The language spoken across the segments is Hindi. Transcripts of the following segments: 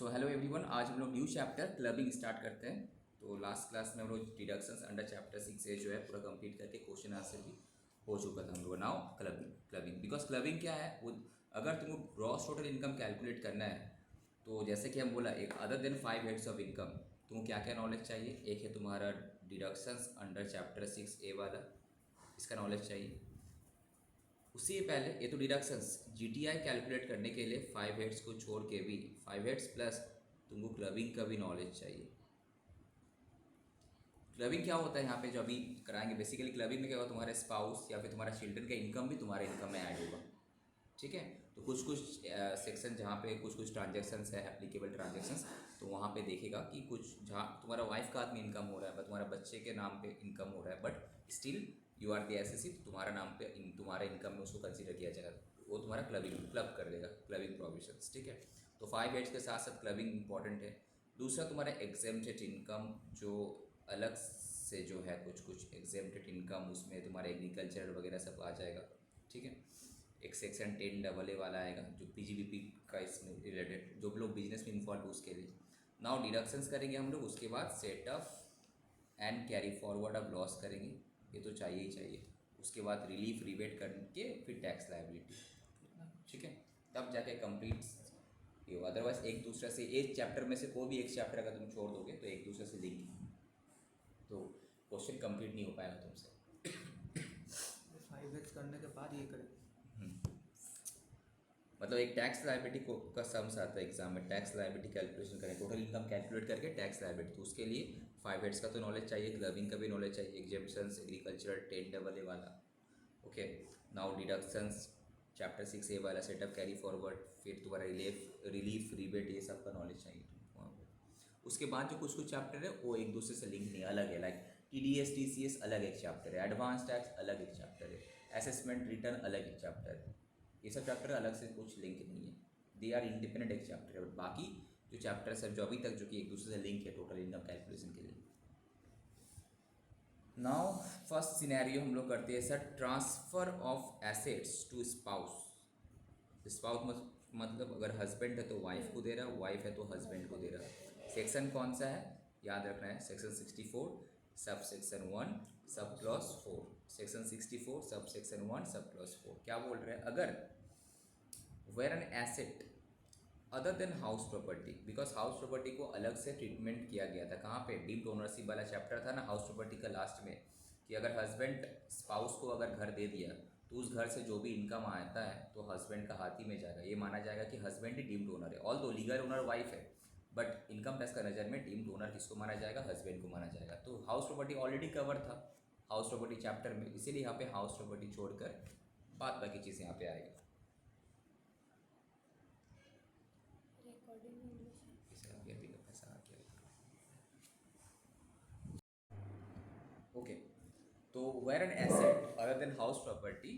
सो हेलो एवरीवन, आज हम लोग न्यू चैप्टर क्लबिंग स्टार्ट करते हैं। तो लास्ट क्लास में हम लोग डिडक्शंस अंडर चैप्टर 6 से जो है पूरा कंप्लीट करके क्वेश्चन आंसर भी हो चुका था हम लोग। नाउ क्लबिंग बिकॉज क्लबिंग क्या है वो, अगर तुमको ग्रॉस टोटल इनकम कैलकुलेट करना है तो जैसे कि हम बोला एक other than 5 heads of income तुमको क्या क्या नॉलेज चाहिए। एक है तुम्हारा डिडक्शंस अंडर चैप्टर 6A वाला, इसका नॉलेज चाहिए। उससे पहले ये तो डिडक्शंस जीटीआई कैलकुलेट करने के लिए 5 हेड्स को छोड़ के भी 5 हेड्स प्लस तुमको क्लबिंग का भी नॉलेज चाहिए। क्लबिंग क्या होता है यहाँ पे जो अभी कराएंगे, बेसिकली क्लबिंग में क्या होगा, तुम्हारे स्पाउस या फिर तुम्हारा चिल्ड्रन का इनकम भी तुम्हारे इनकम में ऐड होगा। ठीक है, तो कुछ कुछ सेक्शन जहाँ पे कुछ कुछ ट्रांजेक्शन्स है, एप्लीकेबल ट्रांजेक्शंस, तो वहाँ पे देखेगा कि कुछ जहाँ तुम्हारा वाइफ का आदमी इनकम हो रहा है बट तुम्हारा बच्चे के नाम पे इनकम हो रहा है, but still you are the SSC, तो तुम्हारा नाम पे तुम्हारे इनकम में उसको कंसिडर किया जाएगा, वो तुम्हारा क्लब कर देगा, क्लबिंग प्रोविजंस। ठीक है, तो 5 हेड्स के साथ साथ क्लबिंग इंपॉर्टेंट है। दूसरा तुम्हारा एग्जेम्प्टेड इनकम, जो अलग से जो है कुछ कुछ एग्जेम्प्टेड इनकम, उसमें तुम्हारा एग्रीकल्चर वगैरह सब आ जाएगा। ठीक है, एक सेक्शन 10AA वाला आएगा जो पीजीबीपी का इसमें रिलेटेड, जो लोग बिजनेस में इन्वॉल्व हो उसके लिए। नाउ डिडक्शंस करेंगे हम लोग, उसके बाद set of and carry forward of loss करेंगे, ये तो चाहिए ही चाहिए। उसके बाद रिलीफ रिबेट करके फिर टैक्स लायबिलिटी। ठीक है, तब जाके कंप्लीट ये हो। अदरवाइज एक दूसरे से एक चैप्टर में से कोई भी एक चैप्टर अगर तुम छोड़ दोगे तो एक दूसरे से लिंक, तो क्वेश्चन कंप्लीट नहीं हो पाएगा तुमसे। 5 हेड्स करने के बाद ये करें। मतलब एक टैक्स लायबिलिटी को का सम्स आता है एग्जाम में, टैक्स लायबिलिटी कैलकुलेशन करें, टोटल इनकम कैलकुलेट करके टैक्स लायबिलिटी, तो उसके लिए 5 हेड्स का तो नॉलेज चाहिए, क्लबिंग का भी नॉलेज चाहिए, एग्जेम्पशंस एग्रीकल्चरल 10AA वाला। Okay, now deductions chapter 6A वाला, सेटअप कैरी फॉरवर्ड, फिर तुम्हारा रिलीफ रिबेट, ये सब का नॉलेज चाहिए तुमको वहाँ पे। उसके बाद जो कुछ कुछ चैप्टर है वो एक दूसरे से लिंक नहीं, अलग है। लाइक TDS TCS अलग एक चैप्टर है, एडवांस टैक्स अलग एक चैप्टर है, असेसमेंट रिटर्न अलग एक चैप्टर है। ये सब चैप्टर अलग से कुछ लिंक नहीं है, दे आर इंडिपेंडेंट एक चैप्टर है। बट बाकी जो चैप्टर्स है जो अभी तक जो कि एक दूसरे से लिंक है टोटल इनकम कैलकुलेशन के लिए। नाउ फर्स्ट सिनेरियो हम लोग करते हैं sir, transfer of assets to spouse. Spouse मतलब अगर हस्बैंड है तो वाइफ को दे रहा है, वाइफ है तो हस्बैंड को दे रहा है। सेक्शन कौन सा है याद रखना है, section 64 sub section 1 sub clause 4। Section 64 sub section 1 sub clause 4 क्या बोल रहे हैं, अगर where an asset other than house property, because house property को अलग से ट्रीटमेंट किया गया था, कहाँ पे, डीम्ड ओनरशिप वाला चैप्टर था ना हाउस प्रॉपर्टी का लास्ट में, कि अगर हस्बैंड स्पाउस को अगर घर दे दिया तो उस घर से जो भी इनकम आता है तो हस्बैंड का हाथ ही में जाएगा, ये माना जाएगा कि हस्बैंड ही डीम्ड ओनर है। ऑल दो लीगल ओनर वाइफ है, बट इनकम टैक्स का नज़र में डीम्ड ओनर किसको माना जाएगा, हस्बैंड को माना जाएगा। तो हाउस प्रॉपर्टी ऑलरेडी कवर था हाउस प्रॉपर्टी चैप्टर में, इसीलिए यहाँ पे हाउस प्रॉपर्टी छोड़कर बात बाकी चीज़ें यहाँ पे आएगी। ओके, तो where an asset other than house property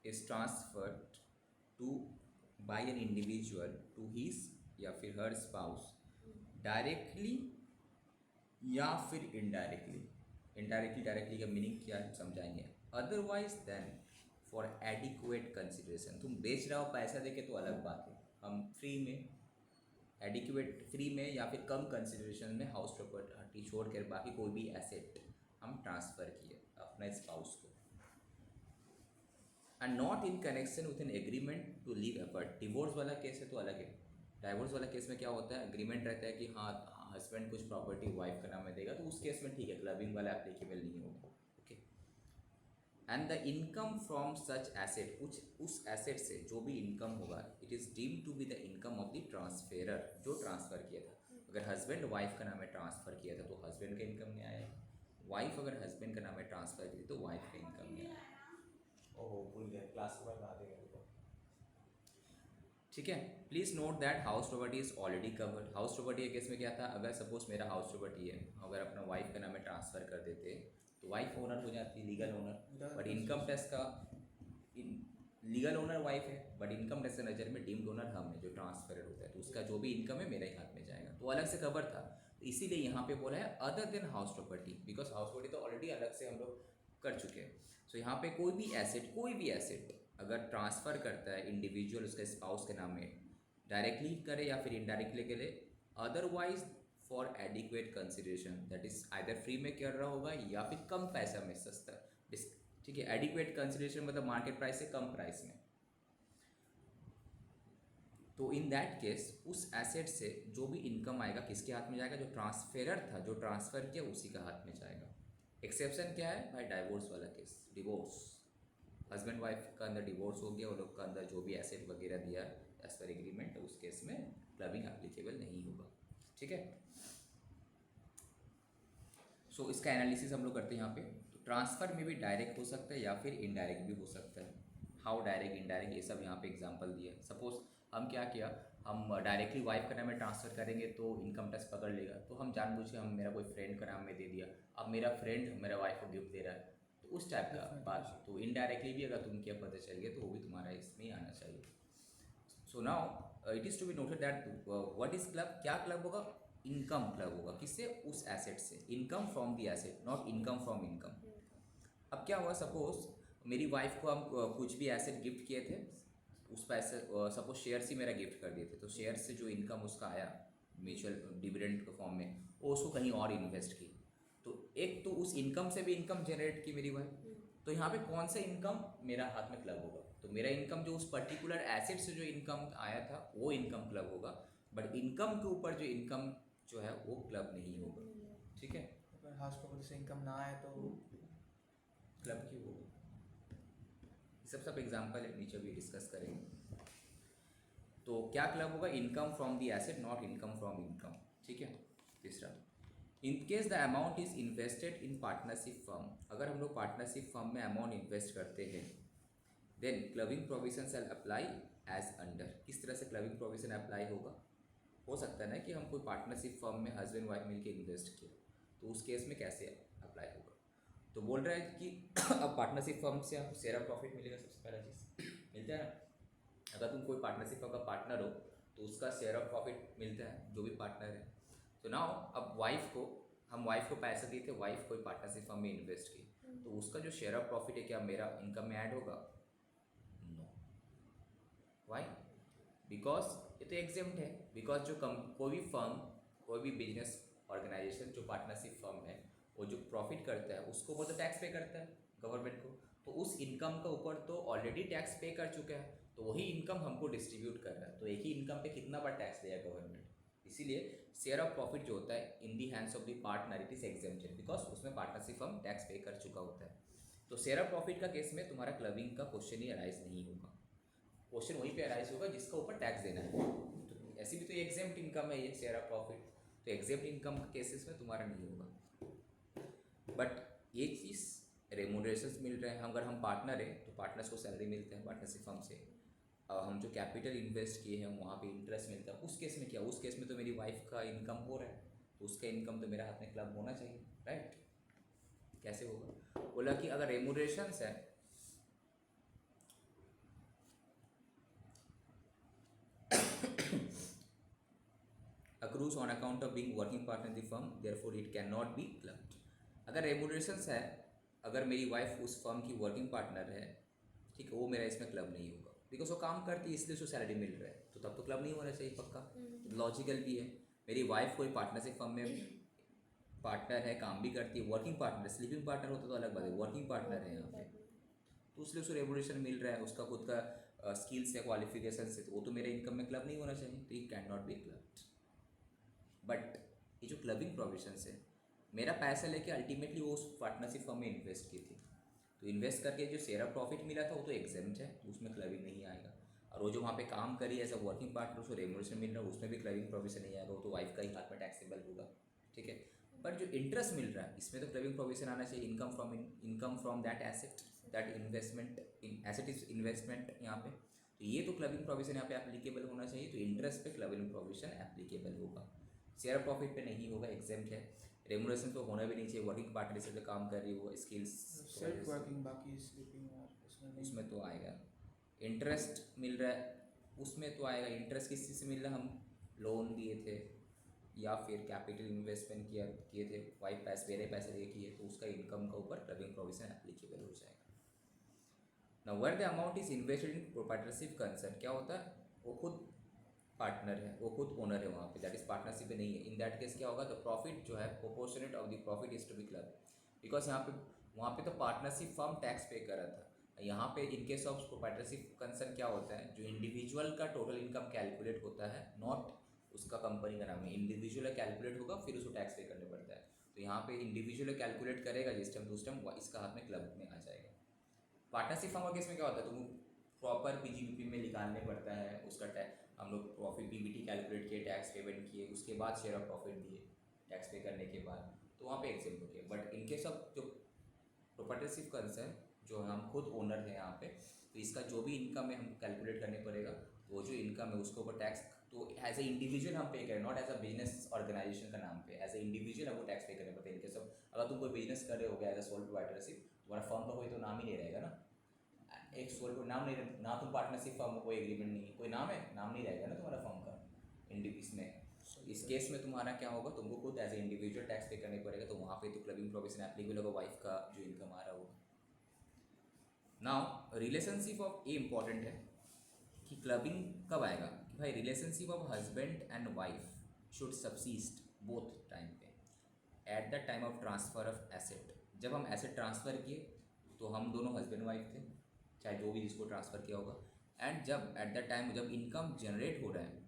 is transferred to by an individual to his या फिर हर स्पाउस डायरेक्टली या फिर इनडायरेक्टली। इनडायरेक्टली डायरेक्टली का मीनिंग क्या है समझाएंगे। Otherwise then for adequate consideration, तुम बेच रहे हो पैसा देके तो अलग बात है, हम फ्री में एडिक्वेट फ्री में या फिर कम कंसिडरेशन में हाउस प्रॉपर्टी छोड़कर बाकी कोई भी एसेट हम ट्रांसफ़र किए अपना स्पाउस को, and not in connection with an agreement to live apart. Divorce वाला केस है तो अलग है। डाइवोर्स वाला केस में क्या होता है, एग्रीमेंट रहता है कि हाँ हस्बैंड कुछ प्रॉपर्टी वाइफ का नाम में देगा, तो उस केस में ठीक है, क्लबिंग वाला एप्लीकेबल नहीं होगा। Okay, and the income from such asset, उस एसेट से जो भी इनकम होगा it is deemed to be the income of the transferor, जो ट्रांसफ़र किया था। अगर हस्बैंड वाइफ का नाम में ट्रांसफ़र किया था तो हस्बैंड का इनकम नहीं आया, वाइफ अगर हस्बैंड का नाम में ट्रांसफ़र की तो वाइफ का इनकम नहीं आया। ओहो भूल गए, क्लास के बाद बता देंगे उनको। ठीक है, please note that house property is already covered. House property के केस में क्या था, अगर सपोज मेरा हाउस प्रॉपर्टी है, अगर अपना वाइफ का नाम में ट्रांसफ़र कर देते तो वाइफ ओनर हो जाती, legal owner, but income tax का लीगल ओनर वाइफ है, बट इनकम टैक्स के नज़र में डीम्ड ओनर हम है जो ट्रांसफर होता है, तो उसका जो भी इनकम है मेरे ही हाथ में जाएगा, तो अलग से कवर था। तो इसीलिए यहाँ पे बोला है other than house property, because house property तो ऑलरेडी अलग से हम लोग कर चुके हैं। सो यहाँ पे कोई भी एसेट अगर ट्रांसफ़र करता है इंडिविजुअल उसके स्पाउस के नाम में, डायरेक्टली करे या फिर इनडायरेक्टली करे, otherwise for adequate consideration, that is either free में कर रहा होगा या फिर कम पैसा में सस्ता। ठीक है, एडिक्वेट कंसिडरेशन मतलब मार्केट प्राइस से कम प्राइस में। तो इन दैट केस उस एसेट से जो भी इनकम आएगा किसके हाथ में जाएगा, जो ट्रांसफेरर था, जो ट्रांसफ़र किया उसी का हाथ में जाएगा। एक्सेप्शन क्या है भाई, डाइवोर्स वाला केस, डिवोर्स, हस्बैंड वाइफ का अंदर डिवोर्स हो गया, वो लोग का अंदर जो भी एसेट वगैरह दिया एज पर एग्रीमेंट, उस केस में क्लबिंग एप्लीकेबल नहीं होगा। ठीक है, सो इसका एनालिसिस हम लोग करते हैं यहाँ पे। तो ट्रांसफ़र में भी डायरेक्ट हो सकता है या फिर इनडायरेक्ट भी हो सकता है। हाउ डायरेक्ट इनडायरेक्ट ये सब यहाँ पे एग्जांपल दिया है। सपोज हम क्या किया, हम डायरेक्टली वाइफ का नाम में ट्रांसफ़र करेंगे तो इनकम टैक्स पकड़ लेगा, तो हम जानबूझ के हम मेरा कोई फ्रेंड का नाम में दे दिया, अब मेरा फ्रेंड मेरा वाइफ को गिफ्ट दे रहा है, तो उस टाइप का बात। तो इनडायरेक्टली भी अगर तुम क्या पता चल गया तो वो भी तुम्हारा इसमें ही आना चाहिए। So now it is to be noted that what is club, क्या क्लब होगा, इनकम क्लब होगा। किससे, उस एसेट से, income from the asset, not income from income. अब क्या हुआ, सपोज मेरी वाइफ को हम कुछ भी एसेट गिफ्ट किए थे, उस पैसे सपोज शेयर्स ही मेरा गिफ्ट कर दिए थे, तो शेयर से जो इनकम उसका आया म्यूचुअल डिविडेंड के फॉर्म में, वो उसको कहीं और इन्वेस्ट की, तो एक तो उस इनकम से भी इनकम जनरेट की मेरी वाइफ, तो यहाँ पे कौन सा इनकम मेरा हाथ में क्लब होगा, तो मेरा इनकम जो उस पर्टिकुलर एसेट से जो इनकम आया था वो इनकम क्लब होगा, बट इनकम के ऊपर जो इनकम जो है वो क्लब नहीं होगा। ठीक है, अगर हाउस से इनकम ना आए तो क्लब क्यों होगा, ये सब एग्जाम्पल है, नीचे भी डिस्कस करेंगे। तो क्या क्लब होगा, income from the asset, not income from income. ठीक है, तीसरा, in case the amount is invested in partnership firm, अगर हम लोग पार्टनरशिप फर्म में अमाउंट इन्वेस्ट करते हैं, then clubbing provision shall apply as under. किस तरह से क्लबिंग प्रोविजन अप्लाई होगा, हो सकता है ना कि हम कोई पार्टनरशिप फर्म में हस्बैंड वाइफ मिलकर इन्वेस्ट किया, तो उस केस में कैसे अप्लाई होगा, तो बोल रहा है कि अब पार्टनरशिप फर्म से आपको शेयर ऑफ प्रॉफिट मिलेगा, सबसे पहला चीज़ मिलता है ना। अगर तुम कोई पार्टनरशिप फर्म का पार्टनर हो तो उसका शेयर ऑफ प्रॉफिट मिलता है, जो भी पार्टनर है। तो नाउ अब वाइफ को, हम वाइफ को पैसा दिए थे, वाइफ कोई पार्टनरशिप फर्म में इन्वेस्ट की, तो उसका जो शेयर ऑफ प्रॉफिट है क्या मेरा इनकम में ऐड होगा, नो। वाई, बिकॉज ये तो एग्जेम्प्ट है, बिकॉज जो कोई भी फर्म, कोई भी बिजनेस ऑर्गेनाइजेशन जो पार्टनरशिप फर्म है, वो जो प्रॉफिट करता है उसको वो तो टैक्स पे करता है गवर्नमेंट को, तो उस इनकम का ऊपर तो ऑलरेडी टैक्स पे कर चुका है, तो वही इनकम हमको डिस्ट्रीब्यूट कर रहा है, तो एक ही इनकम पे कितना बार टैक्स देगा गवर्नमेंट। इसीलिए शेयर ऑफ प्रॉफिट जो होता है in the hands of the partner, it is exempted, because उसमें पार्टनरशिप फर्म टैक्स पे कर चुका होता है। तो शेयर ऑफ प्रॉफिट का केस में तुम्हारा क्लबिंग का क्वेश्चन ही अराइज नहीं होगा, क्वेश्चन वहीं पे अराइज होगा जिसका ऊपर टैक्स देना है। तो ऐसी भी तो एग्जेम्प्ट इनकम है ये शेयर ऑफ प्रॉफिट, तो एग्जेम्प्ट इनकम के केसेस में तुम्हारा नहीं होगा। बट ये चीज़ रेमुनरेशन मिल रहे हैं, अगर हम पार्टनर हैं तो पार्टनर्स को सैलरी मिलते हैं पार्टनरशिप फर्म से, और हम जो कैपिटल इन्वेस्ट किए हैं वहाँ पे इंटरेस्ट मिलता है। उस केस में क्या, उस केस में तो मेरी वाइफ का इनकम हो रहा है, तो उसका इनकम तो मेरा हाथ में क्लब होना चाहिए, राइट। कैसे होगा, बोला कि अगर रेमुनरेशंस है, accrues on account of being working partner in the firm, therefore it cannot be clubbed। अगर रेमुनरेशंस है, अगर मेरी वाइफ उस फर्म की वर्किंग पार्टनर है, ठीक है, वो मेरा इसमें क्लब नहीं होगा, बिकॉज वो काम करती है इसलिए उसको सैलरी मिल रहा है, तो तब तो क्लब नहीं होना चाहिए पक्का, लॉजिकल भी है। मेरी वाइफ कोई पार्टनरशिप फर्म में पार्टनर है, काम भी करती है, वर्किंग पार्टनर, स्लीपिंग पार्टनर होता तो अलग बात है, वर्किंग पार्टनर है यहाँ पे, तो इसलिए उसको रेमुनरेशन मिल रहा है, उसका खुद का स्किल्स या क्वालिफिकेशन से, तो वो तो मेरे इनकम में क्लब नहीं होना चाहिए, तो ये can not be clubbed. But ये जो क्लबिंग प्रोविजंस है, मेरा पैसा लेके अल्टीमेटली वो उस पार्टनरशिप फर्म में इन्वेस्ट की थी, तो इन्वेस्ट करके जो शेयर ऑफ प्रॉफिट मिला था वो तो एग्जेम्प्ट है, तो उसमें क्लबिंग नहीं आएगा। और वो जो वहाँ पे काम करी एज अ वर्किंग पार्टनर, उसको रेमुनरेशन मिल रहा है, उसमें भी क्लबिंग प्रोविजन नहीं आएगा, वो तो वाइफ का ही हाथ में टैक्सेबल होगा, ठीक है। बट जो इंटरेस्ट मिल रहा है इसमें तो क्लबिंग प्रोविजन आना चाहिए, income from that asset, that investment, asset is investment यहाँ पे, तो ये तो क्लबिंग प्रोविजन यहाँ पे एप्लीकेबल होना चाहिए, तो इंटरेस्ट पे क्लबिंग प्रोविजन एप्लीकेबल होगा, शेयर प्रॉफिट पे नहीं होगा, एग्जेम्प्ट है। रेमुनरेशन तो होना भी नहीं चाहिए, वर्किंग पार्टनर से जो काम कर रही है वो स्किल्स, सेल्फ वर्किंग बाकी स्लीपिंग और उसमें तो आएगा। इंटरेस्ट मिल रहा है उसमें तो आएगा, इंटरेस्ट किस चीज़ से मिल रहा है, हम लोन दिए थे या फिर कैपिटल इन्वेस्टमेंट किए थे, वाइफ पैसे मेरे पैसे दे किए, तो उसका इनकम का ऊपर क्लबिंग प्रोविजन एप्लीकेबल हो जाएगा। Now where the amount is invested in partnership concern, क्या होता है, वो खुद पार्टनर है, वो खुद ओनर है वहाँ पे, दैट इज पार्टनरशिप में नहीं है, इन दैट केस क्या होगा, द प्रॉफिट जो है proportionate of the profit is to be club, because यहाँ पे वहाँ पे तो पार्टनरशिप फर्म टैक्स पे कर रहा था, यहाँ पे इन केस ऑफ प्रोप्राइटरशिप कंसर्न क्या होता है, जो इंडिविजुअल का टोटल इनकम कैलकुलेट होता है, नॉट उसका कंपनी का नाम है, इंडिविजुअल कैलकुलेट होगा फिर उसको टैक्स पे करने पड़ता है, तो यहाँ पे इंडिविजुअल कैलकुलेट करेगा जिस टाइम, दूसरे टाइम इसका हाथ में क्लब में आ जाएगा। पार्टनरशिप फर्म का केस में क्या होता है, तुम प्रॉपर पीजीबीपी में निकालने पड़ता है उसका टैक्स, हम लोग प्रॉफिट पीबीटी कैलकुलेट किए, टैक्स पेमेंट किए, उसके बाद शेयर ऑफ प्रॉफिट दिए टैक्स पे करने के बाद, तो वहाँ पे एग्जेम्प्ट हो गया। बट इन केस ऑफ जो प्रोप्राइटरशिप कंसर्न, जो हम खुद ओनर हैं यहाँ पे, तो इसका जो भी इनकम है हम कैलकुलेट करने पड़ेगा, वो जो इनकम है उसके ऊपर टैक्स, तो एज ए इंडिविजुअल हम पे करें, not as a business organisation का नाम पे, एज ए इंडिविजुअल हमको टैक्स पे करने पड़ता है। इनकेस ऑफ अगर तुम कोई बिजनेस कर रहे हो एज अ सोल प्रोप्राइटरशिप, तुम्हारा फर्म का कोई तो नाम ही नहीं रहेगा ना, एक सोल को नाम नहीं, ना तुम पार्टनरशिप फर्म में कोई एग्रीमेंट नहीं, कोई नाम है, नाम नहीं रहेगा ना तुम्हारा फर्म का इसमें। इस केस में तुम्हारा क्या होगा, तुमको खुद as a individual tax pay करने पड़ेगा, तो वहाँ पे तो क्लबिंग प्रोविजन एप्लीकेबल होगा, वाइफ का जो इनकम आ रहा होगा। नाउ रिलेशनशिप ऑफ ये इंपॉर्टेंट है कि क्लबिंग कब आएगा, कि भाई relationship of husband and wife should subsist both time पे at the time of transfer of asset. जब हम एसेट ट्रांसफ़र किए तो हम दोनों हस्बैंड वाइफ थे, चाहे जो भी जिसको ट्रांसफ़र किया होगा, एंड जब एट द टाइम जब इनकम जनरेट हो रहा है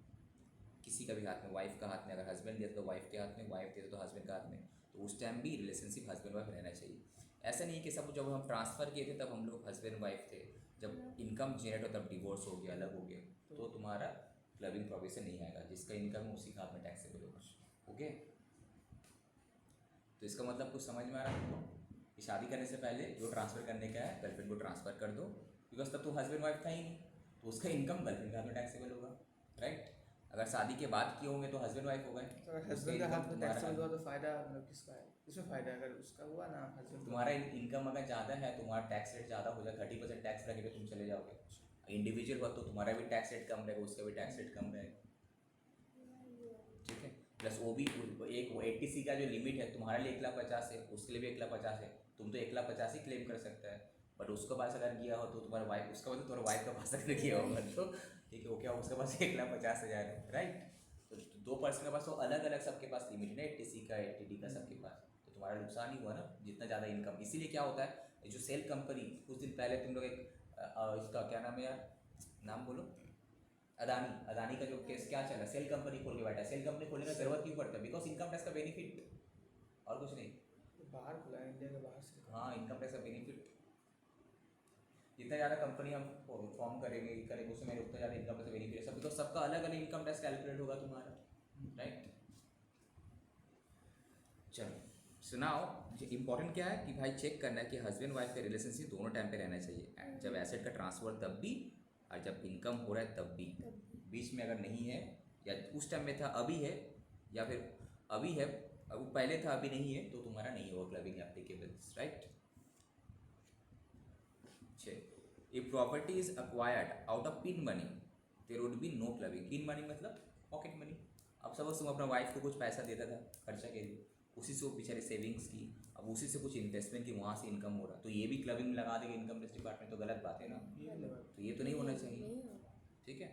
किसी का भी हाथ में, वाइफ का हाथ में, अगर हस्बैंड देते तो वाइफ के हाथ में, वाइफ देते तो हस्बैंड के हाथ में, तो उस टाइम भी रिलेशनशिप हस्बैंड वाइफ रहना चाहिए। ऐसा नहीं कि सब जब हम ट्रांसफ़र किए थे तब हम लोग हस्बैंड वाइफ थे, जब इनकम जनरेट हो तब डिवोर्स हो गया, अलग हो गया, तो तुम्हारा क्लबिंग प्रोविजन नहीं आएगा, जिसका इनकम है उसी का हाथ में टैक्सेबल होगा। ओके, तो इसका मतलब कुछ समझ में आ रहा है तुमको, कि शादी करने से पहले जो ट्रांसफ़र करने का है गर्लफ्रेंड को ट्रांसफ़र कर दो, बिकॉज तब तो हस्बैंड वाइफ था ही नहीं, तो उसका इनकम गर्लफ्रेंड के हाथ में टैक्सेबल होगा, राइट। अगर शादी के बाद किए होंगे तो हस्बैंड वाइफ हो गए, तो अगर हस्बैंड का हाथ में टैक्स हुआ तो फायदा मतलब किसका है, इसमें फायदा है, अगर उसका हुआ ना हस्बैंड, तुम्हारा इनकम अगर ज़्यादा है, तुम्हारा टैक्स रेट ज़्यादा हो जाए, 30% टैक्स रखे तो तुम चले जाओगे। इंडिविजुअल हो तो तुम्हारा भी टैक्स रेट कम रहेगा, उसका भी टैक्स रेट कम रहेगा, ठीक है। प्लस वो भी एक 80C का जो लिमिट है तुम्हारे लिए 1,50,000 है, उसके लिए भी 1,50,000 है, तुम तो 1,50,000 ही क्लेम कर सकता है, बट उसके पास अगर किया हो तो तुम्हारा वाइफ, उसका मतलब तुम्हारा वाइफ का पास अगर किया होगा तो ठीक है, वो क्या उसके पास 1,50,000 है, राइट। तो 2% के पास तो अलग अलग सबके पास लिमिट है ना, 80C का 80D का सबके पास, तो तुम्हारा नुकसान ही हुआ ना जितना ज़्यादा इनकम। इसीलिए क्या होता है, ये जो सेल कंपनी, कुछ दिन पहले तुम लोग एक इसका क्या नाम है यार, नाम बोलो, अदानी, अदानी का जो केस क्या चला, सेल कंपनी खोल के बैठा है, सेल कंपनी खोलने का जरूरत क्यों पड़ता है, बिकॉज इनकम टैक्स का बेनिफिट, और कुछ नहीं। बाहर खुला है, इंडिया के बाहर से। हाँ, इनकम टैक्स का बेनिफिट, जितना ज़्यादा कंपनी हम फॉर्म करेंगे उसमें उतना ज़्यादा इनकम टैक्स बेनिफिट है सब, बिकॉज सबका अलग अलग इनकम टैक्स कैलकुलेट होगा तुम्हारा, राइट। चलो, सो नाउ इंपॉर्टेंट क्या है कि भाई चेक करना है कि हस्बैंड वाइफ का रिलेशनशिप दोनों टाइम पे रहना चाहिए, जब एसेट का ट्रांसफर तब भी, और जब इनकम हो रहा है तब भी। बीच में अगर नहीं है, या उस टाइम में था अभी है, या फिर अभी है अब पहले था अभी नहीं है, तो तुम्हारा नहीं होगा clubbing applicable, right. If property is acquired out of pin money there would be no clubbing. Pin money मतलब पॉकेट मनी। अब सपोज तुम अपना वाइफ को कुछ पैसा देता था खर्चा के लिए, उसी से वो बेचारे सेविंग्स की, अब उसी से कुछ इन्वेस्टमेंट की, वहाँ से इनकम हो रहा, तो ये भी क्लबिंग में लगा देगा इनकम टैक्स डिपार्टमेंट, तो गलत बात है ना, तो ये तो नहीं होना चाहिए, ठीक है।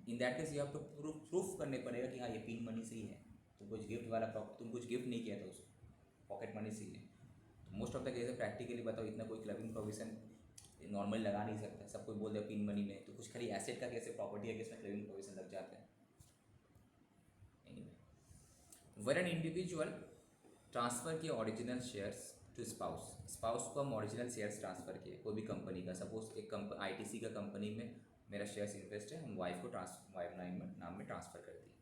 In that case you have to proof करने पड़ेगा कि हाँ ये पिन मनी से ही है, तुम कुछ गिफ्ट वाला तुम कुछ गिफ्ट नहीं किया था उसको, पॉकेट मनी से ही है। तो most of the case practically बताओ, इतना कोई क्लबिंग प्रोविजन नॉर्मली लगा नहीं सकता, सब कोई बोल दे पिन मनी में, तो कुछ खाली एसेट का केस है, प्रॉपर्टी का केस में क्लबिंग प्रोविजन लग जाता है। Where an individual ट्रांसफ़र किया original shares to spouse, spouse को हम ओरिजिनल शेयर्स ट्रांसफ़र किए कोई भी कंपनी का, सपोज एक ITC का कंपनी में मेरा शेयर्स इन्वेस्ट है, हम वाइफ को वाइफ नाम में ट्रांसफ़र कर दिए,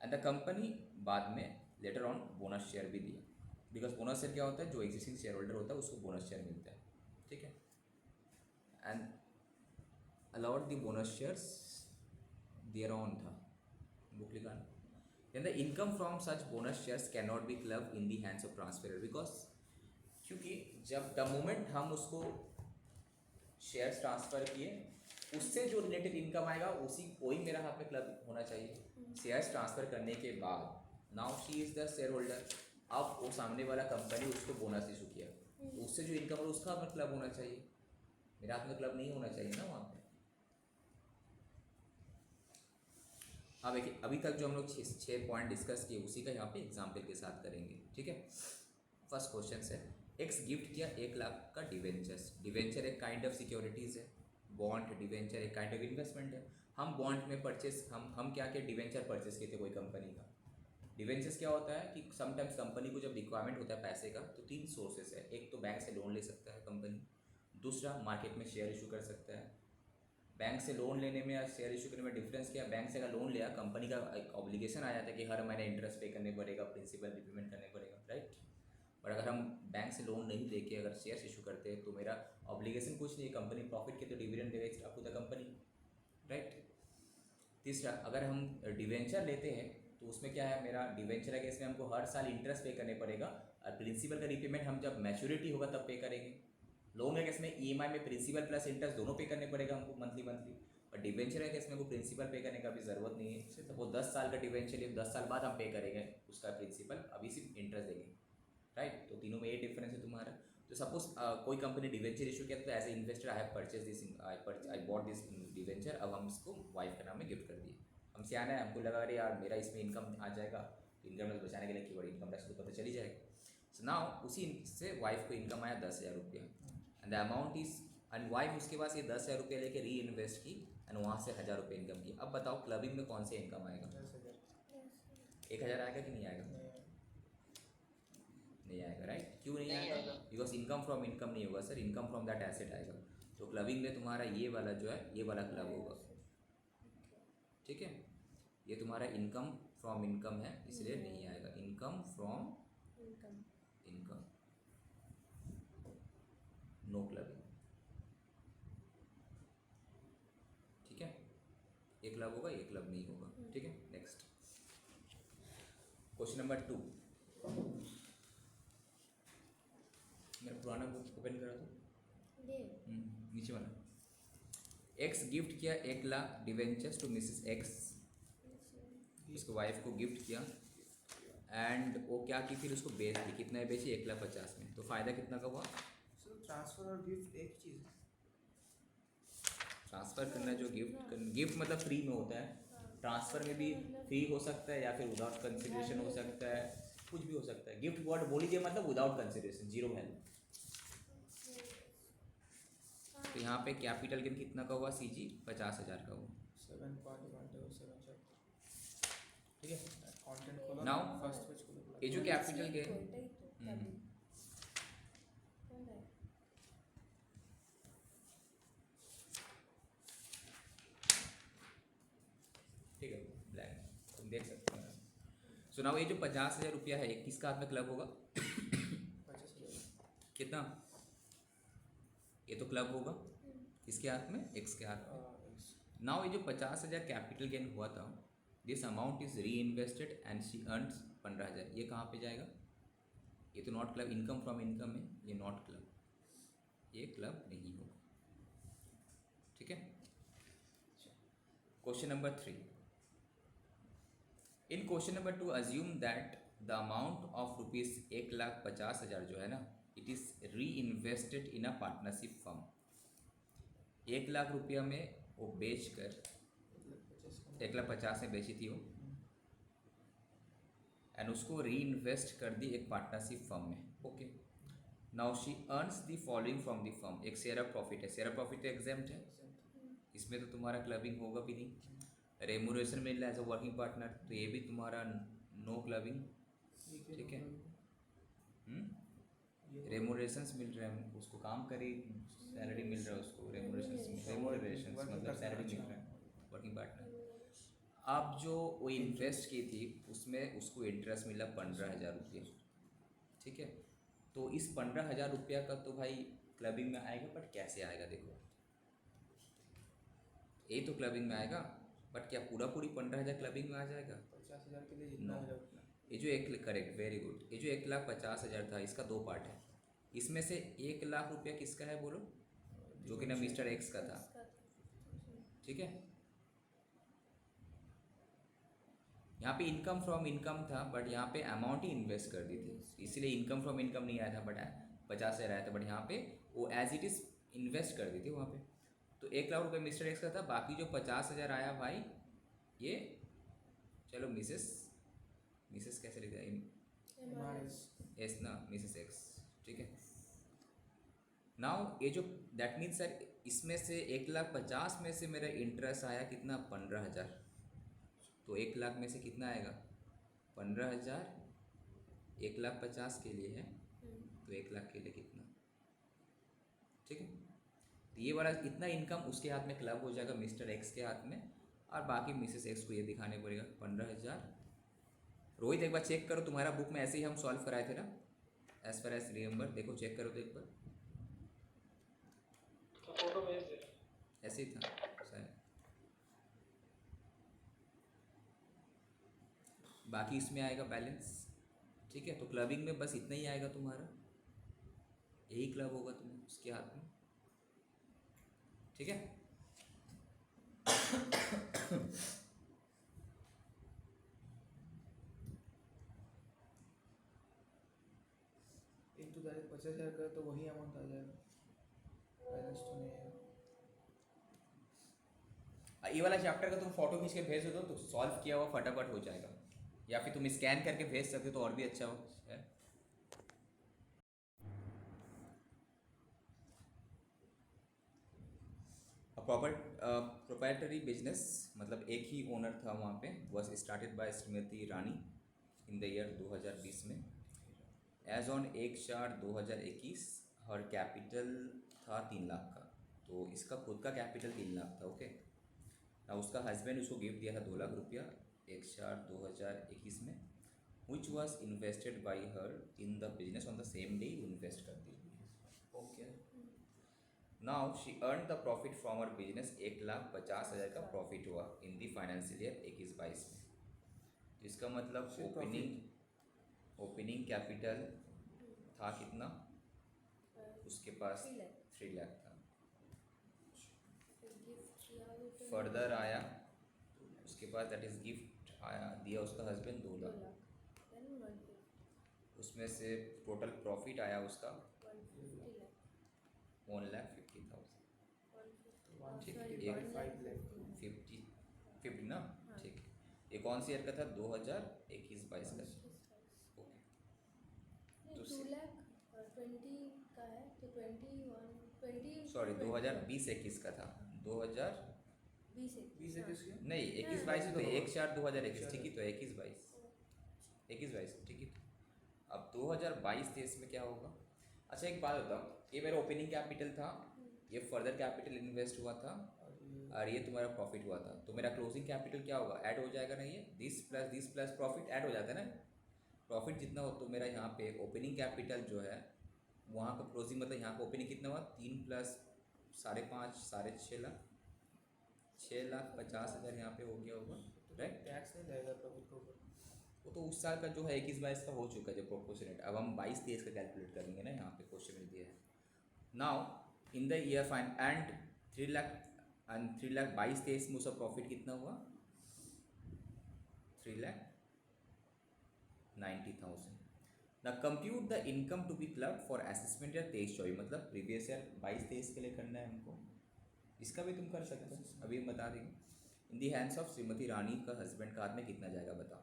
एंड द कंपनी बाद में लेटर ऑन बोनस शेयर भी दिया, बिकॉज बोनस शेयर क्या होता है, जो एग्जिस्टिंग शेयर होल्डर होता है उसको बोनस शेयर मिलता है, ठीक है। And allowed the bonus shares there on था बुक लिखा, then the income from such bonus shares cannot be clubbed in the hands of transferor, because क्योंकि जब द मोमेंट हम उसको शेयर्स ट्रांसफ़र किए, उससे जो रिलेटेड इनकम आएगा उसी वही मेरा हाथ में क्लब होना चाहिए। शेयर्स ट्रांसफ़र करने के बाद now she is the share holder, अब वो सामने वाला कंपनी उसको बोनस इशू किया, तो उससे जो इनकम है उसका हाथ में क्लब होना चाहिए, मेरा हाथ में क्लब नहीं होना चाहिए ना वहाँ पे। अब देखिए अभी तक जो हम लोग छः पॉइंट डिस्कस किए उसी का यहाँ पे एग्जाम्पल के साथ करेंगे, ठीक है। फर्स्ट क्वेश्चन है, एक्स गिफ्ट किया 1 लाख का डिवेंचर्स। डिवेंचर एक काइंड ऑफ सिक्योरिटीज़ है, बॉन्ड डिवेंचर एक काइंड ऑफ इन्वेस्टमेंट है। हम बॉन्ड में परचेस हम क्या किया, डिवेंचर परचेस किए थे कोई कंपनी का। डिवेंचर्स क्या होता है कि समटाइम्स कंपनी को जब रिक्वायरमेंट होता है पैसे का तो 3 सोर्सेस है। एक तो बैंक से लोन ले सकता है कंपनी, दूसरा मार्केट में शेयर इशू कर सकता है। बैंक से लोन लेने में या शेयर इशू करने में डिफरेंस क्या है, बैंक से अगर लोन लिया कंपनी का एक ऑब्लिगेशन आ जाता है कि हर महीने इंटरेस्ट पे करने पड़ेगा, प्रिंसिपल रिपेमेंट करने पड़ेगा, राइट। और अगर हम बैंक से लोन नहीं लेके अगर शेयर्स इशू करते हैं तो मेरा ऑब्लिगेशन कुछ नहीं है, कंपनी प्रॉफिट के तो डिविडेंड देगा up to the company, right. तीसरा, अगर हम डिवेंचर लेते हैं तो उसमें क्या है, मेरा डिवेंचर है कि इसमें हमको हर साल इंटरेस्ट पे करने पड़ेगा और प्रिंसिपल का रिपेमेंट हम जब मैच्योरिटी होगा तब पे करेंगे। लोन है कि इसमें ईएमआई में प्रिंसिपल प्लस इंटरेस्ट दोनों पे करने पड़ेगा हमको मंथली। और डिवेंचर है कि इसमें को प्रिंसिपल पे करने का भी ज़रूरत नहीं है। तो वो 10 साल का डिवेंचर है, 10 साल बाद हम पे करेंगे उसका प्रिंसिपल, अभी सिर्फ इंटरेस्ट देंगे, राइट। तो तीनों में ये डिफरेंस है तुम्हारा। तो सपोज कोई कंपनी डिवेंचर इशू किया तो as a investor I have purchase this, I bought this debenture, अब हम इसको वाइफ के नाम में गिफ्ट कर दिए। हम से आना है, हमको लगा अरे यार मेरा इसमें इनकम आ जाएगा, तो इनकम टैक्स बचाने के लिए की बड़ी इनकम टैक्स तो पता चली जाएगा। सो नाउ उसी से वाइफ को इनकम आया 10,000 रुपया and the amount is, and wife उसके पास ये 10,000 रुपया लेके री इन्वेस्ट की एंड वहाँ से 1,000 रुपये इनकम की। अब बताओ क्लबिंग में कौन से इनकम आएगा? 1,000 आएगा कि नहीं आएगा? नहीं आएगा, राइट। क्यों नहीं आएगा? बिकॉज इनकम फ्रॉम इनकम नहीं होगा sir, income from that asset आएगा। तो क्लबिंग में तुम्हारा ये वाला जो है ये वाला क्लब होगा, ठीक है। ये तुम्हारा इनकम फ्रॉम इनकम है इसलिए नहीं आएगा, income from income, no clubbing, ठीक है। ये क्लब होगा ये क्लब नहीं होगा, ठीक है। नेक्स्ट क्वेश्चन नंबर 2, मेरा पुराना बुक ओपन करा तो नीचे वाला। एक्स गिफ्ट किया 1,00,000 डिवेंचर्स टू मिसेस एक्स, उसको वाइफ को गिफ्ट किया एंड वो क्या की फिर उसको बेच दी। कितना है बेची? 1,50,000 में। तो फ़ायदा कितना का हुआ? ट्रांसफर और गिफ्ट एक चीज़ है। ट्रांसफ़र करना जो गिफ्ट मतलब फ्री में होता है, ट्रांसफ़र में भी फ्री हो सकता है या फिर विदाउट कंसिडरेशन हो सकता है, कुछ भी हो सकता है। गिफ्ट वर्ड बोलीजिए मतलब विदाउट कंसिडरेशन, जीरो वैल्यू। तो यहाँ पे कैपिटल गेन कितना का हुआ? सीजी 50,000 का हुआ, 7.107, ठीक है। कंटेंट खोलो, Now, फर्स्ट पेज खोलो। ये जो कैपिटल गेन, ठीक है, ब्लैंक तुम देख सकते हो। सो नाउ ये जो 50,000 रुपया है किसका हाथ में क्लब होगा? 50,000 कितना? ये तो क्लब होगा किसके हाथ में? एक्स के हाथ में। नाउ ये जो 50,000 कैपिटल गेन हुआ था, दिस अमाउंट इज री इन्वेस्टेड एंड शी अर्न्स 15,000, ये कहाँ पे जाएगा? ये तो not club, income from income है, ये नॉट क्लब, ये क्लब नहीं होगा, ठीक है। Question number 3, in question number 2 assume that the amount of rupees 1,50,000 जो है ना, इट इज़ री invested in a partnership firm. 1,00,000 रुपया में वो बेच कर 1,50,000 में बेची थी वो एंड उसको री इन्वेस्ट कर दी एक पार्टनरशिप फर्म में, okay. Now she earns the following from the firm. एक शेयर ऑफ प्रॉफिट है, शेयर ऑफ प्रॉफिट तो एग्जेम्प्ट है, इसमें तो तुम्हारा क्लबिंग होगा भी नहीं। रेमुरेशन मिल रहा है एज अ वर्किंग पार्टनर, तो ये भी तुम्हारा नो क्लबिंग, ठीक है। रेमुरेशंस मिल रहे हैं उसको, काम करी सैलरी मिल रहा है उसको, रेमुरेशंस मतलब सैलरी मिल रहा है, वर्किंग पार्टनर। अब जो वो इन्वेस्ट की थी उसमें उसको इंटरेस्ट मिला 15,000 रुपया, ठीक है। तो इस 15,000 रुपया का तो भाई क्लबिंग में आएगा, बट कैसे आएगा? देखो ये तो क्लबिंग में आएगा, बट क्या पूरा पूरी 15,000 क्लबिंग में आ जाएगा? 50,000 के लिए जितना है उतना। ये जो 1, करेक्ट, वेरी गुड, ये जो 1,50,000 था इसका 2 पार्ट है। इसमें से 1,00,000 रुपया किसका है बोलो? जो कि ना मिस्टर एक्स का था, ठीक है। यहाँ पे इनकम फ्रॉम इनकम था, बट यहाँ पे अमाउंट ही इन्वेस्ट कर दी थी, इसलिए इनकम फ्रॉम इनकम नहीं आया था, बट 50,000 आया था, बट यहाँ पे वो एज इट इज़ इन्वेस्ट कर दी थी वहाँ पे। तो 1,00,000 रुपये मिस्टर एक्स का था, बाकी जो 50,000 आया भाई ये चलो मिसेस, मिसेस कैसे लिखा है, MRS एस ना, मिसेस एक्स, ठीक है। नाउ ये जो दैट मीन्स सर इसमें से 1,50,000 में से मेरा इंटरेस्ट आया कितना, 15,000। तो 1,00,000 में से कितना आएगा, 15,000, 1,50,000 के लिए है, तो 1,00,000 के लिए कितना, ठीक है। तो ये वाला इतना इनकम उसके हाथ में क्लब हो जाएगा, मिस्टर एक्स के हाथ में, और बाकी मिसेस एक्स को ये दिखाने पड़ेगा 15,000। रोहित एक बार चेक करो, तुम्हारा बुक में ऐसे ही हम सॉल्व कराए थे ना, एज फार एज रिमेंबर, देखो चेक करो तो एक बार, फोटो भेज दे। ऐसे ही था शायद। बाकी इसमें आएगा बैलेंस, ठीक है। तो क्लबिंग में बस इतना ही आएगा तुम्हारा, यही क्लब होगा तुम उसके हाथ में, ठीक है। एक तो डायरेक्ट 50,000 का तो वही अमाउंट आ जाएगा, बैलेंस तो नहीं है। ये वाला चैप्टर का तुम फोटो खींच के भेज दो तो सॉल्व किया हुआ फटाफट हो जाएगा, या फिर तुम स्कैन करके भेज सकते हो तो और भी अच्छा हो है। प्रोप्राइटरी बिजनेस मतलब एक ही ओनर था वहाँ पे, was started by Shrimati Rani in the year 2020 में। एज ऑन 1/4/2021 हर कैपिटल था 3 लाख का, तो इसका खुद का कैपिटल 3 लाख था, ओके ना। उसका हस्बैंड उसको गिफ्ट दिया था 2 लाख रुपया 1/4/2021 में, which was invested by her in the business on the same day, invest कर दी, okay. Now she earn the profit from her business, 1,50,000 का प्रॉफिट हुआ इन दी फाइनेंशियल ईयर 21-22 में। तो इसका मतलब ओपनिंग कैपिटल था कितना, उसके पास 3 लाख था। फर्दर आया उसके बाद दैट इज गिफ्ट आया, दिया उसका हस्बैंड 2 लाख, उसमें से टोटल प्रॉफिट आया उसका 1,50,000, ठीक है। 155 लाख 50 ना, ठीक है। ये कौन सी ईयर का था, 2021-22 का, ओके। तो 2,20,000 का है तो 21 सॉरी 2020-21 का था, 2000 20 है किसके? नहीं 21-22 तो 1/4/2021, ठीक ही तो 21-22 ठीक ही तो। अब 2022-23 में क्या होगा, अच्छा एक बात बताओ, ये मेरा ओपनिंग कैपिटल था, ये फर्दर कैपिटल इन्वेस्ट हुआ था, और ये तुम्हारा प्रॉफिट हुआ था, तो मेरा क्लोजिंग कैपिटल क्या होगा, ऐड हो जाएगा ना, ये दिस प्लस प्रॉफिट ऐड हो जाता है ना। प्रॉफिट जितना हो तो मेरा यहाँ पे ओपनिंग कैपिटल जो है वहाँ का क्लोजिंग मतलब यहाँ का ओपनिंग कितना हुआ, 3 + 5.5 6.5 लाख, 6,50,000 यहाँ पे हो गया होगा, राइट। टैक्स नहीं लगेगा प्रॉफिट के ऊपर। वो तो उस साल का जो है 21-22 का हो चुका है जो प्रोपोर्शनेट, अब हम 22-23 का कैलकुलेट करेंगे ना, यहाँ पे क्वेश्चन में दिया है। Now in the year fine and 3 lakh 22-23 में उसका प्रॉफिट कितना हुआ, 3,90,000। ना compute the income to be club for assessment year 23-24, मतलब प्रीवियस ईयर 22-23 के लिए करना है हमको, इसका भी तुम कर सकते हो, अभी हम बता देंगे। इन दी हैंड्स ऑफ श्रीमती रानी का हस्बैंड का हाथ में कितना जाएगा बताओ,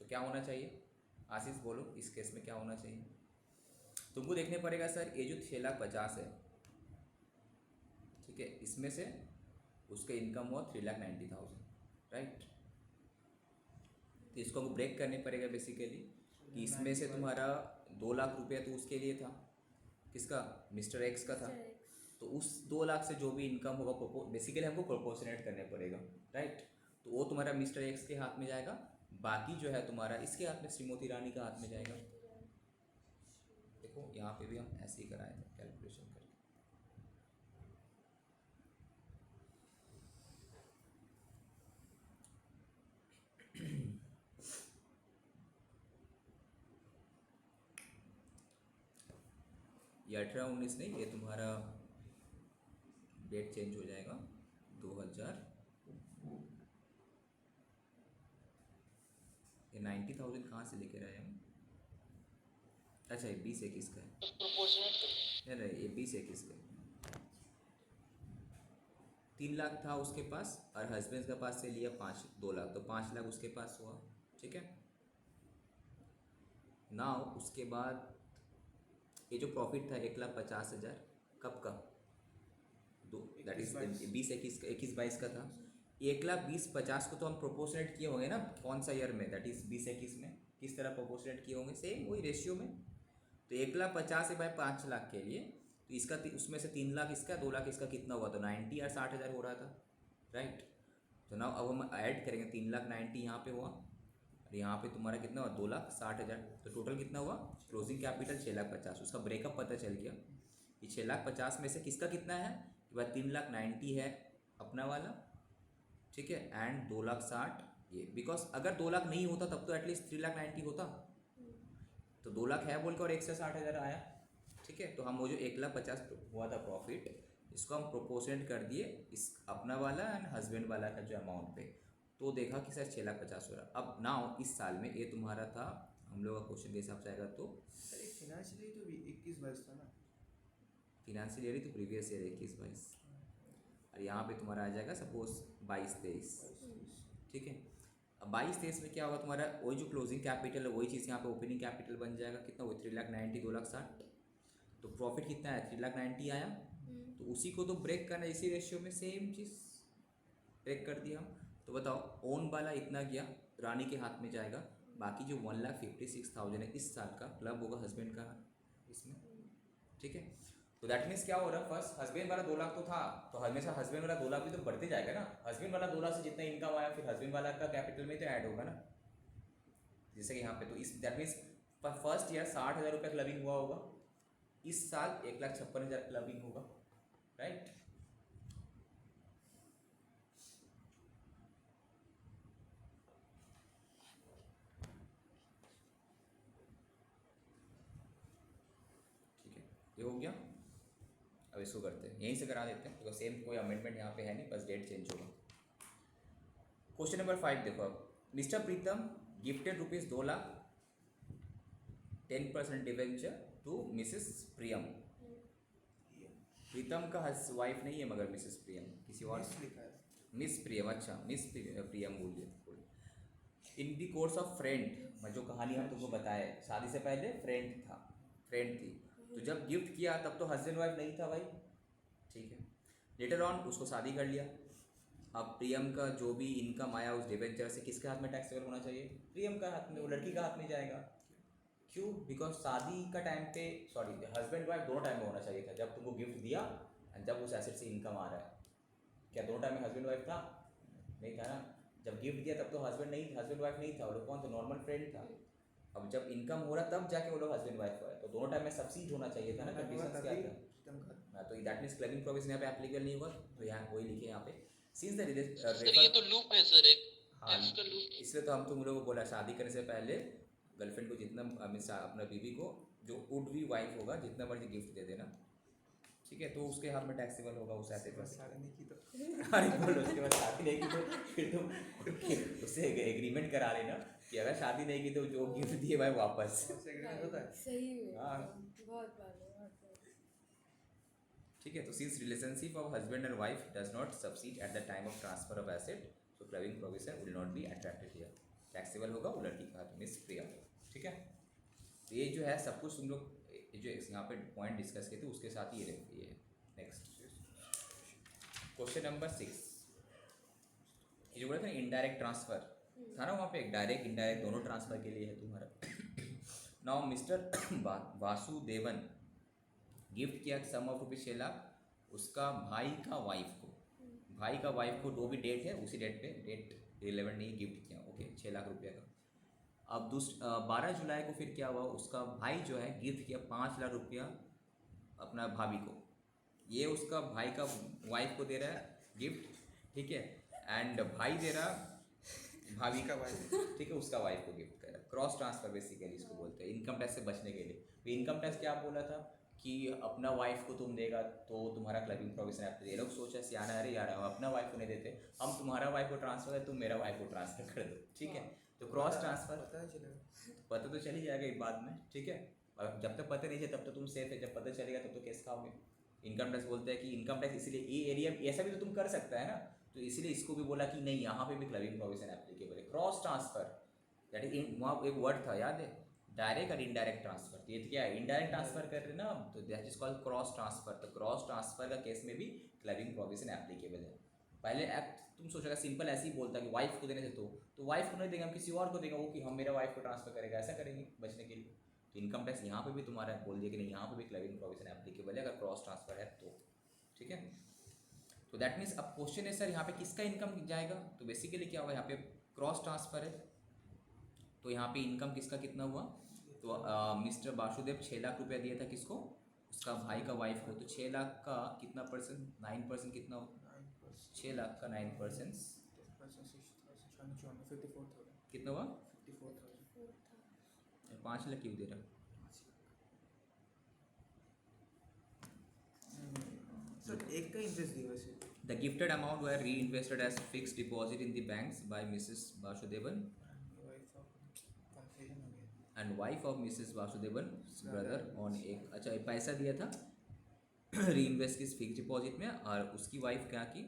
तो क्या होना चाहिए, आशीष बोलो इस केस में क्या होना चाहिए। तुमको देखने पड़ेगा सर, ये जो 6,50,000 है, ठीक है, इसमें से उसका इनकम हुआ 3,90,000, राइट। तो इसको हमको ब्रेक करने पड़ेगा बेसिकली, कि इसमें से तुम्हारा 2 लाख रुपया तो उसके लिए था, किसका, मिस्टर एक्स का था, तो उस 2 लाख से जो भी इनकम होगा बेसिकली हमको प्रोपोर्शनेट करने पड़ेगा, राइट। तो वो तुम्हारा मिस्टर एक्स के हाथ में जाएगा, बाकी जो है तुम्हारा इसके हाथ में श्रीमती रानी का हाथ में जाएगा। देखो यहाँ पे भी हम ऐसे ही कराए थे कैलकुलेशन करके। ये 18-19 नहीं, ये तुम्हारा डेट चेंज हो जाएगा 2000, ये 90,000 कहाँ से लेकर आए हम, अच्छा ये 20-21 का है, प्रोपोर्शनेट नहीं ये 20-21 का है। 3 लाख था उसके पास और हस्बैंड के पास से लिया 2 लाख, तो 5 लाख उसके पास हुआ। ठीक है, नाउ उसके बाद ये जो प्रॉफिट था 1,50,000 कब का, दो दैट इज 20 21 का था। 1,20,50 को तो हम प्रोपोर्शनेट किए होंगे ना, कौन सा ईयर में, दैट इज 20 21 में किस तरह प्रोपोर्शनेट किए होंगे, सेम वही रेशियो में। तो 1,50,000 बाय 5 लाख के लिए, तो इसका उसमें से 3 लाख इसका, 2 लाख इसका, कितना हुआ, तो 90 और 60,000 हो रहा था, राइट। तो ना अब हम ऐड करेंगे, 3,90,000 यहाँ पे हुआ और यहाँ पे तुम्हारा कितना हुआ, 2,60,000, तो टोटल कितना हुआ, क्लोजिंग कैपिटल 6,50,000। उसका ब्रेकअप पता चल गया कि 6,50,000 में से किसका कितना है, कि भाई 3,90,000 है अपना वाला, ठीक है, एंड 2,60,000 ये, बिकॉज अगर 2 लाख नहीं होता तब तो एटलीस्ट 3,90,000 होता, तो 2 लाख है बोल के और 1,60,000 आया, ठीक है। तो हम वो जो 1,50,000 हुआ था प्रॉफिट, इसको हम प्रोपोर्शनेट कर दिए इस अपना वाला एंड हस्बैंड वाला का जो अमाउंट पे, तो देखा कि सर 6,50,000 हो रहा। अब नाउ इस साल में ये तुम्हारा था, हम लोग का क्वेश्चन के हिसाब से आएगा, तो सर एक फिनेंशियली तो 21-22 था ना, फिनेंशियल ईयर ही तो प्रीवियस ईयर 21 22, और यहाँ पे तुम्हारा आ जाएगा सपोज 22 23, ठीक है। अब 22 23 में क्या होगा तुम्हारा, वही जो क्लोजिंग कैपिटल है वही चीज़ यहाँ पे ओपनिंग कैपिटल बन जाएगा, कितना वो 3,90,000 2,60,000, तो प्रॉफिट कितना है 3,90,000 आया, तो उसी को तो ब्रेक करना, इसी रेशियो में सेम चीज़ ब्रेक कर दिया हम। तो बताओ ओन वाला इतना गया, रानी के हाथ में जाएगा, बाकी जो 1,56,000 है इस साल का क्लब होगा हस्बैंड का इसमें, ठीक है। तो दैट मीन्स क्या हो रहा है, फर्स्ट हस्बैंड वाला 2 लाख तो था, तो हमेशा हस्बैंड वाला 2 लाख भी तो बढ़ते जाएगा ना, हस्बैंड वाला 2 लाख से जितना इनकम आया फिर हस्बैंड वाला का कैपिटल में तो ऐड होगा ना, जैसे कि यहाँ पे, तो इस दैट मीन्स फर्स्ट ईयर 60,000 रुपये क्लबिंग हुआ होगा, इस साल 1,56,000 क्लबिंग होगा, राइट। ठीक है, ये हो गया। अब इसको करते हैं, यहीं से करा देते हैं, तो सेम कोई अमेंडमेंट यहाँ पे है नहीं, बस डेट चेंज होगा। क्वेश्चन नंबर 5 देखो, अब Mister Pritam gifted ₹2,00,000 10% debenture to Mrs Priyam. Pritam का वाइफ नहीं है मगर मिसेस प्रियम, किसी और मिस लिखा है। मिस प्रियम, अच्छा मिस प्रियम बोलिए। इन दी कोर्स ऑफ फ्रेंड, जो कहानी हम तुमको बताए, शादी से पहले फ्रेंड थी, तो जब गिफ्ट किया तब तो हस्बैंड वाइफ नहीं था भाई, ठीक है। लेटर ऑन उसको शादी कर लिया, अब प्रियम का जो भी इनकम आया उस डिवेंचर से किसके हाथ में टैक्सेबल होना चाहिए, प्रियम का हाथ में, वो लड़की का हाथ में जाएगा। क्यों, बिकॉज शादी का टाइम पे, सॉरी हस्बैंड वाइफ दोनों टाइम में होना चाहिए था, जब तुमको गिफ्ट दिया एंड जब उस एसेट से इनकम आ रहा है, क्या दोनों टाइम में हस्बैंड वाइफ था, नहीं था ना। जब गिफ्ट दिया तब तो हस्बैंड वाइफ नहीं था, वो लोग कौन था, नॉर्मल फ्रेंड था। अब जब इनकम हो रहा तब जाके वो लोग हस्बैंड वाइफ हुआ है, तो दोनों टाइम में सबसीड होना चाहिए था ना, कंडीशंस क्या था, तो दैट मीन्स क्लबिंग प्रोविजन यहाँ पे एप्लीकेबल नहीं हुआ, तो यहाँ वही लिखे यहाँ पे सिंस द सर ये तो लूप है सर, एक हाँ, F का लूप। इसलिए तो हम तुम लोगों को बोला शादी करने से पहले गर्लफ्रेंड को जितना अपना बीवी को जो वुड बी वाइफ होगा जितना मर्जी गिफ्ट दे देना, ठीक है, तो उसके हाथ में टैक्सेबल होगा उस ऐसे बस शादी नहीं की तो अरे बोलो उसके बाद शादी नहीं की तो फिर तुम उससे एग्रीमेंट करा लेना कि अगर शादी नहीं की तो जो गिफ्ट दिए भाई वापस, एग्रीमेंट होता है। सही में हाँ। बहुत बार ठीक है। तो since relationship of husband and wife does not subsist at the time of transfer of asset, so clubbing provision will not be attracted here, taxable होगा वो लड़की का हाथ, मिस प्रिया, ठीक है। तो ये जो है सब कुछ तुम लोग जो यहाँ पे पॉइंट डिस्कस किए थे उसके साथ ही रहती है। नेक्स्ट क्वेश्चन नंबर 6, ये जो बोला था इनडायरेक्ट ट्रांसफर था ना, वहाँ पे डायरेक्ट इनडायरेक्ट दोनों ट्रांसफर के लिए है तुम्हारा। नाउ मिस्टर वासुदेवन गिफ्ट किया सम ऑफ ₹6,00,000 उसका भाई का वाइफ को जो भी डेट है उसी डेट पे, डेट रिलेवेंट नहीं, गिफ्ट किया, ओके, ₹6,00,000 का। अब 12 जुलाई को फिर क्या हुआ, उसका भाई जो है गिफ्ट किया ₹5,00,000 अपना भाभी को, ये उसका भाई का वाइफ को दे रहा है गिफ्ट, ठीक है, एंड भाई दे रहा भाभी का वाइफ, ठीक है, उसका वाइफ को गिफ्ट कर रहा है। क्रॉस ट्रांसफर बेसिकली इसको बोलते हैं, इनकम टैक्स से बचने के लिए। तो इनकम टैक्स क्या बोला था कि अपना वाइफ को तुम देगा तो तुम्हारा क्लबिंग प्रोविजन है, ये लोग सोचा सियाना, अरे यार हम अपना वाइफ को नहीं देते, हम तुम्हारा वाइफ को ट्रांसफर है, तुम मेरा वाइफ को ट्रांसफर कर दो, ठीक है। तो क्रॉस ट्रांसफर पता तो चल ही जाएगा एक बाद में, ठीक है, और जब तक पता नहीं है तब तो तुम सेफ है, जब पता चलेगा तब तो केस खाओगे। इनकम टैक्स बोलते हैं कि इनकम टैक्स इसीलिए ये एरिया ऐसा भी तो तुम कर सकता है ना, तो इसीलिए इसको भी बोला कि नहीं यहाँ पे भी क्लबिंग प्रोविजन एप्लीकेबल है। क्रॉस ट्रांसफर दैट इज वहाँ एक वर्ड था याद है, डायरेक्ट और इनडायरेक्ट ट्रांसफर। तो ये क्या है, इनडायरेक्ट ट्रांसफर कर रहे हैं ना, तो that is called cross transfer. तो क्रॉस ट्रांसफर का केस में भी क्लबिंग प्रोविजन एप्लीकेबल है। पहले एक्ट तुम सोचेगा सिंपल ऐसे ही बोलता कि वाइफ को देने से, तो वाइफ को नहीं देंगे हम किसी और को देंगे, वो कि हम मेरा वाइफ को ट्रांसफर करेगा, ऐसा करेंगे बचने के लिए। तो इनकम टैक्स यहाँ पे भी तुम्हारा बोल दिया कि नहीं यहाँ पे भी क्लबिंग प्रोविजन एप्लीकेबल है अगर क्रॉस ट्रांसफर है तो, ठीक है। तो दैट मीन्स अब क्वेश्चन है सर यहाँ पे किसका इनकम जाएगा, तो बेसिकली क्या होगा, यहाँ पे क्रॉस ट्रांसफर है तो यहाँ पे इनकम किसका कितना हुआ, तो मिस्टर वासुदेव 6 लाख रुपया दिया था किसको, उसका भाई का वाइफ को, तो 6 लाख का कितना परसेंट, 9% कितना हो, 6 लाख का 9% कितना हुआ, 5 लाख क्यों दे रहा, सर एक का इंटरेस्ट दिया वैसे। The gifted amount were reinvested as fixed deposit in the banks by Mrs Vasudevan and wife of Mrs Vasudevan brother on एक, अच्छा ये पैसा दिया था री इन्वेस्ट की फिक्स डिपॉजिट में, और उसकी वाइफ क्या की,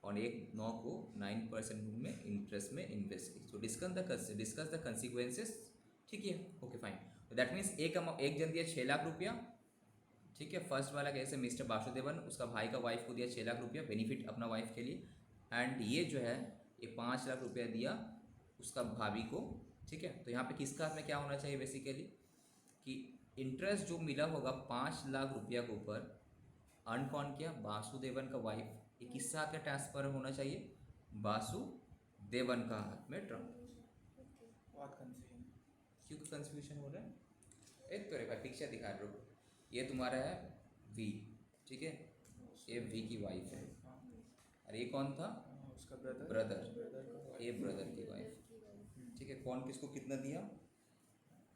और 1/9 को 9% में इंटरेस्ट में इन्वेस्ट की। तो डिस्कस द कंसिक्वेंसेस, ठीक है, ओके फाइन। तो दैट मीन्स एक जन दिया 6 लाख रुपया, ठीक है, फर्स्ट वाला कैसे मिस्टर वासुदेवन उसका भाई का वाइफ को दिया 6 लाख रुपया बेनिफिट अपना वाइफ के लिए, एंड ये जो है ये 5 लाख रुपया दिया उसका भाभी को, ठीक है। तो यहाँ पे किसका हाथ में क्या होना चाहिए बेसिकली कि इंटरेस्ट जो मिला होगा 5 लाख रुपया के ऊपर, अर्न कौन किया, वासुदेवन का वाइफ, ये किसके हाथ में ट्रांसफर होना चाहिए, वासुदेवन का हाथ में क्यों कंफ्यूजन हो रहा है, एक तो रेखा पिक्चर दिखा रहे हो, ये तुम्हारा है वी, ठीक है, ये वी की वाइफ है, और ये कौन था, उसका ब्रदर, ये ब्रदर की वाइफ, ठीक है। कौन किसको कितना दिया,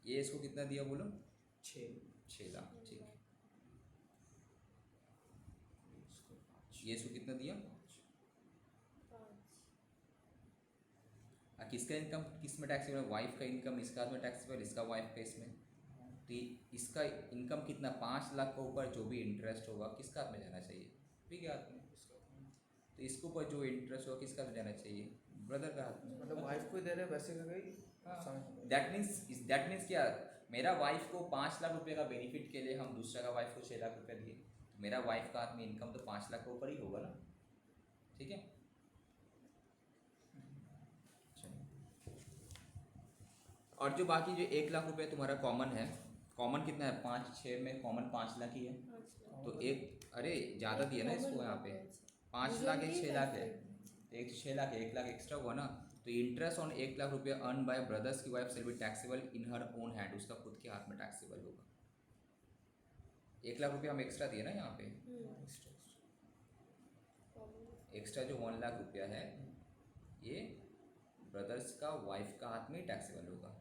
ये इसको कितना दिया बोलो, 6 लाख, ठीक है, ये इसको कितना दिया, किसका इनकम किस में टैक्सेबल, वाइफ का इनकम इसका हाथ में टैक्सेबल, इसका वाइफ का इसमें, तो इसका इनकम कितना 5 लाख के ऊपर जो भी इंटरेस्ट होगा किसका हाथ में जाना चाहिए, ठीक है हाथ में, तो इसके ऊपर जो इंटरेस्ट होगा किसका हाथ में जाना चाहिए, ब्रदर का हाथ में, मतलब वाइफ को दे रहे वैसे का गई। दैट मीन्स क्या, मेरा वाइफ को 5 लाख रुपये का बेनिफिट के लिए हम दूसरा का वाइफ को 6 लाख रुपया दिए, तो मेरा वाइफ का हाथ में इनकम तो 5 लाख के ऊपर ही होगा ना, ठीक है। और जो बाकी जो 1 लाख रुपये तुम्हारा कॉमन है, कॉमन कितना है 5-6 में कॉमन 5 लाख ही है, तो एक अरे ज़्यादा दिया ना इसको, यहाँ पे 5 लाख एक 6 लाख है, तो एक 6 लाख 1 लाख एक्स्ट्रा हुआ ना, तो इंटरेस्ट ऑन 1 लाख रुपया अर्न बाय ब्रदर्स की wife shall be taxable in her own hand, उसका खुद के हाथ में टैक्सेबल होगा। 1 लाख रुपया हम एक्स्ट्रा दिए ना यहाँ पे, एक्स्ट्रा जो 1 लाख रुपया है ये ब्रदर्स का वाइफ का हाथ में ही टैक्सेबल होगा।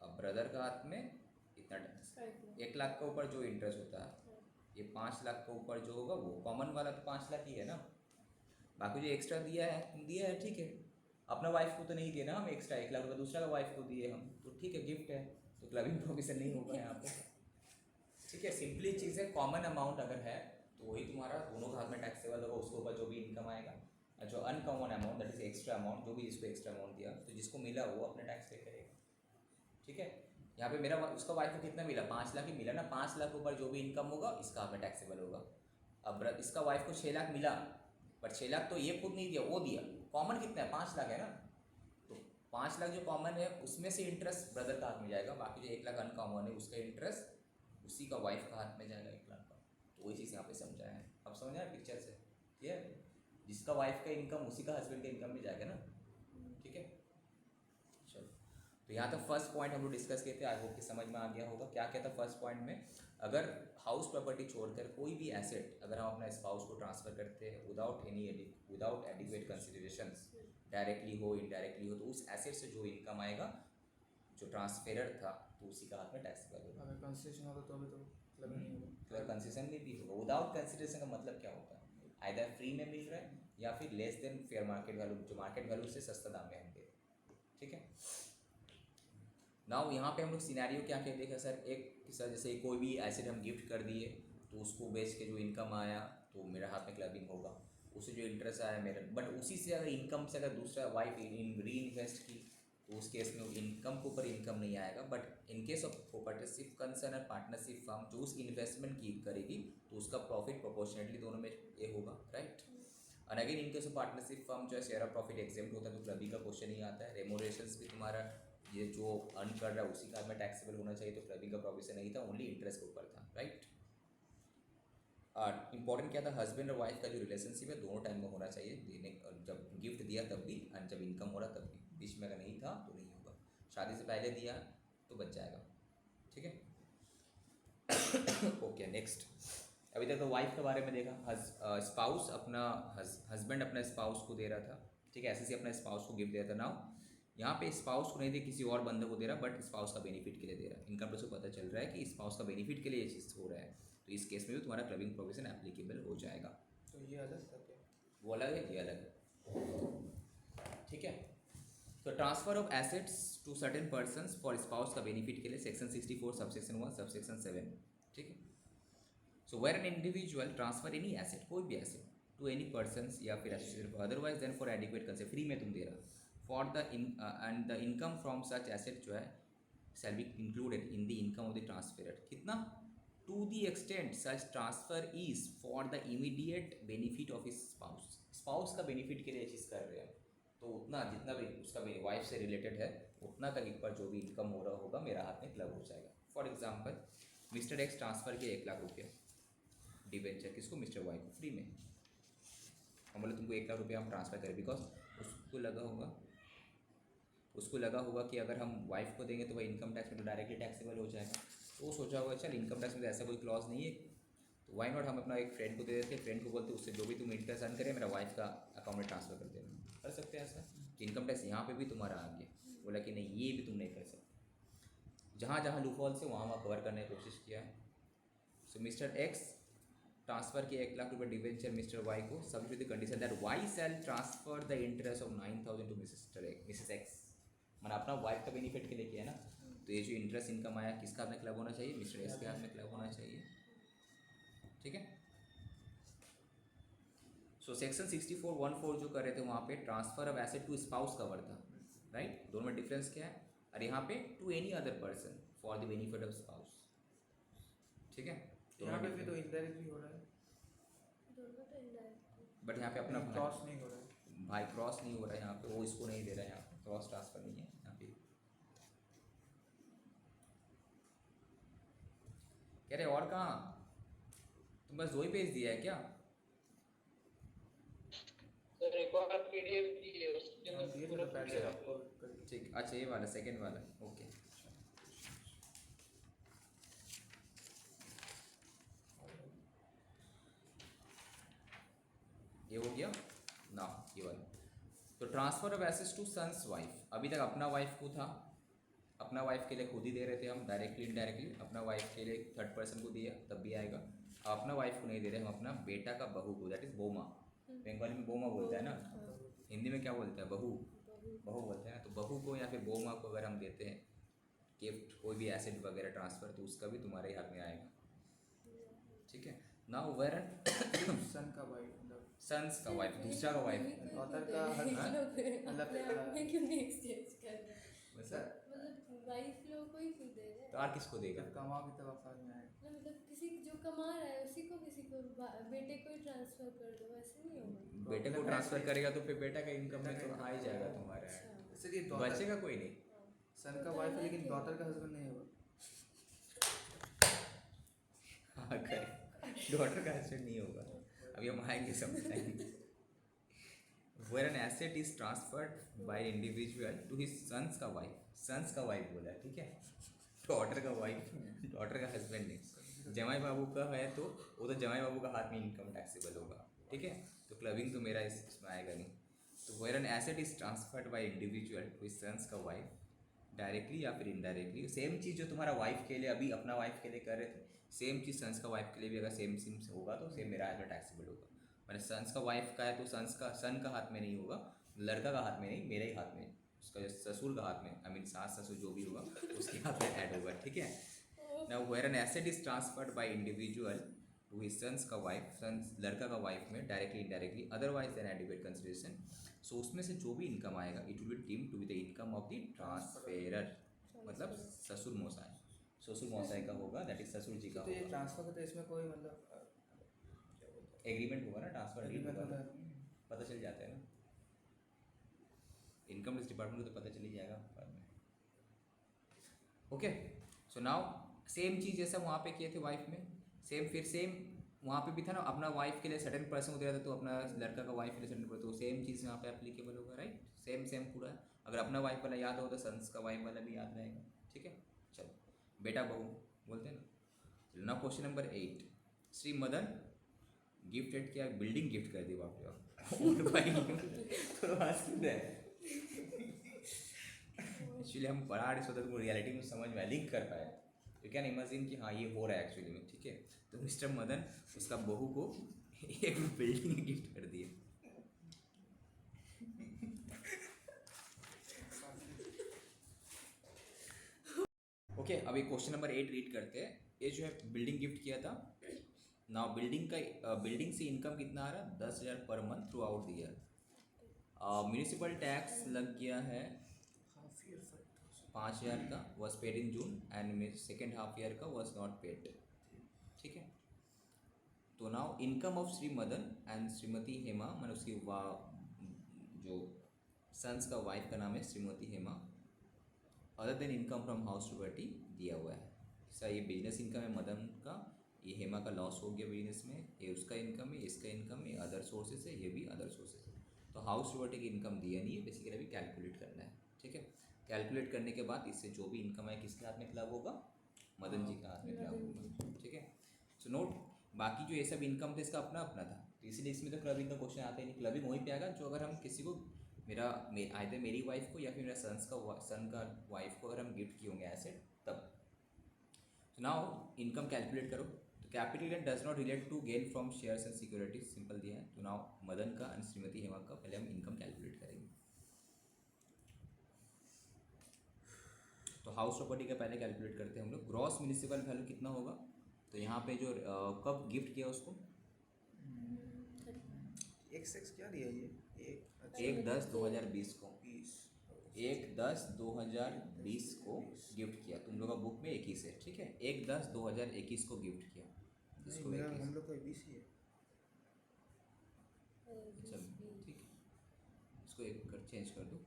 अब ब्रदर का हाथ में इतना टैक्स, 1 लाख के ऊपर जो इंटरेस्ट होता है, ये 5 लाख के ऊपर जो होगा वो कॉमन वाला तो 5 लाख ही है ना, बाकी जो एक्स्ट्रा दिया है ठीक है, अपना वाइफ को तो नहीं दिया ना हम एक्स्ट्रा 1 लाख रुपये, दूसरा का वाइफ को दिए हम, तो ठीक है गिफ्ट है, तो क्लबिंग प्रोविजन नहीं होगा यहाँ पे, ठीक है। सिंपली चीज़ है, कॉमन अमाउंट अगर है तो वही तुम्हारा दोनों का हाथ में टैक्सेबल होगा, उसके ऊपर जो भी इनकम आएगा, जो uncommon amount that is extra amount, जो भी जिसको एक्स्ट्रा अमाउंट दिया तो जिसको मिला वो अपना टैक्स पे करेगा, ठीक है। यहाँ पे मेरा उसका वाइफ को कितना मिला, 5 लाख ही मिला ना, 5 लाख ऊपर जो भी इनकम होगा इसका हाथ में टैक्सेबल होगा। अब इसका वाइफ को 6 लाख मिला, पर 6 लाख तो ये खुद नहीं दिया, वो दिया, कॉमन कितना है 5 लाख है ना, तो 5 लाख जो कॉमन है उसमें से इंटरेस्ट ब्रदर का हाथ में जाएगा, बाकी जो 1 लाख अनकॉमन है उसका इंटरेस्ट उसी का वाइफ का हाथ में जाएगा 1 लाख का, तो वही चीज़ यहाँ पे समझाया है। अब समझ आया पिक्चर से, क्लियर, जिसका वाइफ का इनकम उसी का हस्बैंड का इनकम भी जाएगा ना, ठीक है। चलो, तो यहाँ तक फर्स्ट पॉइंट हम लोग डिस्कस किए थे, आई होप कि समझ में आ गया होगा। क्या क्या था फर्स्ट पॉइंट में, अगर हाउस प्रॉपर्टी छोड़कर कोई भी एसेट अगर हम अपना स्पाउस को ट्रांसफर करते हैं विदाउट एडिक्वेट कंसिडरेशंस, डायरेक्टली हो इनडायरेक्टली हो, तो उस एसेट से जो इनकम आएगा जो ट्रांसफेरर था तो उसी का हाथ में टैक्सेबल होगा। अगर कंसेशन होगा तो अभी तो मतलब नहीं होगा, अगर कंसेशन में भी होगा, विदाउट कंसिडरेशन का मतलब क्या होता है, आइदर फ्री में मिल रहा है या फिर less than fair market value, जो मार्केट वैल्यू से सस्ता दाम में हम दे, ठीक है। नाउ यहाँ पे हम लोग सिनेरियो क्या क्या देखा सर, एक सर जैसे कोई भी एसेट हम गिफ्ट कर दिए तो उसको बेच के जो इनकम आया तो मेरे हाथ में क्लबिंग होगा, उससे जो इंटरेस्ट आया मेरा, बट उसी से अगर इनकम से अगर दूसरा वाइफ री इन्वेस्ट की तो उस केस में इनकम के ऊपर इनकम नहीं आएगा। But in case of cooperative concern और पार्टनरशिप फर्म जो उस इन्वेस्टमेंट की करेगी तो उसका प्रॉफिट प्रोपोर्शनेटली दोनों में ये होगा, राइट। और again in case of partnership firm जो है शेयर ऑफ प्रॉफिट एग्जेम्प्ट होता है तो क्लबिंग का क्वेश्चन ही आता है। रेमोनेशंस भी तुम्हारा ये जो अर्न कर रहा है उसी का में टैक्सेबल होना चाहिए, तो क्लबिंग का प्रोविजन नहीं था, ओनली इंटरेस्ट के ऊपर था, राइट। इंपॉर्टेंट क्या था, हस्बैंड और वाइफ का जो रिलेशनशिप है दोनों टाइम में होना चाहिए, देने जब गिफ्ट दिया तब भी और जब इनकम हो रहा तब भी, बीच में अगर नहीं था तो नहीं होगा। शादी से पहले दिया तो बच जाएगा, ठीक है। ओके नेक्स्ट, अभी तक तो वाइफ के बारे में देखा, स्पाउस अपना हस्बैंड अपने स्पाउस को दे रहा था, ठीक है, ऐसे ही अपने स्पाउस को गिफ्ट दे रहा था। नाउ यहाँ पे स्पाउस को नहीं दे किसी और बंदे को दे रहा, बट स्पाउस का बेनिफिट के लिए दे रहा है। इनकम टैक्स को पता चल रहा है कि स्पाउस का बेनिफिट के लिए ये चीज़ हो रहा है, तो इस केस में भी तुम्हारा क्लबिंग प्रोविजन एप्लीकेबल हो जाएगा। तो ये अलग था क्या? वो अलग है, ये अलग है, ठीक है। तो transfer of assets to certain persons for spouse का बेनिफिट के लिए सेक्शन 64 सबसेक्शन 1 सबसेक्शन 7, ठीक है। So where an individual transfer any asset, कोई भी एसेट, टू एनी पर्सन्स या फिर associated otherwise then for adequate concept, free में तुम दे रहा, for the end the income from such asset जो है shall be included in the income of the transfer, कितना, to the extent such transfer is for the immediate benefit of his spouse, spouse का बेनिफिट के लिए चीज़ कर रहे हैं तो उतना जितना भी उसका वाइफ से रिलेटेड है उतना का एक बार जो भी इनकम हो रहा होगा मेरा हाथ में क्लब हो जाएगा। For example mister x transfer किया 1 लाख रुपया डिवेंचर, किसको, मिस्टर वाई को, फ्री में। हम बोले तुमको 1 लाख रुपया हम ट्रांसफ़र करें, बिकॉज उसको लगा होगा कि अगर हम वाइफ को देंगे तो वह इनकम टैक्स में तो डायरेक्टली टैक्सेबल हो जाएगा, तो वो सोचा होगा चल इनकम टैक्स में तो ऐसा कोई क्लॉज नहीं है तो वाई नॉट हम अपना एक फ्रेंड को दे देते, फ्रेंड को बोलते उससे जो भी तुम इंटरेस्ट अर्न करें मेरा वाइफ का अकाउंट में ट्रांसफ़र कर देना, कर सकते हैं ऐसा। इनकम टैक्स यहाँ पे भी तुम्हारा आ गया, बोला कि नहीं ये भी तुम नहीं कर सकते, जहाँ जहाँ लूपहॉल से वहाँ कवर करने की कोशिश किया है। सो मिस्टर एक्स ट्रांसफर किया 1 लाख रुपये डिवेंचर मिस्टर वाई को, subject to the condition that Y shall transfer the interest of 9,000 to Mrs X, मैंने अपना वाइफ का बेनिफिट के लिए किया ना, तो ये जो इंटरेस्ट इनकम आया किसका हाथ में क्लब होना चाहिए, मिस्टर एक्स के हाथ में क्लब होना चाहिए, ठीक है। सो सेक्शन 64(1)(4) जो कर रहे थे वहाँ पे transfer of asset to spouse cover था, राइट, दोनों में डिफरेंस क्या है, और यहाँ पे to any other person for the benefit of spouse, ठीक है। यहाँ पे भी तो इनडायरेक्टली हो रहा है, दोनों तो इनडायरेक्ट, बट यहाँ पे अपना क्रॉस नहीं हो रहा है, भाई क्रॉस नहीं हो रहा है यहाँ पे, वो इसको नहीं दे रहा है, यहाँ पे क्रॉस ट्रांसफर नहीं है यहाँ पे। कह रहे और कहाँ, तुम बस 2 ही पेज दिया है क्या? सर एक और पीडीएफ दी है उसके हम अंदर दिए थे पूरा तो पहले आपको करके। ठीक, अच्छा ये वाला सेकंड वाला, ओके। ये हो गया ना, ये वाला। तो transfer of assets to sons wife, अभी तक अपना वाइफ को था, अपना वाइफ के लिए खुद ही दे रहे थे हम डायरेक्टली इनडायरेक्टली, अपना वाइफ के लिए थर्ड पर्सन को दिया तब भी आएगा, अपना वाइफ को नहीं दे रहे हम अपना बेटा का बहू को, दैट इज बोमा, बंगाली में बोमा बोलते हैं ना, हिंदी में क्या बोलते हैं, बहू, बहू बोलते हैं ना, तो बहू को या फिर बोमा को अगर हम देते हैं गिफ्ट कोई भी एसेट वगैरह ट्रांसफ़र तो उसका भी तुम्हारे हाथ में आएगा, ठीक है। नाउ वेरन सन का वाइफ मतलब सन्स का वाइफ, दूसरा का वाइफ, डॉटर का मैं क्यों नहीं एक्सचेंज कर रहा, मतलब वाइफ लोग को ही क्यों दे रहे तो और किसको देगा, जब कमा भी तब आसार में आए, मतलब किसी जो कमा रहा है उसी को किसी को बेटे को ही ट्रांसफर कर दो, ऐसे नहीं होगा। बेटे को ट्रांसफ़र करेगा तो फिर बेटा का इनकम में तो आ ही जाएगा तुम्हारा, इसलिए बचेगा कोई नहीं। सन का वाइफ है लेकिन डॉटर का हस्बैंड नहीं होगा, हाँ करेक्ट, डॉटर का हस्बैंड नहीं होगा, अभी हम आएंगे समझाएंगे। Where an asset is transferred by individual to his sons का वाइफ, सन्स का वाइफ बोला है, ठीक है, डॉटर का वाइफ, डॉटर का हस्बैंड नहीं, जमाई बाबू का है तो वो तो जमाई बाबू का हाथ में इनकम टैक्सेबल होगा, ठीक है, तो क्लबिंग तो मेरा इसमें आएगा नहीं। तो where an asset is transferred by individual to his sons का वाइफ डायरेक्टली या फिर इनडायरेक्टली, सेम चीज़ जो तुम्हारा वाइफ के लिए अभी अपना वाइफ के लिए कर रहे थे सेम चीज़ सन्स का वाइफ के लिए भी अगर सेम होगा तो सेम मेरा हाथ में टैक्सेबल होगा, मैंने सन्स का वाइफ का है तो सन का हाथ में नहीं होगा, लड़का का हाथ में नहीं, मेरे ही हाथ में, उसका ससुर का हाथ में, आई मीन सास ससुर जो भी होगा उसके हाथ में ऐड होगा, ठीक है। Now where an asset is transferred by individual to his sons का वाइफ, सन्स लड़का का वाइफ में directly indirectly otherwise than adequate consideration. So उसमें से जो भी इनकम आएगा it will be deemed to be the income of the transferor, मतलब ससुर मोसाई, ससुर मोसाई का होगा, दैट इज ससुर जी का तो ये होगा। ट्रांसफर का तो इसमें कोई मतलब क्या बोलते हैं, एग्रीमेंट होगा ना, ट्रांसफर agreement होगा, होता है। पता चल जाता है ना, इनकम टैक्स डिपार्टमेंट को तो पता चल ही जाएगा बाद में। ओके, सो नाउ सेम चीज़ जैसा वहाँ पे किए थे वाइफ में, सेम फिर सेम वहाँ पे भी था ना, अपना वाइफ के लिए सर्टेन पर्सन दे रहा था तो अपना लड़का का वाइफ के लिए सर्टेन पर्सन, तो सेम चीज़ यहाँ पे एप्लीकेबल होगा, राइट। सेम सेम पूरा है, अगर अपना वाइफ वाला याद हो तो सन्स का वाइफ वाला भी याद रहेगा, ठीक है। चलो बेटा बहू बोलते हैं ना। Now question number 8, Shri Madan gifted क्या, बिल्डिंग गिफ्ट कर दी बाप रे बाप थोड़ा हंस क्यों रहे हैं? एक्चुअली हम पढ़ा रहे सोचते तो रियलिटी में समझ में लिंक कर पाए, यू कैन इमेजिन कि हाँ ये हो रहा है एक्चुअली में, ठीक है। तो मिस्टर मदन उसका बहू को एक बिल्डिंग गिफ्ट कर दिए। ओके, अभी क्वेश्चन नंबर 8 रीड करते हैं। ये जो है बिल्डिंग गिफ्ट किया था ना, बिल्डिंग से इनकम कितना आ रहा है 10,000 per month through out the year. Municipal tax लग गया है हाफ ईयर 5,000। 5,000 का, was paid in June and second half year का वॉज नॉट पेड, ठीक है। तो now income of Shri Madan and Shrimati Hema, मैंने उसकी जो सन्स का वाइफ का नाम है Shrimati Hema, other than income from house property दिया हुआ है। सर ये बिजनेस इनकम है मदन का, ये हेमा का लॉस हो गया बिजनेस में, ये उसका इनकम है, इसका इनकम है, अदर सोर्सेज है, ये भी अदर सोर्सेज है। तो हाउस प्रॉपर्टी की इनकम दिया नहीं है, बेसिकली अभी कैलकुलेट करना है, ठीक है। कैलकुलेट करने के बाद इससे जो भी इनकम है किसके हाथ में क्लब होगा, मदन जी का हाथ में क्लब होगा, ठीक है। सो नोट, बाकी जो ये सब इनकम था इसका अपना अपना था, तो इसलिए इसमें तो क्लबिंग का क्वेश्चन आता ही नहीं। क्लबिंग वहीं पे आएगा जो अगर हम किसी को आइदर मेरी वाइफ को या फिर मेरा सन का वाइफ को अगर हम गिफ्ट किए होंगे एसेट तब। तो नाउ इनकम कैलकुलेट करो, तो capital gain does not relate to gain from shares and securities, simple दिया है। तो नाउ मदन का एंड श्रीमती हेमा का पहले हम इनकम कैलकुलेट करेंगे। तो हाउस प्रॉपर्टी का पहले कैलकुलेट करते हैं हम लोग। ग्रॉस म्यूनिसिपल वैल्यू कितना होगा, तो यहाँ पे जो कब गिफ्ट किया उसको, 1 क्या दिया ये, 1/10/2020 को, 20 1/10/2020 को गिफ्ट किया। तुम लोग का बुक में 21 है, ठीक है। 1/10/2021 को गिफ्ट किया, नहीं, इसको मेरा 21, हम लोग का 20 ही है। चल ठीक है, इसको एक कर चेंज कर दो,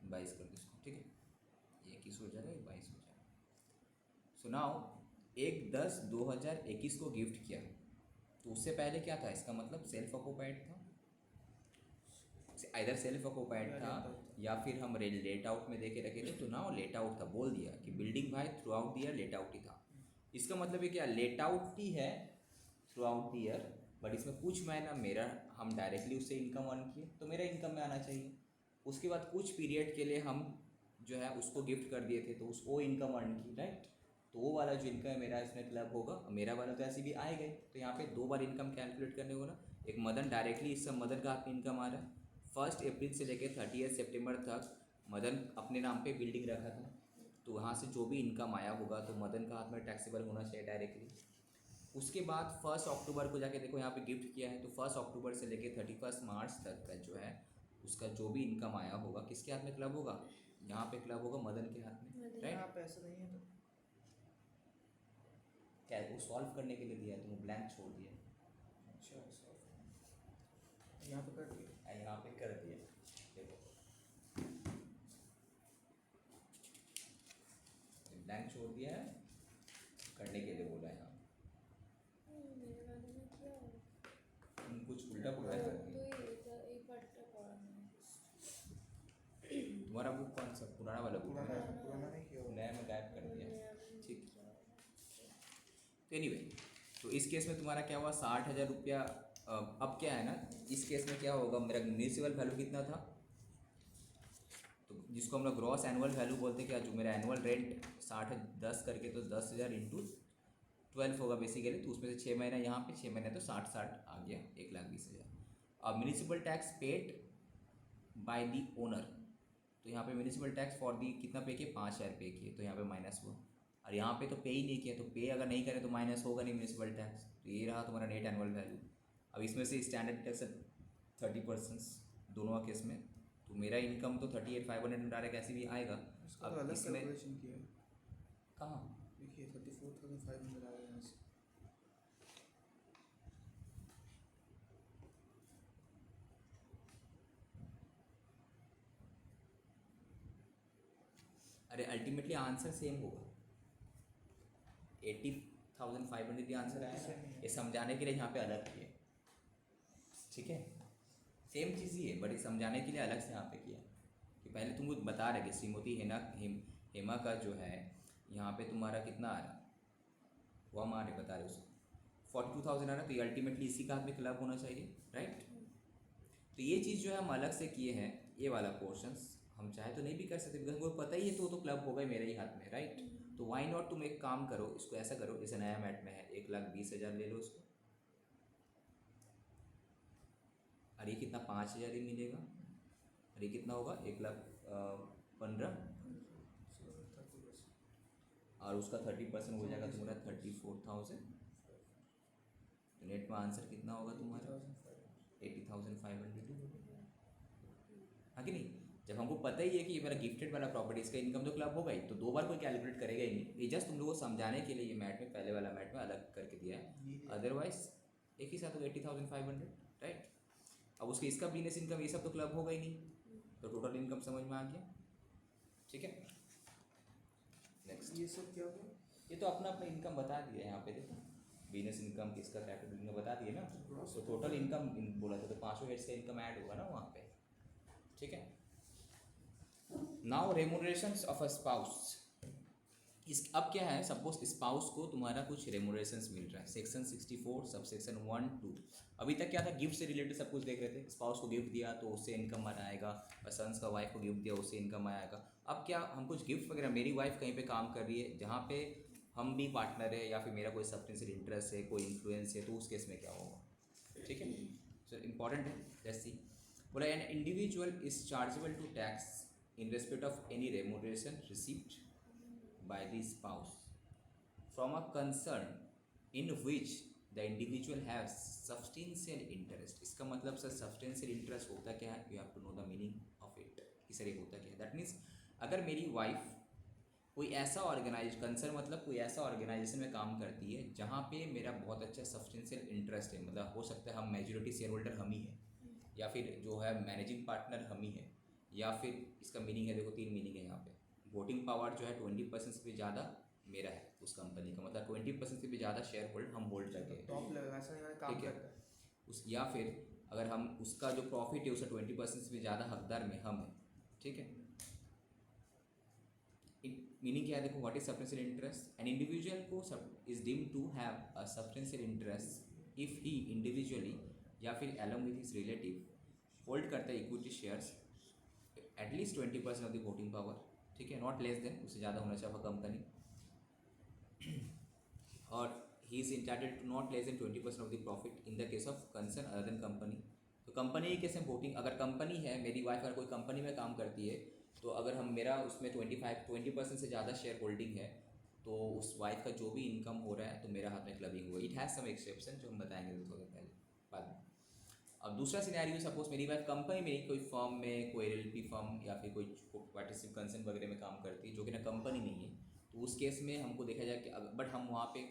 22 कर दो इसको, ठीक है। 21 हो जाएगा, 22 हो जाएगा। सो नाउ 1/10/2021 को गिफ्ट किया, तो उससे पहले क्या था, इसका मतलब सेल्फ ऑक्यूपाइड था, आइदर सेल्फ ऑक्यूपाइड था या फिर हम लेट आउट में देके रखे थे, तो नाउ लेट आउट था, बोल दिया कि बिल्डिंग भाई throughout the year let out ही था। इसका मतलब ये क्या, लेट आउट ही है throughout the year, but इसमें कुछ महीना मेरा हम डायरेक्टली उससे इनकम अर्न किए तो मेरा इनकम में आना चाहिए। उसके बाद कुछ पीरियड के लिए हम जो है उसको गिफ्ट कर दिए थे तो उसको इनकम अर्न की, राइट। तो वो वाला जो इनकम है मेरा इसमें क्लब होगा, मेरा वाला तो ऐसे भी आए गए। तो यहाँ पे 2 बार इनकम कैलकुलेट करने को ना, एक मदन डायरेक्टली, इस सब मदन का हाथ में इनकम आ रहा है। 1 अप्रैल से लेकर 30 सितंबर तक मदन अपने नाम पे बिल्डिंग रखा था, तो वहाँ से जो भी इनकम आया होगा तो मदन का हाथ में टैक्सेबल होना चाहिए डायरेक्टली। उसके बाद 1 अक्टूबर को जाके देखो यहाँ पे गिफ्ट किया है, तो 1 अक्टूबर से लेकर 31 मार्च तक का जो है उसका जो भी इनकम आया होगा किसके हाथ में क्लब होगा, यहाँ पे क्लब होगा मदन के हाथ में, राइट। यहाँ पे ऐसा नहीं है तो क्या वो सॉल्व करने के लिए दिया है, तुम ब्लैंक छोड़ दिया, अच्छा यहाँ पे कर दिया। यहाँ पे कर दिया, देखो ब्लैंक छोड़ दिया है, करने के लिए बोला है यहाँ, मेरे वाले में क्या हो, कुछ उल्टा पुल्टा कर तो दिया। ये पट्टा पड़ा है। तुम्हारा बुक कौन सा, पुराना वाला बुक है, पुराना नहीं किया हुआ। नया में गायब कर दिया, ठीक। तो एनीवे, तो इस केस में तुम्हारा क्या हुआ 60,000 रुपया। अब क्या है ना, इस केस में क्या होगा, मेरा म्यूनिसिपल वैल्यू कितना था, तो जिसको हम लोग ग्रॉस एनुअल वैल्यू बोलते हैं, क्या जो मेरा एनुअल रेंट 10 करके तो 10,000 इंटू 12 होगा बेसिकली, तो उसमें से 6 महीना यहाँ पे 6 महीने तो 60 आ गया 1,20,000। अब municipal tax paid by the owner, तो यहाँ पे म्यूनिसिपल टैक्स फॉर दी कितना पे किए 5,000 पे किए, तो यहाँ पे माइनस हुआ, और यहाँ पे तो पे ही नहीं किया, तो पे अगर नहीं करें तो माइनस होगा नहीं म्यूनिसिपल टैक्स। तो ये रहा तुम्हारा नेट एनुअल वैल्यू। अब इसमें से स्टैंडर्ड डिडक्शन 30% दोनों केस में, तो मेरा इनकम तो 38,500 डायरेक्ट ऐसे भी आएगा। इसका तो अब अलग इसमें कैलकुलेशन किया है। कहाँ देखिए 34,500 आ गया यहाँ से। अरे अल्टीमेटली आंसर सेम होगा, 80,500 ही आंसर आएगा। ये समझाने के लिए यहाँ पे अलग किए, ठीक है, सेम चीज़ ही है बट ये समझाने के लिए अलग से यहाँ पे किया कि पहले तुमको बता रहे कि श्रीमती हेमा का जो है यहाँ पे तुम्हारा कितना आ रहा, वो हम आ रहे बता रहे उसको 42,000 आ रहा, तो ये अल्टीमेटली इसी का हाथ में क्लब होना चाहिए, राइट। तो ये चीज़ जो है हम अलग से किए हैं, ये वाला पोर्शंस हम चाहे तो नहीं भी कर सकते, बिकॉज वो पता ही है तो क्लब होगा ही मेरे ही हाथ में, राइट। तो वाई नॉट तुम एक काम करो, इसको ऐसा करो जैसे नया मैट में है 1,20,000 ले लो उसको, और ये कितना 5,000 ही मिलेगा, और ये कितना होगा 1,15,000 और उसका 30% हो जाएगा तुम्हारा 34,000। तो नेट में आंसर कितना होगा तुम्हारा 80,500, हाँ कि नहीं। जब हमको पता ही है कि ये मेरा गिफ्टेड वाला प्रॉपर्टी इसका इनकम तो क्लब होगा ही, तो दो बार कोई कैलकुलेट करेगा ही नहीं। ये जस्ट तुम लोगों को समझाने के लिए ये मैट में पहले वाला मैट में अलग करके दिया है, अदरवाइज एक ही साथ होगा 80,500, राइट। अब उसके इसका बिजनेस इनकम ये सब तो क्लब होगा ही नहीं, तो टोटल इनकम समझ में आ गया, ठीक है। नेक्स्ट ये सब क्या होगा? ये तो अपना अपना इनकम बता दिया यहाँ पे, देखो बिजनेस इनकम किसका कैपिटल इनकम बता दिए ना, तो टोटल इनकम बोला था तो पाँचों हेड्स का इनकम ऐड होगा ना वहाँ पे, ठीक है। नाउ रेमुनरेशंस ऑफ अ स्पाउस, इस अब क्या है, सपोज स्पाउस को तुम्हारा कुछ रेमुनरेशंस मिल रहा है, सेक्शन 64 सब सेक्शन 1, 2। अभी तक क्या था, गिफ्ट से रिलेटेड सब कुछ देख रहे थे, स्पाउस को गिफ्ट दिया तो उससे इनकम आएगा, और सन्स का वाइफ को गिफ्ट दिया उससे इनकम आएगा। अब क्या हम कुछ गिफ्ट वगैरह, मेरी वाइफ कहीं पे काम कर रही है जहाँ पे हम भी पार्टनर है या फिर मेरा कोई सब्सटेंशियल इंटरेस्ट है, कोई इन्फ्लुएंस है, तो उस केस में क्या होगा, ठीक है। सो इंपॉर्टेंट है, लेट्स सी। बोला an individual is chargeable to tax in respect of any remuneration received by the spouse from a concern in which the individual has substantial interest। इसका मतलब सर substantial interest होता क्या है, you have to know the meaning of it कि सर ये होता क्या है। दैट मीन्स अगर मेरी वाइफ कोई ऐसा कंसर्न मतलब कोई ऐसा ऑर्गेनाइजेशन में काम करती है जहाँ पे मेरा बहुत अच्छा सब्सटेंशियल इंटरेस्ट है, मतलब हो सकता है हम मेजॉरिटी शेयर होल्डर हम ही है, या फिर जो है मैनेजिंग पार्टनर हम ही है, या फिर इसका मीनिंग है, देखो 3 मीनिंग है यहाँ पे। वोटिंग पावर जो है 20% से भी ज़्यादा मेरा है उस कंपनी का, मतलब 20% से भी ज़्यादा शेयर होल्ड हम होल्ड करके टॉप लेवल ऐसा नहीं काम करता है उस, या फिर अगर हम उसका जो प्रॉफिट है उसका 20% से भी ज़्यादा हकदार में हम हैं, ठीक है। मीनिंग क्या है, देखो what is substantial interest, an individual को is deemed to have a substantial interest if he individually या फिर along with his relative hold करता है equity shares at least 20% of the voting power, ठीक है, नॉट लेस देन, उससे ज़्यादा होना चाहिए कंपनी, और he is entitled to not less than 20% of the profit in the case of concern other than company. तो कंपनी के केस में वोटिंग, अगर कंपनी है, मेरी वाइफ अगर कोई कंपनी में काम करती है, तो अगर हम मेरा उसमें 20% से ज़्यादा शेयर होल्डिंग है, तो उस वाइफ का जो भी इनकम हो रहा है तो मेरा हाथ में क्लबिंग हुआ। इट हैज़ सम एक्सेप्शन जो हम बताएंगे थोड़ा पहले बाद में। अब दूसरा सिनेरियो, सपोज मेरी वाइफ कंपनी में नहीं, कोई फर्म में, कोई एलएलपी फर्म या फिर कोई पार्टिसिपेट कंसर्न वगैरह में काम करती है जो कि ना कंपनी नहीं है, तो उस केस में हमको देखा जाए कि बट हम वहाँ पे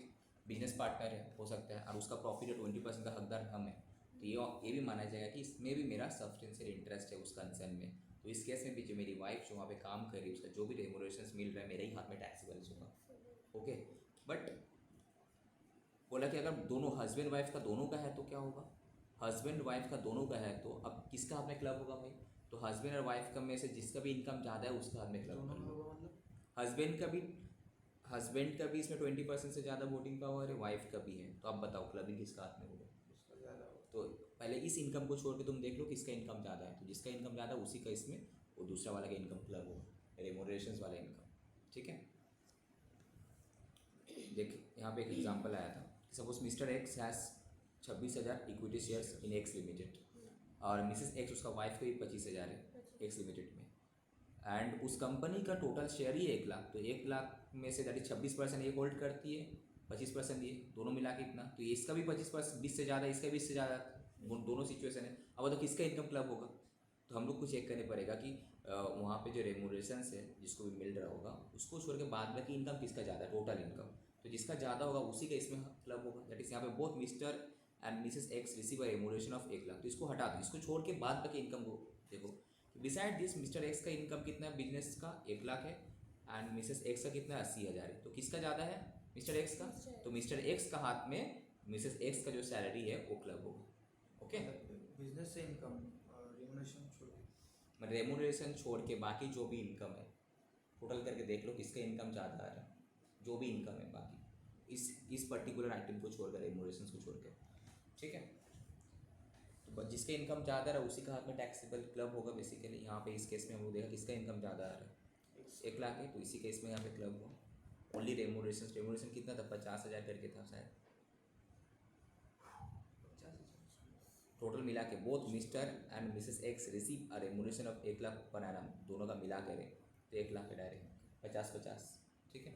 बिजनेस पार्टनर है हो सकता है, और उसका प्रॉफिट है 20% का हकदार हम है, तो ये भी माना जाएगा कि इसमें भी मेरा सब्सटेंशियल इंटरेस्ट है उस कंसर्न में। तो इस केस में भी जो मेरी वाइफ जो वहाँ पे काम कर रही है उसका जो भी रेमुनरेशंस मिल रहा है मेरे ही हाथ में टैक्सेबल होगा, ओके। बट बोला कि अगर दोनों हस्बैंड वाइफ का दोनों का है तो क्या होगा, हस्बैंड वाइफ का दोनों का है तो अब किसका हाथ में क्लब होगा भाई, तो हस्बैंड और वाइफ का में से जिसका भी इनकम ज़्यादा है उसका हाथ में क्लब होगा। हस्बैंड का भी इसमें 20% से ज़्यादा वोटिंग पावर है, वाइफ का भी है, तो अब बताओ क्लबिंग किसका हाथ में होगा, उसका ज़्यादा होगा। तो पहले इस इनकम को छोड़ के तुम देख लो किसका इनकम ज़्यादा है, तो जिसका इनकम ज़्यादा उसी का इसमें वो दूसरा वाला का इनकम क्लब होगा, रेमुनरेशंस वाला इनकम, ठीक है। देख यहाँ पे एक एग्जांपल आया था, suppose mister x has 26,000 equity shares in X limited, और मिसेस एक्स उसका वाइफ को भी 25,000 है एक्स लिमिटेड में, एंड उस कंपनी का टोटल शेयर ही 1 लाख, तो 1 लाख में से दैट इज 26% ये होल्ड करती है, 25% ये, दोनों मिला के इतना, तो इसका भी 25%, 20 से ज़्यादा, इसका 20 से ज़्यादा, दोनों सिचुएशन है। अब तो किसका इनकम क्लब होगा, तो हम लोग को चेक करने पड़ेगा कि वहाँ पे जो रेमोनेशंस है जिसको भी मिल रहा होगा उसको छोड़ के बाद बाकी इनकम किसका ज़्यादा है, टोटल इनकम, तो जिसका ज़्यादा होगा उसी का इसमें क्लब होगा। दैट इज यहाँ पे both mister and Mrs x receive a remuneration of 1 lakh, तो इसको हटा दो, इसको छोड़ के बाद बाकी इनकम को देखो। बिसाइड दिस मिस्टर एक्स का इनकम कितना है बिजनेस का, 1 लाख है, एंड मिसेस एक्स का कितना है 80,000 है, तो किसका ज़्यादा है, मिस्टर एक्स का, तो मिस्टर एक्स का हाथ में मिसेस एक्स का जो सैलरी है वो क्लब होगा। ओके, बिजनेस से इनकम रेमुनरेशन छोड़ के, मतलब रेमोनेशन छोड़ के बाकी जो भी इनकम है टोटल करके देख लो किसका इनकम ज़्यादा आ रहा है, जो भी इनकम है बाकी इस पर्टिकुलर आइटम को छोड़कर, रेमोनेशन को छोड़कर, ठीक है। तो जिसका इनकम ज़्यादा रहा उसी का हाथ में टैक्सेबल क्लब होगा बेसिकली। यहाँ पे इस केस में हम लोग देखा किसका इनकम ज़्यादा आ रहा है, 1 लाख है, तो इसी केस में यहाँ पे क्लब हुआ। ओनली रेमोनेशन कितना था, 50,000 करके था शायद, टोटल मिला के both mister and Mrs x receive a remuneration of 1 lakh per annum, दोनों का मिला करें तो 1 लाख है डायरेक्ट, 50-50, ठीक है।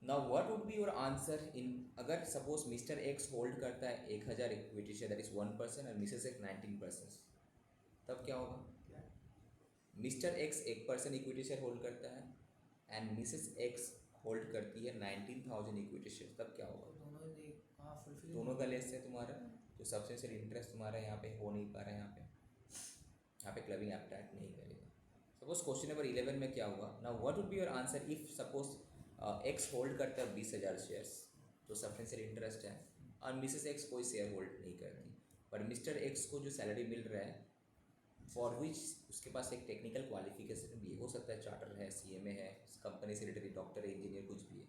Now what would be your answer in, अगर सपोज मिस्टर एक्स होल्ड करता है 1,000 इक्विटी शेयर दैट इज 1% और मिसेस एक्स 19%, तब क्या होगा, mister x 1% equity share hold करता है एंड मिसेस एक्स होल्ड करती है 19,000 इक्विटी शेयर, तब क्या होगा, दोनों का लेस है तुम्हारा, तो सब्सटेंशियल इंटरेस्ट तुम्हारा यहाँ पे हो नहीं पा रहा है, यहाँ पे क्लबिंग एप्टाइट नहीं करेगा। सपोज क्वेश्चन नंबर 11 में क्या हुआ, now what would be your answer if suppose x hold करता है 20,000 शेयर्स, तो सब्सटेंशियल इंटरेस्ट है, और मिसेस एक्स कोई शेयर होल्ड नहीं करती, पर मिस्टर एक्स को जो सैलरी मिल रहा है फॉर विच उसके पास एक टेक्निकल क्वालिफिकेशन भी हो सकता है, चार्टर है, CMA है, कंपनी से रिलेटेड डॉक्टर है, इंजीनियर कुछ भी है,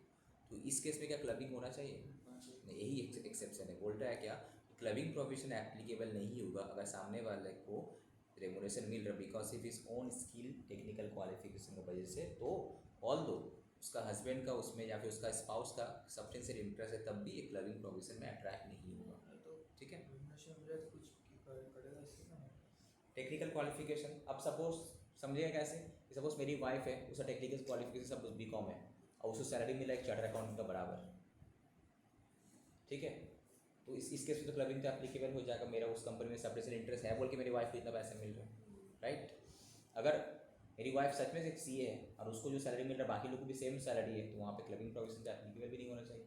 तो इस केस में क्या क्लबिंग होना चाहिए, यही एक्सेप्शन है। बोल रहा है क्या, क्लबिंग प्रोविजन एप्लीकेबल नहीं होगा अगर सामने वाले को रेमोनेशन मिल रहा because of his own skill, technical qualification की वजह से, तो ऑल दो उसका हस्बैंड का उसमें या फिर उसका स्पाउस का सब्सटेंशियल इंटरेस्ट है, तब भी एक क्लबिंग प्रोविजन में अट्रैक्ट नहीं होगा, ठीक है। टेक्निकल क्वालिफिकेशन, अब सपोज समझिएगा कैसे, सपोज मेरी वाइफ है, उसका टेक्निकल क्वालिफिकेशन सब B.Com है और उसको सैलरी मिला एक चार्टर अकाउंटेंट का बराबर, ठीक है, तो इस केस में तो क्लबिंग तो एप्लीकेबल हो जाएगा, मेरा उस कंपनी में सब्सटेंशियल इंटरेस्ट है बोल के मेरी वाइफ को इतना पैसा मिल रहा है, राइट। अगर मेरी वाइफ सच में एक CA है और उसको जो सैलरी मिल रहा है बाकी लोगों को भी सेम सैलरी है, तो वहाँ पे क्लबिंग प्रोविजन तो एप्लीकेबल भी नहीं होना चाहिए,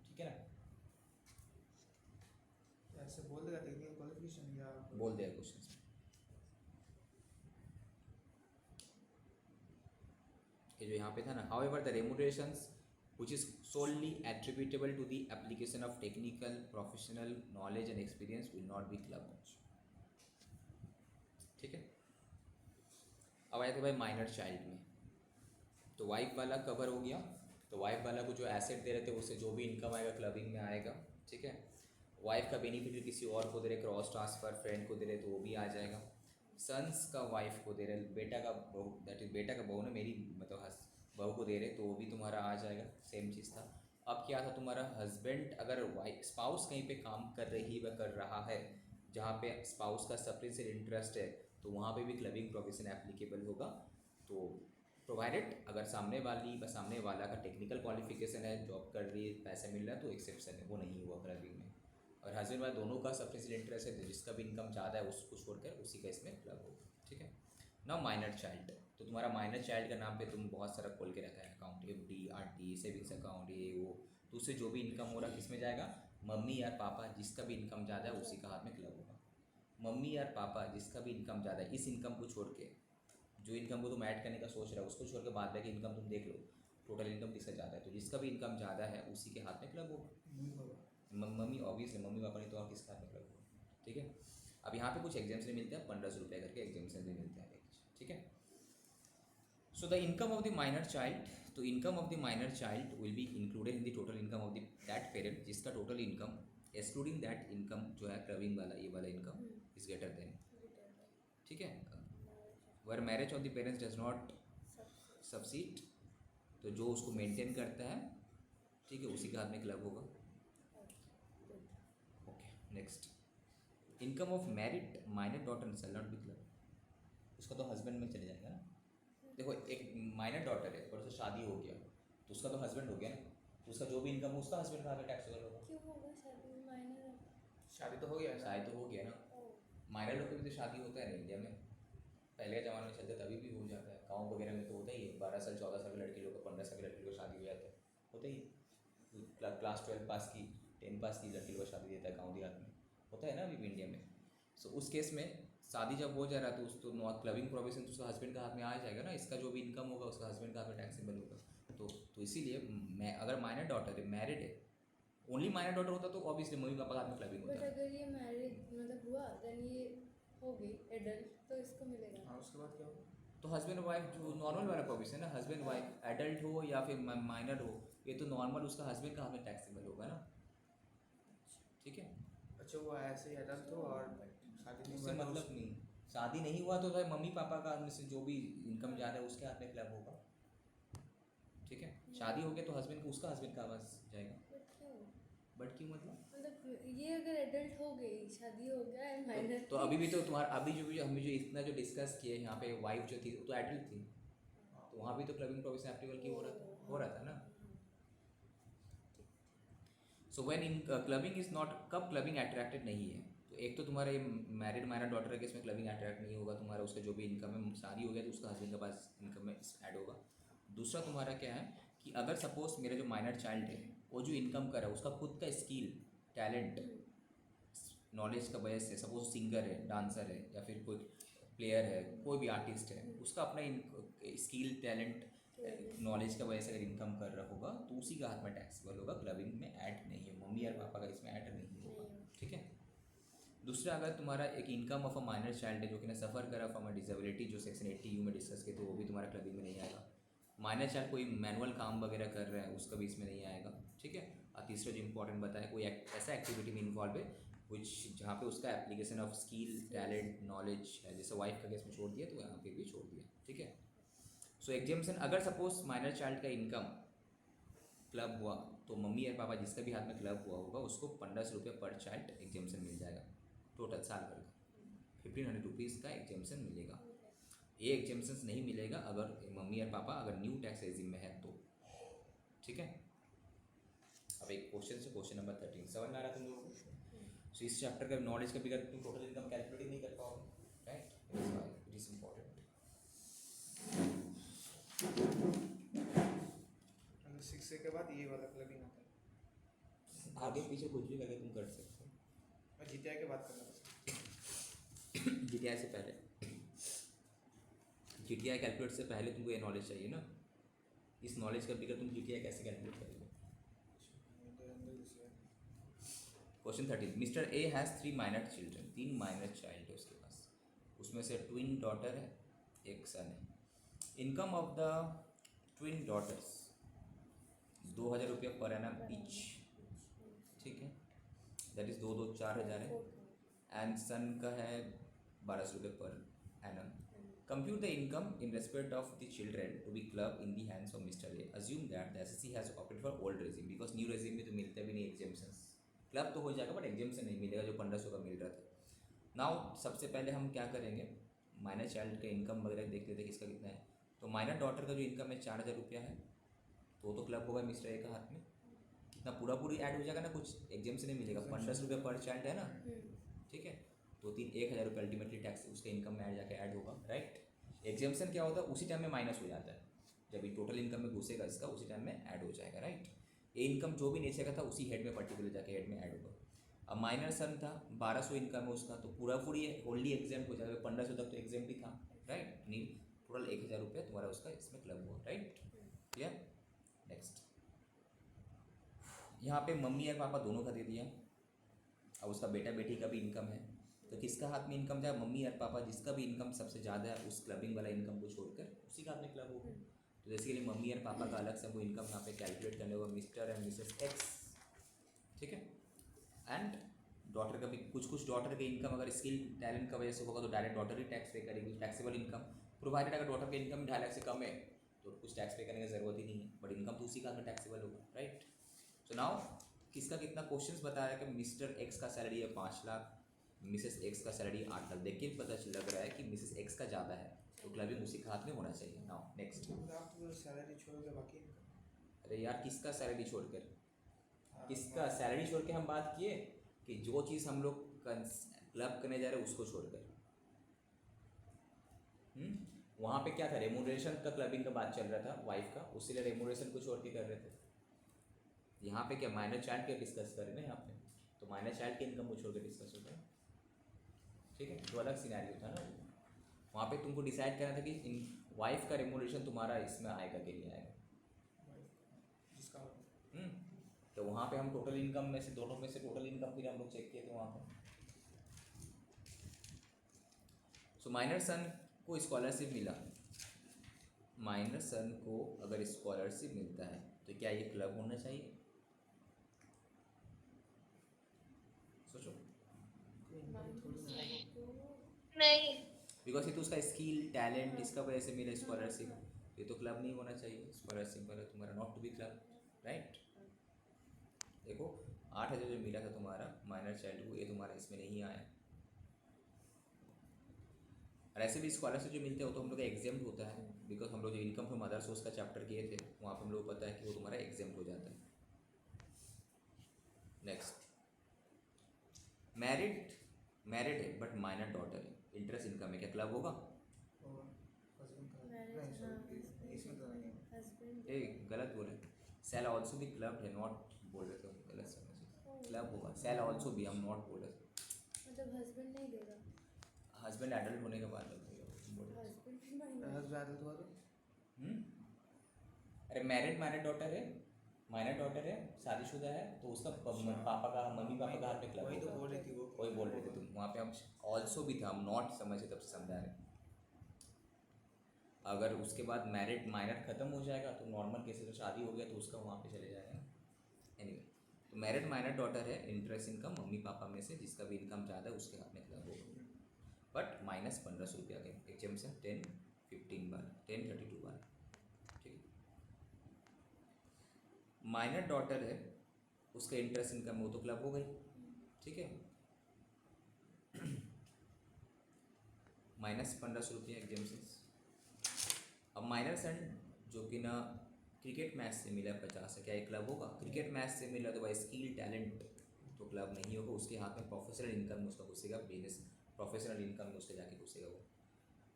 ठीक है ना। ऐसे बोल देगा टेक्निकल क्वालिफिकेशन या बोल दिया क्वेश्चन में, ये जो यहाँ पे था ना, however the remunerations which is solely attributable to the application of technical professional knowledge and experience will not be clubbed, ठीक है। अब आए थे भाई माइनर चाइल्ड में, तो वाइफ वाला कवर हो गया, तो वाइफ वाला को जो एसेट दे रहे थे उससे जो भी इनकम आएगा क्लबिंग में आएगा, ठीक है। वाइफ का बेनिफिट किसी और को दे रहे, क्रॉस ट्रांसफ़र फ्रेंड को दे रहे, तो वो भी आ जाएगा। सन्स का वाइफ को दे रहे, बेटा का बहू, दैट इज बेटा का बहू ना, मेरी मतलब बहू को दे रहे, तो वो भी तुम्हारा आ जाएगा, सेम चीज़ था। अब क्या था, तुम्हारा हस्बैंड अगर वाइफ स्पाउस कहीं पे काम कर रही व कर रहा है जहाँ पे स्पाउस का सब्सटेंशियल इंटरेस्ट है, तो वहाँ पे भी क्लबिंग प्रोविजन एप्लीकेबल होगा। तो प्रोवाइडेड अगर सामने वाला का टेक्निकल क्वालिफिकेशन है, जॉब कर रही है, पैसा मिल रहा है, तो एक्सेप्शन है, वो नहीं हुआ क्लबिंग में। और हस्बैंड वाइफ दोनों का सब्सटेंशियल इंटरेस्ट है, तो जिसका भी इनकम ज़्यादा है उसको छोड़कर उसी का इसमें क्लब होगा, ठीक है। नाउ माइनर चाइल्ड, तो तुम्हारा माइनर चाइल्ड का नाम पे तुम बहुत सारा खोल के रखा है account, FD RD savings account, ये वो, तो उससे जो भी इनकम हो रहा है किस में जाएगा, मम्मी या पापा जिसका भी इनकम ज़्यादा है उसी का हाथ में क्लब होगा। मम्मी या पापा जिसका भी इनकम ज़्यादा है, इस इनकम को छोड़ के, जो इनकम को तुम ऐड करने का सोच रहा है उसको छोड़ के बाद बाकी इनकम तुम देख लो, टोटल इनकम किसका ज़्यादा है, तो जिसका भी इनकम ज़्यादा है उसी के हाथ में क्लब होगा। मम्मी ऑब्वियसली, मम्मी पापा नहीं तो और किसका हाथ में क्लब होगा, ठीक है। अब यहाँ पे कुछ एग्जाम्स मिलते हैं, 1500 रुपये करके एग्जाम्स भी मिलते हैं, ठीक है। So the income of the minor child, तो income of the minor child will be included in the total income of the that parent, जिसका total income excluding that income जो है क्लबिंग वाला, ये वाला income is greater than, ठीक है। where marriage of the parents does not subside, तो जो उसको मेंटेन करता है, ठीक है, उसी के हाथ में क्लब होगा। Okay, next, income of married minor daughter shall not be club, उसका तो हस्बैंड में चले जाएगा ना। देखो एक माइनर डॉटर है और उसका शादी हो गया तो उसका तो हस्बैंड हो गया ना, तो उसका जो भी इनकम उसका हस्बैंड कहाँ पे टैक्सेबल होगा? क्यों होगा शादी में माइनर? शादी तो हो गया ना। शादी तो हो गया ना। माइनर लोग की भी तो शादी होता है ना इंडिया में, पहले के ज़माने में चलते तभी भी हो जाता है, गाँव वगैरह में तो होता ही है। 12 साल 14 साल के लड़की लोग को, 15 साल के लड़की को शादी हो जाता है, होता ही है। क्लास 12 पास की, 10 पास की लड़की को शादी देता है गाँव देहात में, होता है ना अभी भी इंडिया में। सो उस केस में शादी जब हो जा रहा है तो उस तो क्लबिंग प्रोविजन तो उसका हस्बैंड का हाथ में आ जाएगा ना, इसका जो भी इनकम होगा उसका हस्बैंड का हाथ में टैक्सेबल होगा। तो इसीलिए मैं अगर माइनर डॉटर है, मैरिड है, ओनली माइनर डॉटर होता तो ऑब्वियसली मम्मी पापा का हाथ में क्लबिंग बट होता है। अगर ये मैरिड मतलब हुआ देन ये हो गई एडल्ट तो इसको मिलेगा। हाँ उसके बाद क्या होगा? तो हस्बैंड वाइफ जो नॉर्मल वाला प्रोविजन है ना, हस्बैंड वाइफ एडल्ट हो या फिर माइनर हो, ये तो नॉर्मल उसका हस्बैंड का हाथ में टैक्सेबल होगा ना, ठीक है। अच्छा वो ऐसे ही एडल्ट हो और शादी नहीं उससे हुआ तो मतलब नहीं, शादी नहीं हुआ तो भाई मम्मी पापा का में से जो भी इनकम जा रहा है उसके हाथ में क्लब होगा, ठीक है। शादी हो गया तो हस्बैंड को उसका हस्बैंड का आवाज़ जाएगा। बट क्यों? बट क्यों मतलब? ये अगर एडल्ट हो गई, शादी हो गया है माइनर तो अभी भी तो तुम्हारा अभी जो हमें जो इतना जो डिस्कस किए यहाँ पे वाइफ जो थी वो तो एडल्ट थी, तो वहाँ भी तो क्लबिंग प्रोविजन एप्लीकेबल क्यों हो रहा था ना। So when in clubbing is not, कब क्लबिंग अट्रैक्टेड नहीं है, तो एक तो तुम्हारे मैरिड माइनर डॉटर है कि इसमें क्लबिंग अट्रैक्ट नहीं होगा, तुम्हारा उसका जो भी इनकम है, शादी हो गया तो उसका हस्बैंड के पास इनकम में ऐड होगा। दूसरा तुम्हारा क्या है कि अगर सपोज मेरा जो माइनर चाइल्ड है वो जो इनकम कर रहा है उसका खुद का स्किल टैलेंट नॉलेज का वजह से, सपोज सिंगर है, डांसर है या फिर कोई प्लेयर है, कोई भी आर्टिस्ट है, उसका अपना स्किल टैलेंट नॉलेज का वजह से अगर इनकम कर रहा होगा तो उसी का हाथ में टैक्सेबल होगा, क्लबिंग में ऐड नहीं है, मम्मी और पापा का इसमें ऐड नहीं होगा, ठीक है। दूसरा अगर तुम्हारा एक income of a minor child है जो कि ना सफ़र करा फ्रॉम अ डिसेबिलिटी, जो सेक्शन 80U में डिस्कस किए, तो वो भी तुम्हारा क्लबिंग में नहीं आएगा। माइनर चाइल्ड कोई मैनुअल काम वगैरह कर रहा है उसका भी इसमें नहीं आएगा, ठीक है। और तीसरा जो इंपॉर्टेंट बताया, कोई ऐसा एक्टिविटी में इन्वॉल्व है कुछ जहाँ पे उसका application of skill talent knowledge है, जैसे वाइफ का केस में छोड़ दिया तो यहाँ पे भी छोड़ दिया, ठीक है। सो एग्जाम्पशन, अगर सपोज माइनर चाइल्ड का इनकम क्लब हुआ तो मम्मी और पापा जिसका भी हाथ में क्लब हुआ होगा उसको 1500 रुपये पर चाइल्ड एग्जाम्पशन मिल जाएगा, टोटल साल भर का 1500 रुपीज़ का एग्जाम्पशन मिलेगा। ये एग्जाम्पशन नहीं मिलेगा अगर मम्मी और पापा अगर न्यू टैक्स रेजिम में है तो, ठीक है। अब एक क्वेश्चन से क्वेश्चन नंबर 13 समझ में आ रहा तुम लोगों को? सो इस चैप्टर का नॉलेज का बिगर तुम टोटल इनकम कैलकुलेट नहीं कर पाओगे, राइट, इट इज इम्पॉर्टेंट। मतलब 6 के बाद ये वाला क्लबिंग आता है। आगे पीछे कुछ भी करके तुम कर सकते हो। और जीटीआई के बात करना था। जीटीआई से पहले, जीटीआई कैलकुलेट से पहले तुमको ये नॉलेज चाहिए ना, इस नॉलेज का बिगर तुम जीटीआई कैसे कैलकुलेट करोगे? Question 13, mister A has 3 minor children, 3 minor child है उसके पास, उसमें से ट्विन डॉटर है, एक सन है। Income of the twin daughters 2000 रुपये पर एनम ईच, ठीक है, दैट इज़ 2 2 4000 है, एंड सन का है 1200 रुपये per annum. Compute the income in respect of the children to be clubbed in the hands of Mr. A. Assume that the SSC has opted for old regime because new regime में तो मिलते भी नहीं exemptions, क्लब तो हो जाएगा बट एग्जाम्शन नहीं मिलेगा जो 1500 का मिल रहा था। नाउ सबसे पहले हम क्या करेंगे, माइनर चाइल्ड का इनकम वगैरह देख लेते किसका कितना है। तो माइनर डॉटर का जो इनकम है 4000 रुपया है, तो क्लब होगा मिस्टर ए का हाथ में, कितना पूरी ऐड हो जाएगा ना, कुछ एग्जाम्शन नहीं मिलेगा, 1500 रुपये पर चाइल्ड है ना, ठीक है। तो 1000 रुपये अल्टीमेटली टैक्स उसके इनकम में जाके ऐड होगा, राइट। एग्जाम्शन क्या होता है, उसी टाइम में माइनस हो जाता है, जब ये टोटल इनकम में घुसेगा इसका उसी टाइम में ऐड हो जाएगा, राइट। ये इनकम जो भी नीचे का था उसी हेड में पर्टिकुलर जाके हेड में ऐड होगा। अब माइनर सन था 1200 इनकम है उसका, तो पूरी ओनली एग्जाम हो जाएगा, 1500 तक तो एग्जाम भी था, राइट। नहीं, टोटल 1000 रुपये तुम्हारा उसका इसमें क्लब हुआ, राइट, क्लियर। नेक्स्ट, यहाँ पे मम्मी और पापा दोनों का दे दिया, अब उसका बेटा बेटी का भी इनकम है, तो किसका हाथ में इनकम जाए, मम्मी और पापा जिसका भी इनकम सबसे ज़्यादा है उस क्लबिंग वाला इनकम को छोड़कर उसी का हाथ में क्लब होगा। तो जैसे कि मम्मी और पापा का अलग से हमको इनकम यहाँ पे कैलकुलेट करने होगा, मिस्टर एंड मिसेस एक्स, ठीक है। एंड डॉटर का भी कुछ डॉटर के इनकम अगर स्किल टैलेंट का वजह से होगा तो डायरेक्ट डॉटर ही टैक्स पे करेगी, टैक्सेबल इनकम प्रोवाइडेड। अगर डॉटर के इनकम 2.5 लाख से कम है तो कुछ टैक्स पे करने की ज़रूरत ही नहीं है, बट इनकम तो उसी का हाथ में टैक्सेबल होगा, राइट। सो नाउ किसका कितना क्वेश्चंस बता रहा है कि मिस्टर एक्स का सैलरी है 5 लाख, मिसेस एक्स का सैलरी 8 लाख, देख के पता लग रहा है कि मिसेस एक्स का ज़्यादा है, तो क्लबिंग उसी के हाथ में होना चाहिए। Now next. आप तो सैलरी छोड़ के बाकी अरे यार किसका सैलरी छोड़कर, हाँ, किसका सैलरी छोड़ के हम बात किए कि जो चीज़ हम लोग क्लब करने जा रहे हैं उसको छोड़कर। वहाँ पे क्या था, रेमोनरेशन का क्लबिंग का बात चल रहा था वाइफ का, उसीलिए रेमोनरेशन को छोड़ के कर रहे थे। यहाँ पे क्या माइनर चाइल्ड के डिस्कस कर रहे हैं ना यहाँ पे, तो माइनर चाइल्ड की इनकम को छोड़ के डिस्कस होता है, ठीक है, जो अलग सिनेरियो था ना। वहाँ पे तुमको डिसाइड करना था कि इन वाइफ का रेमोनरेशन तुम्हारा इसमें आएगा कि नहीं आएगा। जिसका तो वहाँ पे हम टोटल इनकम में से, दोनों में से टोटल इनकम फिर हम लोग चेक किए थे वहाँ पे। सो माइनर सन को स्कॉलरशिप मिला, माइनर सन को अगर स्कॉलरशिप मिलता है तो क्या ये क्लब होना चाहिए? सोचो। नहीं। बिकॉज ये तो उसका स्किल टैलेंट इसका वजह से मिला स्कॉलरशिप, ये तो क्लब नहीं होना चाहिए। स्कॉलरशिप वाला तुम्हारा not to be club, right. देखो 8,000 जो मिला था तुम्हारा माइनर चाइल्ड को, ये तुम्हारा इसमें नहीं आया। और ऐसे भी स्कॉलरशिप जो मिलते हैं वो तो हम लोग का एग्जाम्प्ट होता है, बिकॉज हम लोग जो इनकम फ्रॉम अदर सोर्स का चैप्टर किए थे वहाँ पर हम लोग को पता है कि वो तुम्हारा एग्जाम्प्ट हो जाता है। नेक्स्ट, मैरिड है बट माइनर डॉटर है, इंटरेस्ट इनकम है, क्या क्लब होगा? ए गलत बोले, सेल ऑल्सो भी क्लब है, नॉट बोल रहे थे, गलत समझे, क्लब होगा, सेल ऑल्सो भी, हम नॉट बोल रहे थे। मतलब हस्बैंड नहीं देगा, हस्बैंड एडल्ट होने के बाद बोल रहे हस्बैंड भी माइनर। अरे मैरिड डॉटर है, माइनर डॉटर है, शादीशुदा है, तो उसका पापा का, मम्मी पापा का हाथ में क्लब वही तो होगा। बोल रही थी वो, वही बोल रहे थे तुम, वहाँ पे हम ऑल्सो भी था, हम नॉट समझे तब से समझा रहे। अगर उसके बाद मैरिड माइनर ख़त्म हो जाएगा तो नॉर्मल केसेस में शादी हो गया तो उसका वहाँ पे चले जाएगा। एनीवे, तो मैरिड माइनर डॉटर है, इंटरेस्ट इनकम मम्मी पापा में से जिसका भी इनकम ज़्यादा है उसके हाथ में क्लब होगा, बट माइनस 1500 रुपया के एग्जाम्पशन 10, 15 बार, 10, 32 बार, ठीक है। माइनर डॉटर है, उसका इंटरेस्ट इनकम वो तो क्लब हो गई, ठीक है, माइनस 1500 रुपया एग्जाम्पशन। अब माइनर सन जो कि ना क्रिकेट मैच से मिला 50 है, क्या एक क्लब होगा? क्रिकेट मैच से मिला तो भाई स्किल टैलेंट तो क्लब नहीं होगा, उसके हाथ में प्रोफेशनल इनकम उसका घुसेगा, बिजनेस प्रोफेशनल इनकम में उसके जाके घुसेगा वो।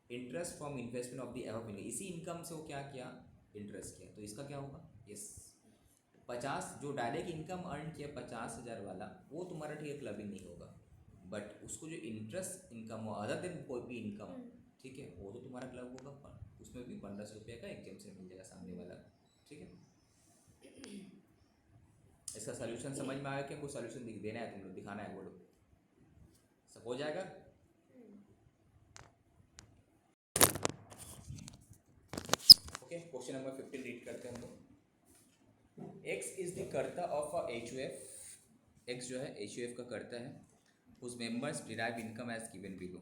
Interest from investment of the above मिले, इसी इनकम से वो क्या किया, इंटरेस्ट किया, तो इसका क्या होगा? यस, 50 जो डायरेक्ट इनकम अर्न किया 50,000 वाला वो तुम्हारा ठीक है क्लबिंग नहीं होगा, बट उसको जो इंटरेस्ट इनकम हो अदर देन कोई भी इनकम, ठीक है, वो तो तुम्हारा क्लब होगा, उसमें भी 1500 रुपये का एग्जाम्पशन मिल जाएगा सामने वाला, ठीक है। इसका सोल्यूशन समझ में आया क्या? कोई सोल्यूशन दिख देना है तुम लोग, दिखाना है, बोलो, सब हो जाएगा। ओके, क्वेश्चन नंबर 15 रीड करते हैं हम लोग। X is the karta of a HUF, X जो है HUF का कर्ता है, उस members derive income as given below,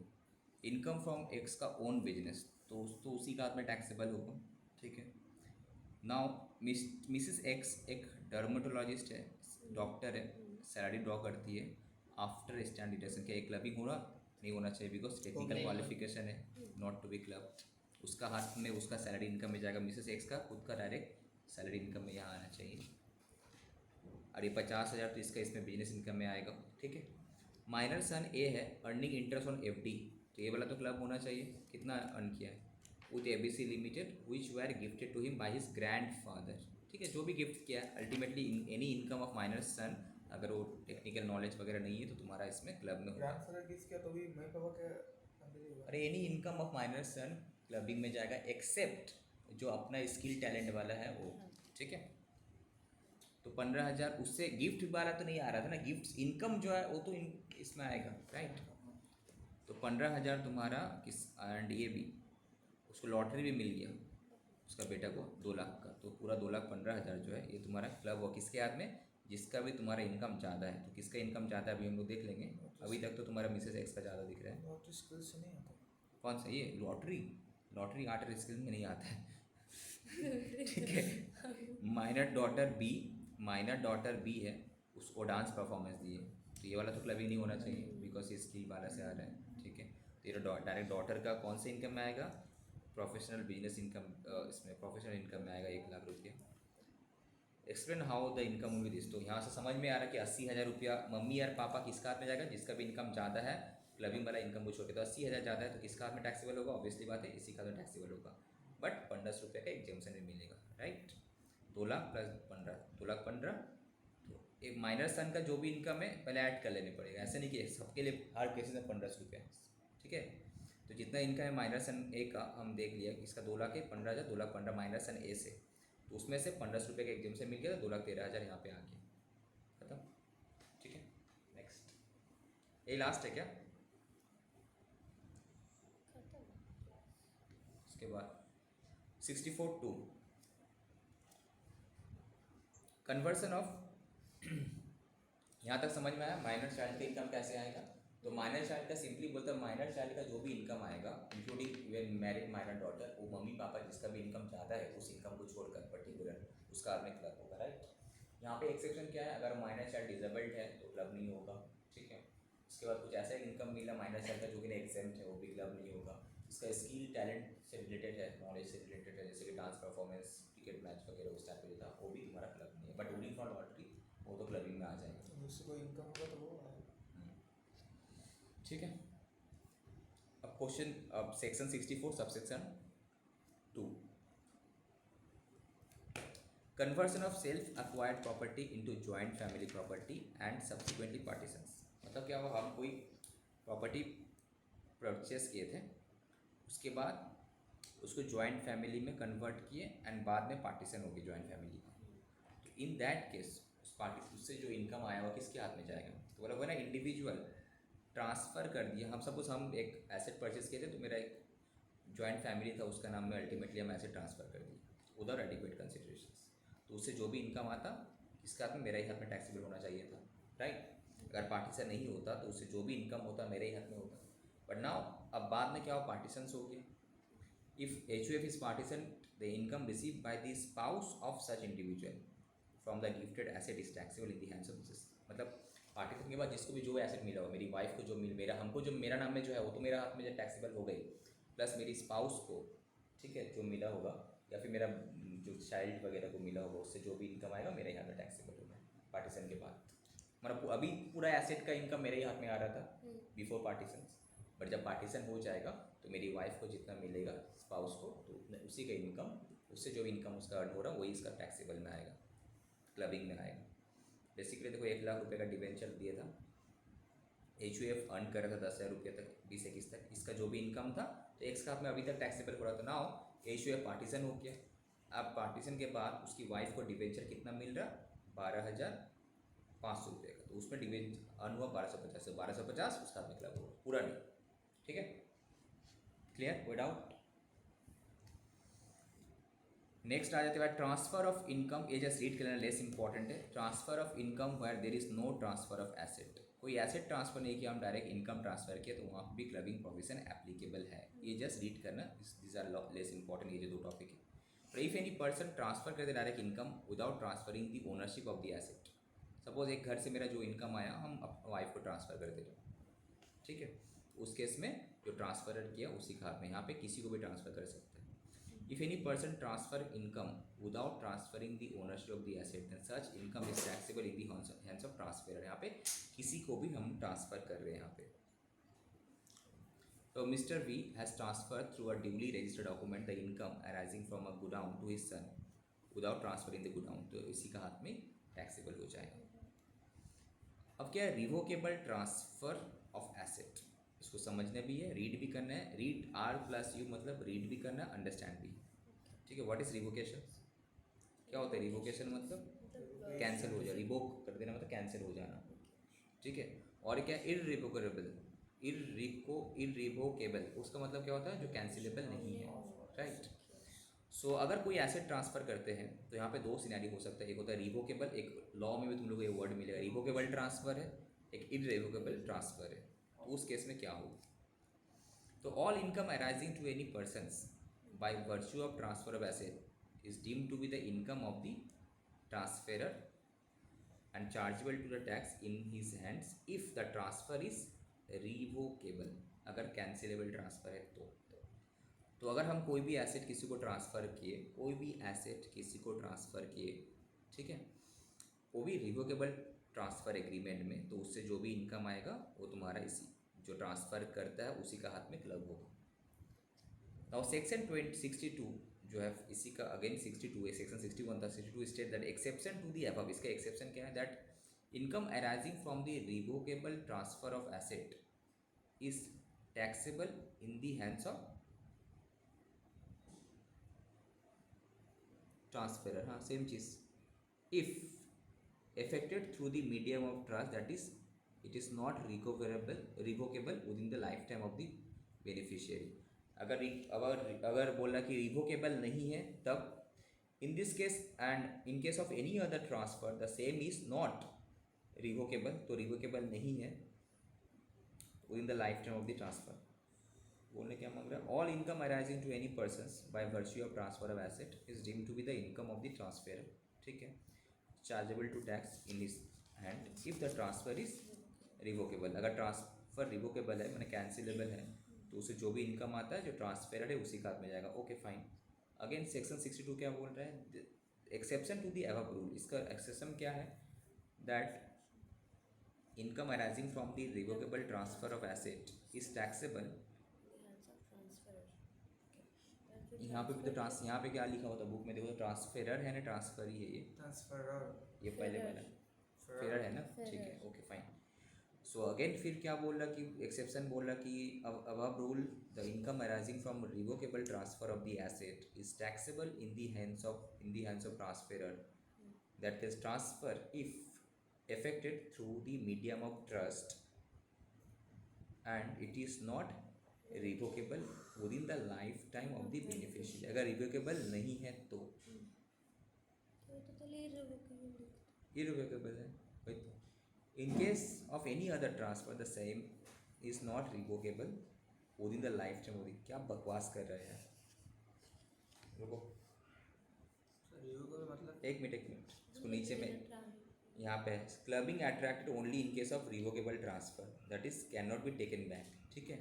income from X का ओन बिजनेस, तो उसी का हाथ में टैक्सेबल होगा, ठीक है। नाउ मिसेस एक्स एक डर्मेटोलॉजिस्ट है, डॉक्टर है, सैलरी ड्रॉ करती है आफ्टर स्टैंड डिडक्शन, क्या एक क्लबिंग हो रहा? नहीं होना चाहिए, बिकॉज टेक्निकल क्वालिफिकेशन है, नॉट टू बी क्लब। उसका हाथ में उसका सैलरी इनकम में जाएगा, मिसेस एक्स का खुद का डायरेक्ट सैलरी इनकम में यहाँ आना चाहिए, और ये 50,000 तो इसका इसमें बिजनेस इनकम में आएगा, ठीक है। माइनर सन ए है, अर्निंग इंटरेस्ट ऑन FD, तो ये वाला तो क्लब होना चाहिए, कितना अर्न किया है? With ABC limited which were gifted to him by his grandfather, ठीक है, जो भी गिफ्ट किया है ultimately any income of minor son, अगर वो टेक्निकल नॉलेज वगैरह नहीं है तो तुम्हारा इसमें क्लब में होगा। ग्रैंडफादर गिफ्ट किया तो भी मैं पापा के अंदर ही होगा। अरे any income of minor son clubbing में जाएगा, एक्सेप्ट जो अपना स्किल टैलेंट वाला है वो, ठीक है। तो 15,000 उससे गिफ्ट वाला तो नहीं आ रहा था ना, गिफ्ट इनकम जो है वो तो इसमें आएगा, राइट। तो 15,000 तुम्हारा किस, एंड ये भी उसको लॉटरी भी मिल गया उसका बेटा को 2 लाख का, तो पूरा 2,15,000 जो है ये तुम्हारा क्लब हुआ, किसके हाथ में? जिसका भी तुम्हारा इनकम ज़्यादा है, तो किसका इनकम ज़्यादा है अभी हम लोग देख लेंगे, अभी तक तो तुम्हारा मिसेस एक्स का ज़्यादा दिख रहा है। लॉटरी स्किल से नहीं आता, कौन सा? ये लॉटरी आर्ट स्किल में नहीं आता है ठीक है। माइनर डॉटर बी है, उसको डांस परफॉर्मेंस दिए, तो ये वाला तो क्लबिंग नहीं होना चाहिए बिकॉज ये स्किल वाला से आ रहा है, ठीक है। तो ये डायरेक्ट डॉटर का कौन से इनकम में आएगा, प्रोफेशनल बिजनेस इनकम, इसमें प्रोफेशनल इनकम में आएगा 1,00,000 रुपया। Explain how the income with this, तो यहाँ से समझ में आ रहा है कि 80,000 रुपया मम्मी और पापा किसका हाथ में जाएगा, जिसका भी इनकम ज़्यादा है, क्लबिंग वाला इनकम कुछ होता है, तो 80,000 ज़्यादा है तो किसका हाथ में टैक्सेबल होगा, ऑब्वियसली बात है इसी का तो टैक्सेबल होगा, बट 1500 रुपये का एग्जाम्शन भी मिलेगा, राइट। 2 लाख प्लस 15, 2,15,000। तो एक माइनर सन का जो भी इनकम है पहले ऐड कर लेने पड़ेगा, ऐसा नहीं कि सबके लिए हर केसेस में 1500 रुपये, ठीक है। तो जितना इनकम है माइनर सन ए का हम देख लिया कि इसका 2 लाख है, 15,000, 2,15,000 माइनर सन ए से, तो उसमें से 1500 रुपये का एग्जाम से मिल गया, 2,13,000 यहाँ पे आ गया, खत्म, ठीक है। नेक्स्ट, ये लास्ट है क्या, उसके बाद 64(2) कन्वर्सन ऑफ यहाँ तक समझ में आया। माइनर चाइल्ड का इनकम कैसे आएगा, तो माइनर चाइल्ड का सिंपली बोलते हैं माइनर चाइल्ड का जो भी इनकम आएगा including even married minor daughter, वो मम्मी पापा जिसका भी इनकम ज़्यादा है उस इनकम को छोड़कर पर्टिकुलर उसका अपने क्लब होगा, राइट। यहाँ पे एक्सेप्शन क्या है, अगर माइनर चाइल्ड डिसेबल्ड है तो क्लब नहीं होगा, ठीक है। उसके बाद कुछ ऐसा इनकम मिला माइनर चाइल्ड का जो कि एग्जेम्प्ट है, वो भी क्लब नहीं होगा। इसका स्किल टैलेंट से रिलेटेड है, नॉलेज से रिलेटेड है, जैसे कि डांस परफॉर्मेंस, क्रिकेट मैच वगैरह उस टाइप का जो था वो भी तुम्हारा क्लब नहीं है, बट रूलिंग फ्रॉम लॉटरी वो तो क्लबिंग में आ जाएगा, उससे कोई इनकम होगा तो वो आएगा, ठीक है। अब क्वेश्चन, अब section 64 subsection 2, conversion of self acquired property into joint family property and subsequently partitions. मतलब क्या हुआ, हम कोई प्रॉपर्टी परचेस किए थे, उसके बाद उसको जॉइंट फैमिली में कन्वर्ट किए एंड बाद में पार्टीशन होगी जॉइंट फैमिली का, तो इन दैट केस उससे जो इनकम आया हुआ किसके हाथ में जाएगा, तो बोला हुआ ना इंडिविजुअल ट्रांसफ़र कर दिया। हम सपोज हम एक एसेट परचेस किए थे, तो मेरा एक जॉइंट फैमिली था उसका नाम में, अल्टीमेटली हम एसेट ट्रांसफ़र कर दिए उधर एडिक्वेट कंसिडरेशन, तो उससे जो भी इनकम आता किसके हाथ में, मेरा ही हाथ में टैक्सेबल होना चाहिए था, राइट। अगर पार्टीशन नहीं होता तो उससे जो भी इनकम होता मेरे ही हाथ में होता, बट नाउ अब बाद में क्या हो, पार्टीशन हो गया। If HUF is partition, the income receive by the spouse of such individual from the gifted asset is taxable in the hands of this, मतलब पार्टीशन के बाद जिसको भी जो एसेट मिला हो, मेरी वाइफ को जो मिल, मेरा हमको जो मेरा नाम में जो है वो तो मेरा हाथ में जो टैक्सेबल हो गई, प्लस मेरी स्पाउस को, ठीक है, जो मिला होगा, या फिर मेरा जो चाइल्ड वगैरह को मिला होगा उससे जो भी इनकम आएगा मेरे ही हाथ में टैक्सेबल होगा पार्टीशन के बाद। मतलब अभी पूरा एसेट का इनकम मेरे ही हाथ में आ रहा था बिफोर पार्टीशन, बट जब पार्टीशन हो जाएगा तो मेरी वाइफ को जितना मिलेगा स्पाउस को, तो उसी का इनकम, उससे जो इनकम उसका अर्न हो रहा है वही इसका टैक्सेबल में आएगा, क्लबिंग में आएगा। बेसिकली देखो 1,00,000 रुपये का डिवेंचर दिया था, HUF अर्न कर रहा था 10,000 रुपये तक, 20-21 तक, इसका जो भी इनकम था तो एक्स का हाथ में अभी तक टैक्सेबल हो रहा था। नाउ HUF पार्टीशन हो गया, अब पार्टीशन के बाद उसकी वाइफ को डिवेंचर कितना मिल रहा, 12,500 रुपये का, तो उसमें डिवेंचर अर्न हुआ 1250, से 1250 उसका हाथ में क्लब हुआ, पूरा नहीं, ठीक है, क्लियर, कोई डाउट। नेक्स्ट आ जाते हैं ट्रांसफर ऑफ इनकम, ये जस्ट रीड करना लेस इंपॉर्टेंट है। Transfer of income where there is no transfer of asset, कोई एसेट ट्रांसफर नहीं किया, हम डायरेक्ट इनकम ट्रांसफर किया तो वहाँ भी क्लबिंग प्रोविजन एप्लीकेबल है, ये जस्ट रीड करना, दिस आर लेस इंपॉर्टेंट, ये जो दो टॉपिक है। पर इफ एनी पर्सन ट्रांसफर कर दे direct income without transferring the ownership of the asset, suppose एक घर से मेरा जो इनकम आया हम अपनी वाइफ को ट्रांसफ़र कर दे रहे हैं, ठीक है, उस केस में जो ट्रांसफर किया उसी के हाथ में, यहाँ पे किसी को भी ट्रांसफ़र कर सकते हैं। If any person transfer income without transferring the ownership of the asset then such income is taxable in the hands of transferor, यहाँ पे किसी को भी हम ट्रांसफ़र कर रहे हैं यहाँ पे। तो Mr V has transfer through a duly registered document the income arising from a godown to his son without transferring the godown, तो इसी का हाथ में टैक्सेबल हो जाएगा। अब क्या है, रिवोकेबल ट्रांसफ़र ऑफ एसेट, इसको समझना भी है, रीड भी करना है, रीड R+U मतलब रीड भी करना है, अंडरस्टैंड भी, ठीक है। व्हाट इज रिवोकेशन, क्या होता है रिवोकेशन, मतलब कैंसिल हो जाए, रिवोक कर देना मतलब कैंसिल हो जाना, ठीक है। और क्या इररिवोकेबल, इररिवोकेबल उसका मतलब क्या होता है, जो कैंसिलेबल नहीं है, राइट। सो अगर कोई एसेट ट्रांसफ़र करते हैं तो यहाँ पे दो सिनेरियो हो सकता है, एक होता है रिवोकेबल, एक लॉ में भी तुम लोग को ये वर्ड मिलेगा, रिवोकेबल ट्रांसफ़र है, एक इररिवोकेबल ट्रांसफ़र है, तो उस केस में क्या होगा, तो all income arising to any persons by virtue of transfer of asset is deemed to be the income of the transferor and chargeable to the tax in his hands if the transfer is revocable. अगर कैंसिलेबल ट्रांसफ़र है तो अगर हम कोई भी एसेट किसी को ट्रांसफ़र किए, कोई भी एसेट किसी को ट्रांसफ़र किए, ठीक है, वो भी रिवोकेबल ट्रांसफ़र एग्रीमेंट में, तो उससे जो भी इनकम आएगा वो तुम्हारा इसी जो ट्रांसफ़र करता है उसी का हाथ में क्लब होगा। नाउ सेक्शन 62 जो है इसी का अगेन 62 है, सेक्शन 61 था, 62 state that exception to the above, इसका एक्सेप्शन क्या है, that income arising from the revocable transfer of asset is taxable in the hands of transferor. हाँ सेम चीज़, if affected through the medium of trust, that is it is not revocable within the lifetime of the beneficiary। अगर बोला कि रिवोकेबल नहीं है तब in this case and in case of any other transfer the same is not revocable, तो रिवोकेबल नहीं है within the lifetime of the transfer. बोलने क्या मांग रहा है, all income arising to any persons by virtue of transfer of asset is deemed to be the income of the transfer, ठीक है, chargeable to tax in his hand if the transfer is revocable. अगर ट्रांसफर रिवोकेबल है मैंने कैंसिलेबल है तो उसे जो भी इनकम आता है जो ट्रांसफर है उसी का हाथ में जाएगा। Okay fine. अगेन सेक्शन 62 क्या बोल रहा है, exception to the above rule, इसका एक्सेप्शन क्या है, that income arising from the revocable transfer of asset is taxable. यहाँ पे भी तो यहाँ पे क्या लिखा हुआ था बुक में, देखो तो ट्रांसफेरर है ना, ट्रांसफर ही है ये, ट्रांसफरर ये पहले वाला फेरर है ना, ठीक है, ओके फाइन। सो अगेन फिर क्या बोल रहा कि एक्सेप्शन बोल रहा कि above rule the income arising from revocable transfer of the asset is taxable in the hands of transferor, that is transfer if effected through the medium of trust and it is not revocable within the lifetime of the beneficiary। अगर रिवोकेबल नहीं है तो irrevocable है भाई। in case of any other transfer the same is not revocable within the lifetime of the, क्या बकवास कर रहे हैं, रुको मतलब एक मिनट इसको नीचे में यहाँ पे clubbing attracted only in case of revocable transfer that is can not be taken back, ठीक है,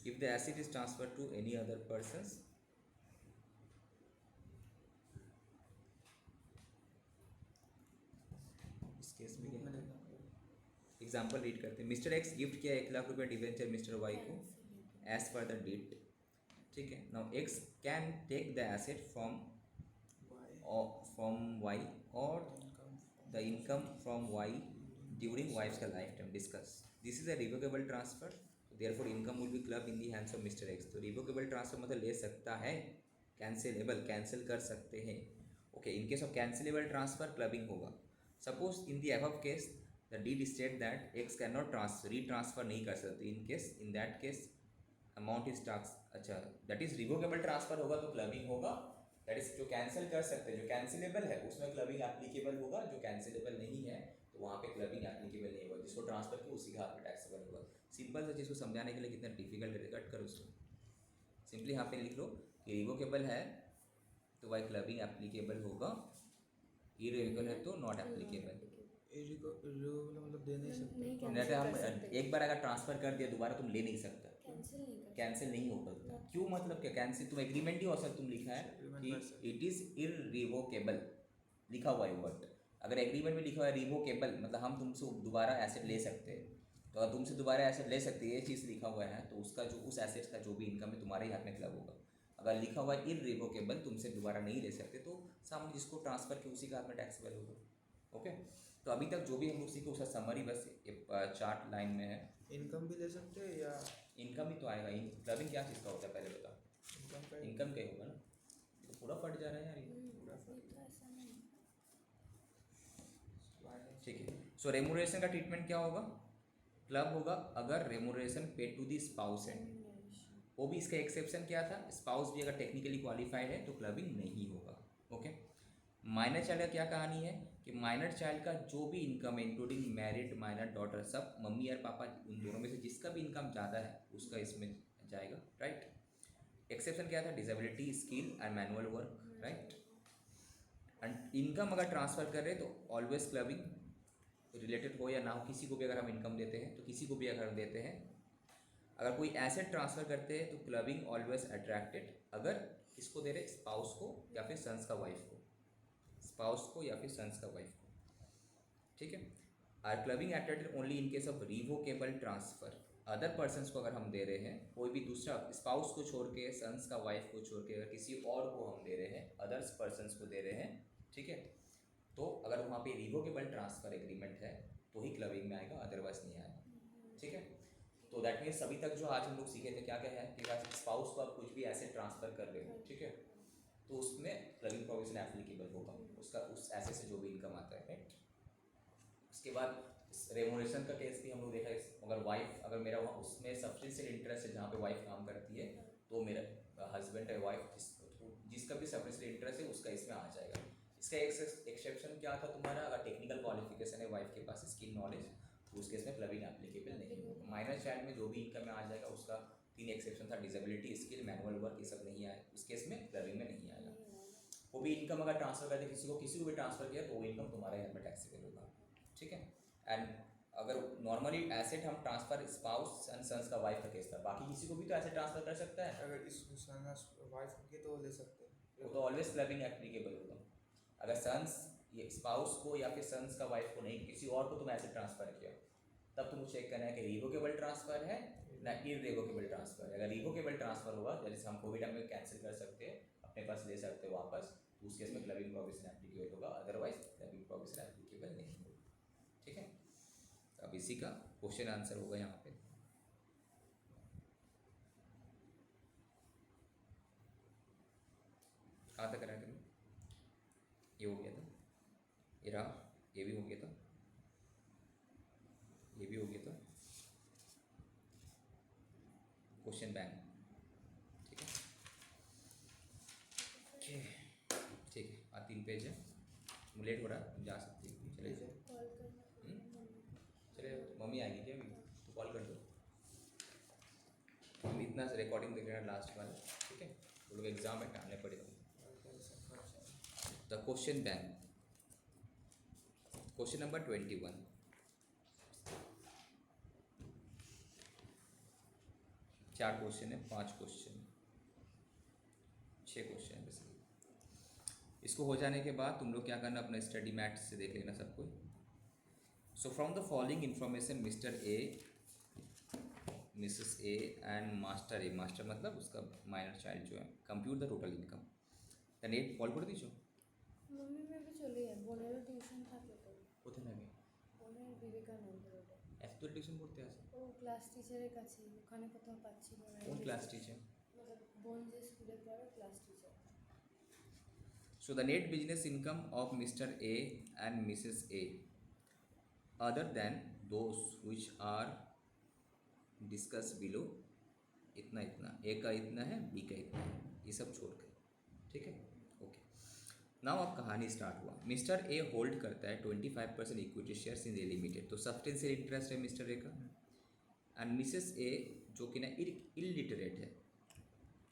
if the asset is transfer to any other persons. इस केस में एग्जाम्पल रीड करते हैं, मिस्टर एक्स गिफ्ट किया 1 लाख रुपये डिवेंचर मिस्टर वाई को एज पर द डेट, ठीक है। Now X can take the asset from Y or the income from Y during wife's lifetime discuss, this is a revocable transfer, so therefore income will be clubbed in the hands of Mr. X। तो revocable transfer मतलब ले सकता है, कैंसिलेबल कैंसिल कर सकते हैं, okay. In case of cancellable transfer clubbing होगा। Suppose in the above case the deed state that X can not retransfer नहीं कर सकते, in that case amount is tax, अच्छा दैट इज रिवोकेबल ट्रांसफर होगा तो क्लबिंग होगा, दैट इज जो कैंसिल कर सकते हैं, जो कैंसिलेबल है उसमें क्लबिंग एप्लीकेबल होगा, जो कैंसिलेबल नहीं है तो वहाँ पे क्लबिंग एप्लीकेबल नहीं होगा, जिसको ट्रांसफर किया उसी का हाथ में टैक्सेबल होगा। सिंपल सा चीज़ को समझाने के लिए कितना डिफिकल्ट है, कट करो उसको, सिंपली यहाँ पे लिख लो कि रिवोकेबल है तो भाई क्लबिंग एप्लीकेबल होगा, इरेवोकेबल है तो नॉट एप्लीकेबल। मतलब दे नहीं सकते, नहीं हम एक बार अगर ट्रांसफर कर दिया दोबारा तुम ले नहीं सकता, कैंसिल नहीं हो सकता। क्यों मतलब क्या, कैंसिल तुम एग्रीमेंट ही हो सकता, तुम लिखा है कि इट इज़ इररिवोकेबल लिखा हुआ है वर्ड, अगर एग्रीमेंट में लिखा हुआ है रिवोकेबल मतलब हम तुमसे दोबारा एसेट ले सकते हैं, तो अगर तुमसे दोबारा एसेट ले सकते हैं ये चीज़ लिखा हुआ है तो उसका जो उस एसेट का जो भी इनकम है तुम्हारे ही हाथ में क्लब होगा। अगर लिखा हुआ है इररिवोकेबल तुमसे दोबारा नहीं ले सकते तो सामने जिसको ट्रांसफ़र किया उसी का हाथ में टैक्सेबल होगा, ओके। तो अभी तक जो भी हम लोग सीखे उसका समरी बस 4 लाइन में है। इनकम भी ले सकते हैं या इनकम ही तो आएगा, क्लबिंग क्या चीज़ का होता है पहले बता, इनकम का ही होगा ना, तो पूरा फट जा रहा है यार ये, ठीक है। सो रेमुनरेशन का ट्रीटमेंट क्या होगा, क्लब होगा अगर remuneration paid to the spouse है, वो भी इसका एक्सेप्शन क्या था, स्पाउस भी अगर टेक्निकली क्वालिफाइड है तो क्लबिंग नहीं होगा, ओके। माइनर चाइल्ड का क्या कहानी है कि माइनर चाइल्ड का जो भी इनकम है इंक्लूडिंग मैरिड माइनर डॉटर, सब मम्मी और पापा उन दोनों में से जिसका भी इनकम ज़्यादा है उसका इसमें जाएगा, राइट। एक्सेप्शन क्या था, disability, skill and manual work, right. And income अगर ट्रांसफ़र कर रहे हैं तो ऑलवेज क्लबिंग रिलेटेड हो या ना हो, किसी को भी अगर हम इनकम देते हैं तो किसी को भी अगर हम देते हैं, अगर कोई एसेट ट्रांसफ़र करते हैं तो क्लबिंग ऑलवेज अट्रैक्टेड, अगर किसको दे रहे, स्पाउस को या फिर सन्स का वाइफ को, स्पाउस को या फिर सन्स का वाइफ को, ठीक है। Or clubbing attracted only in case of revocable transfer, other persons को अगर हम दे रहे हैं, कोई भी दूसरा स्पाउस को छोड़ के, सन्स का वाइफ को छोड़ के, अगर किसी और को हम दे रहे हैं, अदर्स पर्सनस को दे रहे हैं, ठीक है, तो अगर वहाँ पे रिवोकेबल ट्रांसफ़र एग्रीमेंट है तो ही क्लबिंग में आएगा, अदरवाइज नहीं आएगा, ठीक है। तो दैट मीन्स अभी तक जो आज हम लोग सीखे थे क्या क्या है कि स्पाउस को आप कुछ भी एसेट ट्रांसफ़र कर रहे हो, ठीक है, तो उसमें क्लबिंग प्रोविजन एप्लीकेबल होगा, उसका उस एसेट से जो भी इनकम आता है, राइट। उसके बाद रेमोनेशन का केस भी हम लोग देखा है, अगर वाइफ, अगर मेरा वहाँ उसमें सब्सटेंशियल इंटरेस्ट है जहाँ पे वाइफ काम करती है, तो मेरा हस्बैंड है वाइफ जिसका भी सब्सटेंशियल इंटरेस्ट है उसका इसमें आ जाएगा। इसका एक एक्सेप्शन क्या था तुम्हारा, अगर टेक्निकल क्वालिफिकेशन है वाइफ के पास, स्किल नॉलेज, तो उस केस में क्लबिंग एप्लीकेबल नहीं होगा। माइनर चाइल्ड में जो भी इनकम में आ जाएगा उसका 3 एक्सेप्शन था, डिसेबिलिटी, स्किल, मैनुअल वर्क, ये सब नहीं आए, उस केस में क्लबिंग में नहीं आएगा। वो भी इनकम अगर ट्रांसफ़र करते किसी को भी ट्रांसफ़र किया तो वो इनकम तुम्हारे घर में टैक्सेबल होगा, ठीक है। एंड अगर नॉर्मली एसेट हम ट्रांसफ़र स्पाउस एंड सन्स का वाइफ का केस था, बाकी किसी को भी तो एसेट ट्रांसफ़र कर सकता है, अगर इस वाइफ के तो ले सकते हैं, वो तो ऑलवेज क्लबिंग एप्लीकेबल होगा। अगर सन्स ये स्पाउस को या फिर सन्स का वाइफ को नहीं, किसी और को तुम एसेट ट्रांसफ़र किया, तब तुमको चेक करना है कि रिवोकेबल ट्रांसफ़र है ना इररिवोकेबल ट्रांसफ़र है। अगर रिवोकेबल ट्रांसफ़र होगा, जैसे हम कोविड टाइम में कैंसिल कर सकते हैं, अपने पास ले सकते हो वापस, तो उस केस में क्लबिंग प्रोविजन एप्लीकेबल होगा, अदरवाइज क्लबिंग प्रोविजन एप्लीकेबल नहीं होगा, ठीक है। तो अब इसी का क्वेश्चन आंसर होगा यहाँ पे। कहाँ तक करा करें, ये हो गया था, ये रहा, ये भी हो गया था, ये भी हो गया था, क्वेश्चन बैंक, ठीक है, ठीक है। आज 3 पेज है, लेट हो रहा है, जा सकती है, चले जाओ, कॉल करना चले मम्मी आएगी क्या अभी, तो कॉल कर दो, हम इतना रिकॉर्डिंग देख रहे हैं लास्ट वाला, ठीक है, वो लोग एग्जाम में टालने पड़ेगा। The question bank, question number 21, चार क्वेश्चन है, 5 क्वेश्चन, 6 क्वेश्चन है बेसिकली। इसको हो जाने के बाद तुम लोग क्या करना, अपना स्टडी मैट से देख लेना सब कुछ। So from the following information mister A, Mrs A and master A, master मतलब उसका माइनर चाइल्ड जो है, compute the total income. The net call कर दीजिए, मम्मी में भी चले যায়, বোনেরও টিউশন থাকে তো, কোথায় থাকে, বোনের বিবেকানন্দ রোডে। এত দূর টিউশন পড়তে আসে, ও ক্লাস টিচারের কাছে, ওখানে কোথাও পাচ্ছিল না। কোন ক্লাস টিচার? मतलब বোন যে স্কুলে পড়ে class teacher. So the net business income of Mr. A and Mrs. A, other than those which are discussed below, इतना इतना, ए का इतना है, बी का इतना है, ये सब छोड़ के, ठीक है, ओके। नाउ अब कहानी स्टार्ट हुआ। मिस्टर ए होल्ड करता है 25% equity shares in A limited, तो सब्सटेंशियल इंटरेस्ट है मिस्टर ए का। एंड मिसेस ए जो कि ना इलिटरेट है,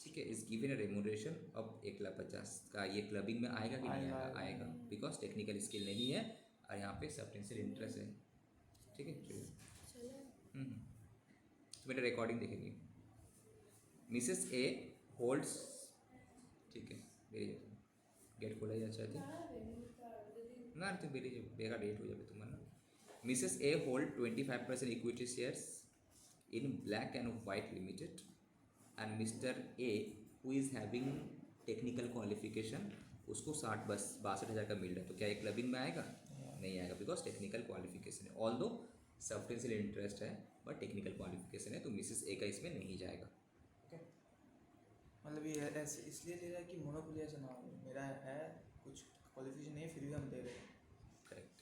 ठीक है, इज गिवन ए रेमुनरेशन अब 1,50,000 का। ये क्लबिंग में आएगा कि नहीं आएगा, आएगा, बिकॉज टेक्निकल स्किल नहीं है और यहाँ पे सब्सटेंशियल इंटरेस्ट है, ठीक है, चलिए। तो मेरा रिकॉर्डिंग देखेंगे। मिसेस ए होल्ड्स, ठीक है, मेरी गेट खोला जा चाहते ना, तो मेरी बेगा डेट हो जाए तुम्हारा ना। Mrs A hold 25% equity shares in black and white limited, and mister A who is having technical qualification, उसको 62,000 का मिल रहा है, तो क्या ये क्लबिंग में आएगा? नहीं आएगा, बिकॉज टेक्निकल क्वालिफिकेशन है। ऑल दो सब्सटेंशियल इंटरेस्ट है बट टेक्निकल क्वालिफिकेशन है, तो मिसेस ए का इसमें नहीं जाएगा। ओके, मतलब ये ऐसे इसलिए ले रहा है कि मोनोपोली ऐसा ना हो, मेरा है कुछ क्वालिफिकेशन नहीं है फिर भी हम दे रहे हैं। करेक्ट।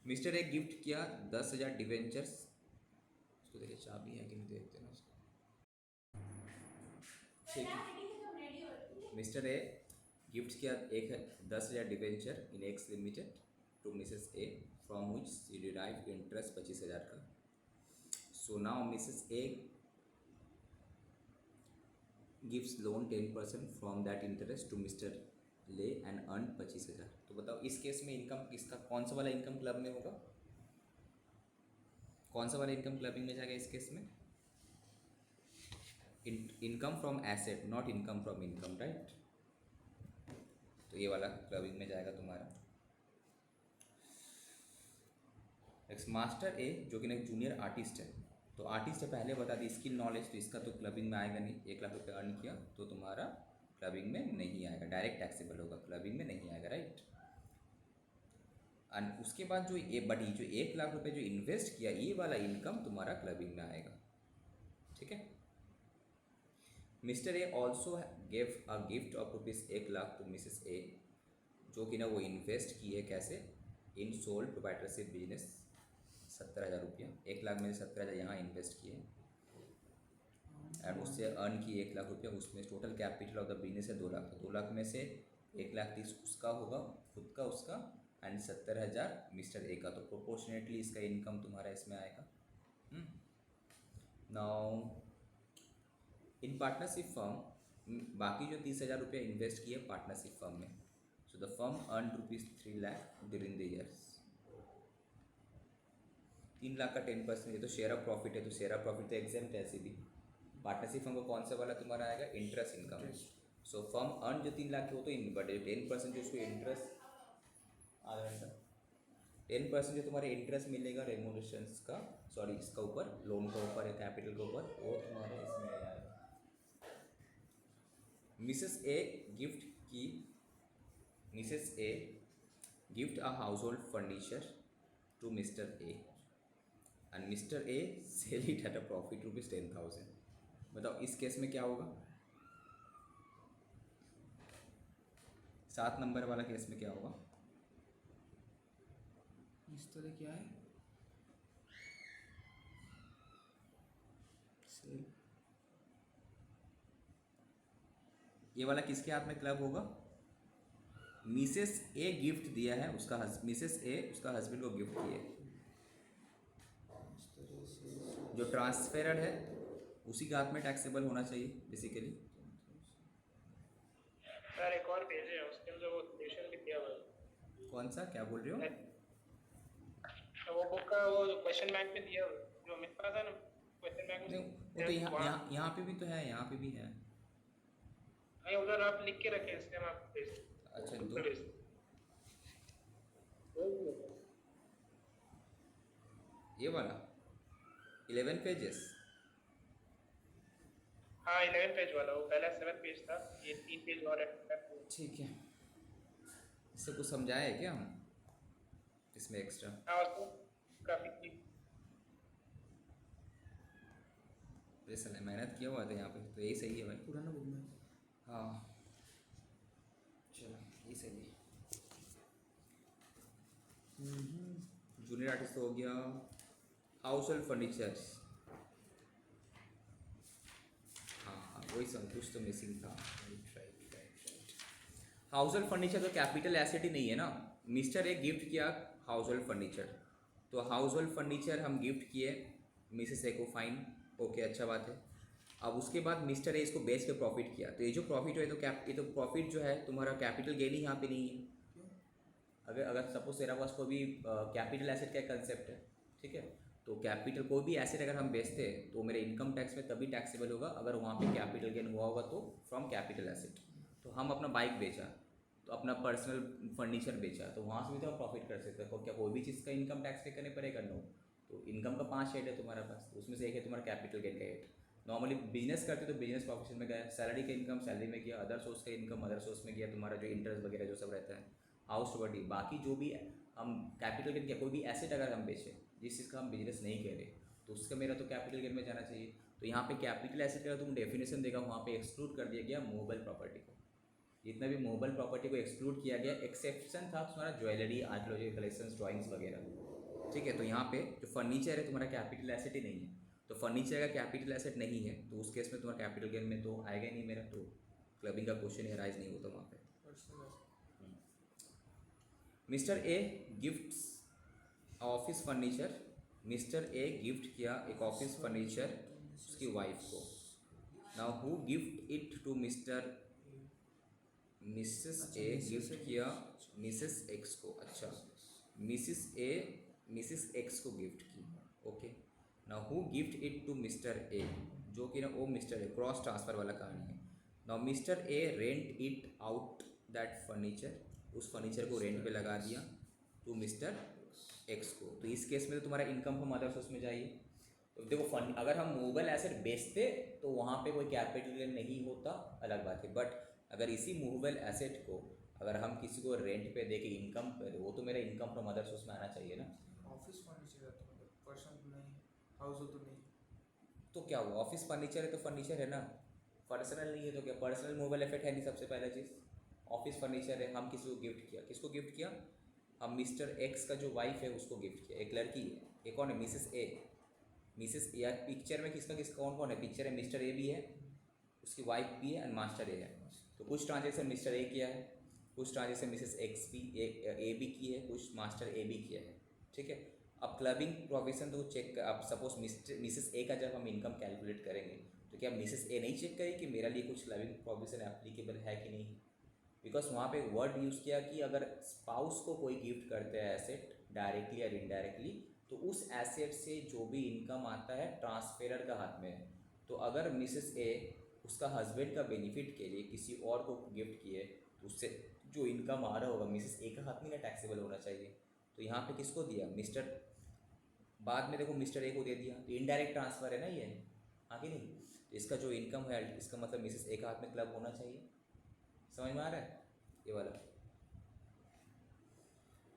मिस्टर ए गिफ्ट किया 10,000 डिवेंचर्स, उसको देखिए चाबी है कि नहीं, देखते ना उसको, ठीक है। मिस्टर ए गिफ्ट किया 10,000 debenture in X limited to Mrs A, from which she derive interest 25,000 का। So now missus A gives loan 10% from that interest to mister L and earn 25,000। तो बताओ इस केस में इनकम किसका, कौन सा वाला इनकम क्लब में होगा, कौन सा वाला इनकम क्लबिंग में जाएगा इस केस में? Income from asset, not income from income, right. तो ये वाला क्लबिंग में जाएगा तुम्हारा। नेक्स्ट मास्टर ए, जो कि एक जूनियर आर्टिस्ट है, तो आर्टिस्ट है पहले बता दी, स्किल नॉलेज, तो इसका तो क्लबिंग में आएगा नहीं। 1 लाख रुपये अर्न किया तो तुम्हारा क्लबिंग में नहीं आएगा, डायरेक्ट टैक्सेबल होगा, क्लबिंग में नहीं आएगा, राइट। एंड उसके बाद जो ये बट ये जो 1 लाख रुपये जो इन्वेस्ट किया, ये वाला इनकम तुम्हारा क्लबिंग में आएगा, ठीक है। Mister A also gave a gift of ₹1 lakh to Mrs A, जो कि ना वो इन्वेस्ट की है कैसे, इन सोल प्रोप्राइटरशिप बिजनेस, 70,000 रुपया, 1 लाख में से 70,000 यहाँ इन्वेस्ट किए एंड उससे अर्न की 1 लाख रुपया। उसमें total capital of the business है 2 लाख, तो 2 लाख में से 1,30,000 उसका होगा, खुद का उसका, एंड 70,000 मिस्टर ए का, तो प्रोपोर्शनेटली इसका इनकम तुम्हारा इसमें आएगा। नाउ इन पार्टनरशिप फर्म, बाकी जो 30,000 रुपया इन्वेस्ट किए पार्टनरशिप फर्म में, so the firm earn ₹3 lakh during the years. 3 lakh का 10%, ये तो शेयर ऑफ प्रॉफिट है, तो शेयर ऑफ प्रॉफिट तो एग्जाम्प्ट है ऐसे भी। पार्टनरशिप फर्म को कौन सा वाला तुम्हारा आएगा, इंटरेस्ट इनकम। सो फर्म अर्न जो 3 लाख की वो तो बट 10% जो उसको इंटरेस्ट, आधा घंटा 10% जो तुम्हारे इंटरेस्ट मिलेगा रेमोनेशंस का, सॉरी इसका ऊपर, लोन का ऊपर या कैपिटल के ऊपर, वो तुम्हारे इसमें आएगा। Missus A gift a household furniture to mister A and mister A sell it at a profit ₹10,000। बताओ इस केस में क्या होगा, 7 नंबर वाला केस में क्या होगा? इस तरह क्या है, सेल, ये वाला किसके हाथ में क्लब होगा? मिसेस ए गिफ्ट दिया है, उसका मिसेस ए उसका हस्बैंड को गिफ्ट किए, इस तरह से जो ट्रांसफेरड है उसी के हाथ में टैक्सेबल होना चाहिए बेसिकली। सर एक और पेज है उसके अंदर वो क्वेश्चन भी दिया हुआ है। कौन सा, क्या बोल रहे हो? तो वो बुक का वो क्वेश्चन बैंक में दिया हुआ है, जो मेरे पास है ना क्वेश्चन बैंक नहीं, में, वो तो यहाँ पे भी तो है, यहाँ पे भी है। नहीं उधर आप लिख के रखें, इसलिए हम आपको भेज दें। अच्छा उधर तो भेज दें। ये वाला 11 पेजेस, हाँ 11 पेज वाला, वो पहला 7 पेज था, ये 3 पेज और है। ठीक है। इससे कुछ समझाया है क्या हम इसमें एक्स्ट्रा? हाँ उसको काफ़ी जैसा मेहनत किया हुआ था यहाँ पे, तो यही सही है भाई। पुराना बुक में। हाँ चलो ये सही है। जूनियर आर्टिस्ट तो हो गया। हाउस होल्ड फर्नीचर्स, हाँ वही सब कुछ तो मिसिंग था, राइट। हाउस होल्ड फर्नीचर तो कैपिटल एसेट ही नहीं है ना। मिस्टर ए गिफ्ट किया हाउस होल्ड फर्नीचर, तो हाउस होल्ड फर्नीचर हम गिफ्ट किए मिसेस ए को, फाइन, ओके, अच्छा बात है। अब उसके बाद मिस्टर ए इसको बेच के प्रॉफिट किया, तो ये जो प्रॉफिट है ये तो प्रॉफिट जो है तुम्हारा कैपिटल गेन ही यहाँ पे नहीं है। अगर सपोज तेरा पास कोई भी कैपिटल एसेट का कंसेप्ट है, ठीक है, तो कैपिटल कोई भी एसेट अगर हम बेचते हैं तो मेरे इनकम टैक्स में तभी टैक्सेबल होगा अगर वहाँ पे कैपिटल गेन हुआ होगा, तो फ्रॉम कैपिटल एसेट। तो हम अपना बाइक बेचा, तो अपना पर्सनल फर्नीचर बेचा, तो वहाँ से भी तो हम प्रॉफिट कर सकते हैं। क्या कोई भी चीज़ का इनकम टैक्स पे करने पड़ेगा? नो। तो इनकम का 5 हेड है तुम्हारे पास, तो उसमें से एक है तुम्हारा कैपिटल गेन का हेड। नॉर्मली बिजनेस करते तो बिजनेस प्रोफेशन में गया, सैलरी का इनकम सैलरी में किया, अदर सोर्स का इनकम अदर सोर्स में किया, तुम्हारा जो इंटरेस्ट वगैरह जो सब रहता है, हाउस प्रॉपर्टी, बाकी जो भी हम कैपिटल गेन किया, कोई भी एसेट अगर हम बेचे जिस चीज़ का हम बिजनेस नहीं कर रहे, तो उसका मेरा तो कैपिटल गेन में जाना चाहिए। तो यहाँ पे कैपिटल एसेट का तुम डेफिनेशन देगा, वहाँ पे एक्सक्लूड कर दिया गया मूवेबल प्रॉपर्टी को। जितना भी मूवेबल प्रॉपर्टी को एक्सक्लूड किया गया, एक्सेप्शन था तुम्हारा ज्वेलरी, आर्कियोलॉजिकल कलेक्शंस, ड्राइंग्स वगैरह, ठीक है। तो यहाँ पे जो फर्नीचर है तुम्हारा कैपिटल एसेट ही नहीं है, तो फर्नीचर का कैपिटल एसेट नहीं है, तो उस केस में तुम्हारा कैपिटल गेन में तो आएगा ही नहीं मेरा, तो क्लबिंग का क्वेश्चन राइज नहीं होता वहाँ पे। Mister A gifts office furniture, mister A gift किया एक ऑफिस फर्नीचर उसकी वाइफ को। Now who gift it to mister missus अच्छा, ए Mrs. गिफ्ट A किया gift, मिसेस एक्स को, अच्छा मिसेस ए मिसेस एक्स को गिफ्ट की, okay. Now who gift it to mister A, जो कि ना वो मिस्टर ए, क्रॉस ट्रांसफर वाला कहानी है। Now mister A rent it out that furniture, उस फर्नीचर को रेंट पे लगा दिया टू मिस्टर एक्स को। तो इस केस में तो तुम्हारा इनकम फ्रॉम अदर सोर्स में जाइए। तो देखो फन, अगर हम मूवेबल एसेट बेचते तो वहाँ पे कोई कैपिटल गेन नहीं होता, अलग बात है। बट अगर इसी मूवेबल एसेट को अगर हम किसी को रेंट पे दे के इनकम पे, वो तो मेरा इनकम फ्रॉम अदर सोर्स में आना चाहिए ना। ऑफिस फर्नीचर है तो मतलब पर्सनल तो नहीं, हाउस हो तो नहीं। तो क्या हुआ, ऑफिस फर्नीचर है तो फर्नीचर है ना, पर्सनल नहीं है तो क्या, पर्सनल मूवेबल एसेट है नहीं सबसे पहला चीज़। ऑफिस फर्नीचर है, हम किसी को गिफ्ट किया, किसको गिफ्ट किया, हम मिस्टर एक्स का जो वाइफ है उसको गिफ्ट किया, एक लड़की है, एक कौन है, Mrs A. Mrs A picture में किसका किसका कौन कौन है, पिक्चर है मिस्टर ए भी है, उसकी वाइफ भी है एंड मास्टर ए है। तो कुछ ट्रांजेक्शन मिस्टर ए किया है, कुछ ट्रांजेक्शन मिसेस एक्स भी ए भी की है, कुछ मास्टर ए भी किया है, ठीक है। अब क्लबिंग प्रोविजन तो चेक कर, अब सपोज मिसेस ए का जब हम इनकम कैलकुलेट करेंगे तो क्या मिसेस ए नहीं चेक करेगी कि मेरा लिए कुछ क्लबिंग प्रोविजन एप्लीकेबल है कि नहीं। बिकॉज वहाँ पे वर्ड यूज़ किया कि अगर स्पाउस को कोई गिफ्ट करते हैं एसेट डायरेक्टली या इनडायरेक्टली, तो उस एसेट से जो भी इनकम आता है ट्रांसफेरर का हाथ में है। तो अगर मिसेस ए उसका हस्बैंड का बेनिफिट के लिए किसी और को गिफ्ट किए तो उससे जो इनकम आ रहा होगा मिसेस ए का हाथ में ना टैक्सेबल होना चाहिए। तो यहाँ पे किसको दिया, मिस्टर, बाद में देखो मिस्टर ए को दे दिया, तो इनडायरेक्ट ट्रांसफ़र है ना ये, हाँ कि नहीं। तो इसका जो इनकम है इसका मतलब मिसेस ए का हाथ में क्लब होना चाहिए। समझ में आ रहा है ये वाला।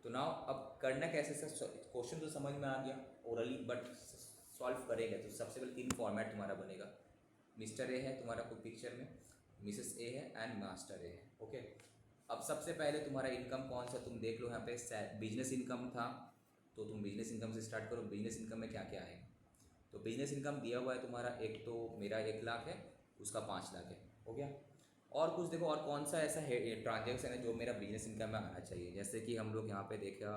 तो नाउ अब करना कैसे सर, क्वेश्चन तो समझ में आ गया ओरली, बट सॉल्व करेंगे तो सबसे पहले 3 फॉर्मेट तुम्हारा बनेगा। मिस्टर ए है तुम्हारा कोई पिक्चर में, मिसेस ए है एंड मास्टर ए है, ओके। अब सबसे पहले तुम्हारा इनकम कौन सा, तुम देख लो यहाँ पे बिजनेस इनकम था, तो तुम बिजनेस इनकम से स्टार्ट करो। बिजनेस इनकम में क्या क्या है, तो बिजनेस इनकम दिया हुआ है तुम्हारा, एक तो मेरा 1 लाख है, उसका 5 लाख है, हो गया। और कुछ देखो और कौन सा ऐसा है ट्रांजेक्शन है जो मेरा बिजनेस इनकम में आना चाहिए। जैसे कि हम लोग यहाँ पे देखा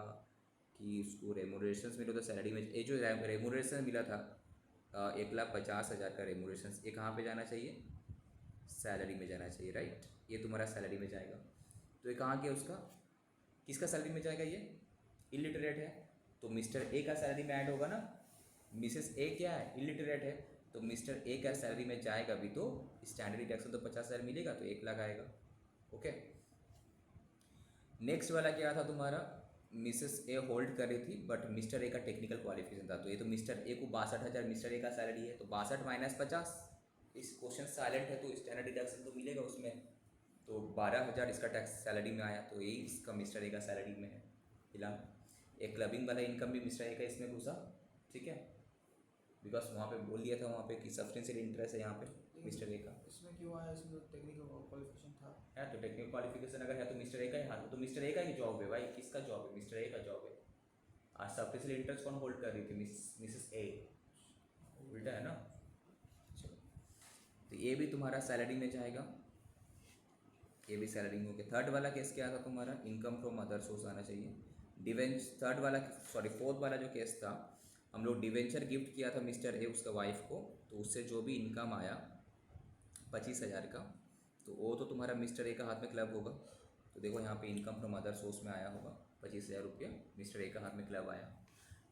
कि उसको रेमोनेशंस मिले तो सैलरी में, ये जो रेमोनेशन मिला था 1,50,000 का रेमोनेशंस, ये कहाँ पे जाना चाहिए, सैलरी में जाना चाहिए, राइट। ये तुम्हारा सैलरी में जाएगा। तो ये कहाँ के उसका, किसका सैलरी में जाएगा, ये इलिटरेट है तो मिस्टर ए का सैलरी में ऐड होगा ना। मिसेस ए क्या है, इलिटरेट है, तो मिस्टर ए का सैलरी में जाएगा भी तो स्टैंडर्ड डिडक्शन तो 50,000 मिलेगा तो 1 लाख आएगा, ओके। नेक्स्ट वाला क्या था तुम्हारा, मिसेस ए होल्ड कर रही थी बट मिस्टर ए का टेक्निकल क्वालिफिकेशन था, तो ये तो मिस्टर ए को 62,000 मिस्टर ए का सैलरी है, तो 62 माइनस 50, इस क्वेश्चन साइलेंट है तो स्टैंडर्ड डिडक्शन तो मिलेगा उसमें, तो 12,000 इसका टैक्स सैलरी में आया, तो यही इसका मिस्टर ए का सैलरी में है फिलहाल। एक क्लबिंग वाला इनकम भी मिस्टर ए का इसमें घुसा, ठीक है, बिकॉज वहाँ पे बोल दिया था वहाँ पे कि सब्सटेंशियल इंटरेस्ट है यहाँ पे मिस्टर ए का। इसमें क्यों आया, इसमें तो टेक्निकल क्वालिफिकेशन था। है तो टेक्निकल क्वालिफिकेशन अगर है तो मिस्टर ए का ही हाथ, तो मिस्टर ए का ही जॉब है भाई, किसका जॉब है, मिस्टर ए का जॉब है। आज सब्सटेंशियल इंटरेस्ट कौन होल्ड कर रही थी, मिसेस ए, उल्टा है ना। चलो तो ये भी तुम्हारा सैलरी में जाएगा, ये भी सैलरी में हो गया। थर्ड वाला केस क्या था तुम्हारा, इनकम फ्रॉम अदर सोर्स आना चाहिए। थर्ड वाला सॉरी फोर्थ वाला जो केस था, हम लोग डिवेंचर गिफ्ट किया था मिस्टर ए उसका वाइफ को, तो उससे जो भी इनकम आया 25,000 का, तो वो तो तुम्हारा मिस्टर ए का हाथ में क्लब होगा। तो देखो यहाँ पे इनकम फ्रॉम अदर सोर्स में आया होगा 25,000 रुपया, मिस्टर ए का हाथ में क्लब आया।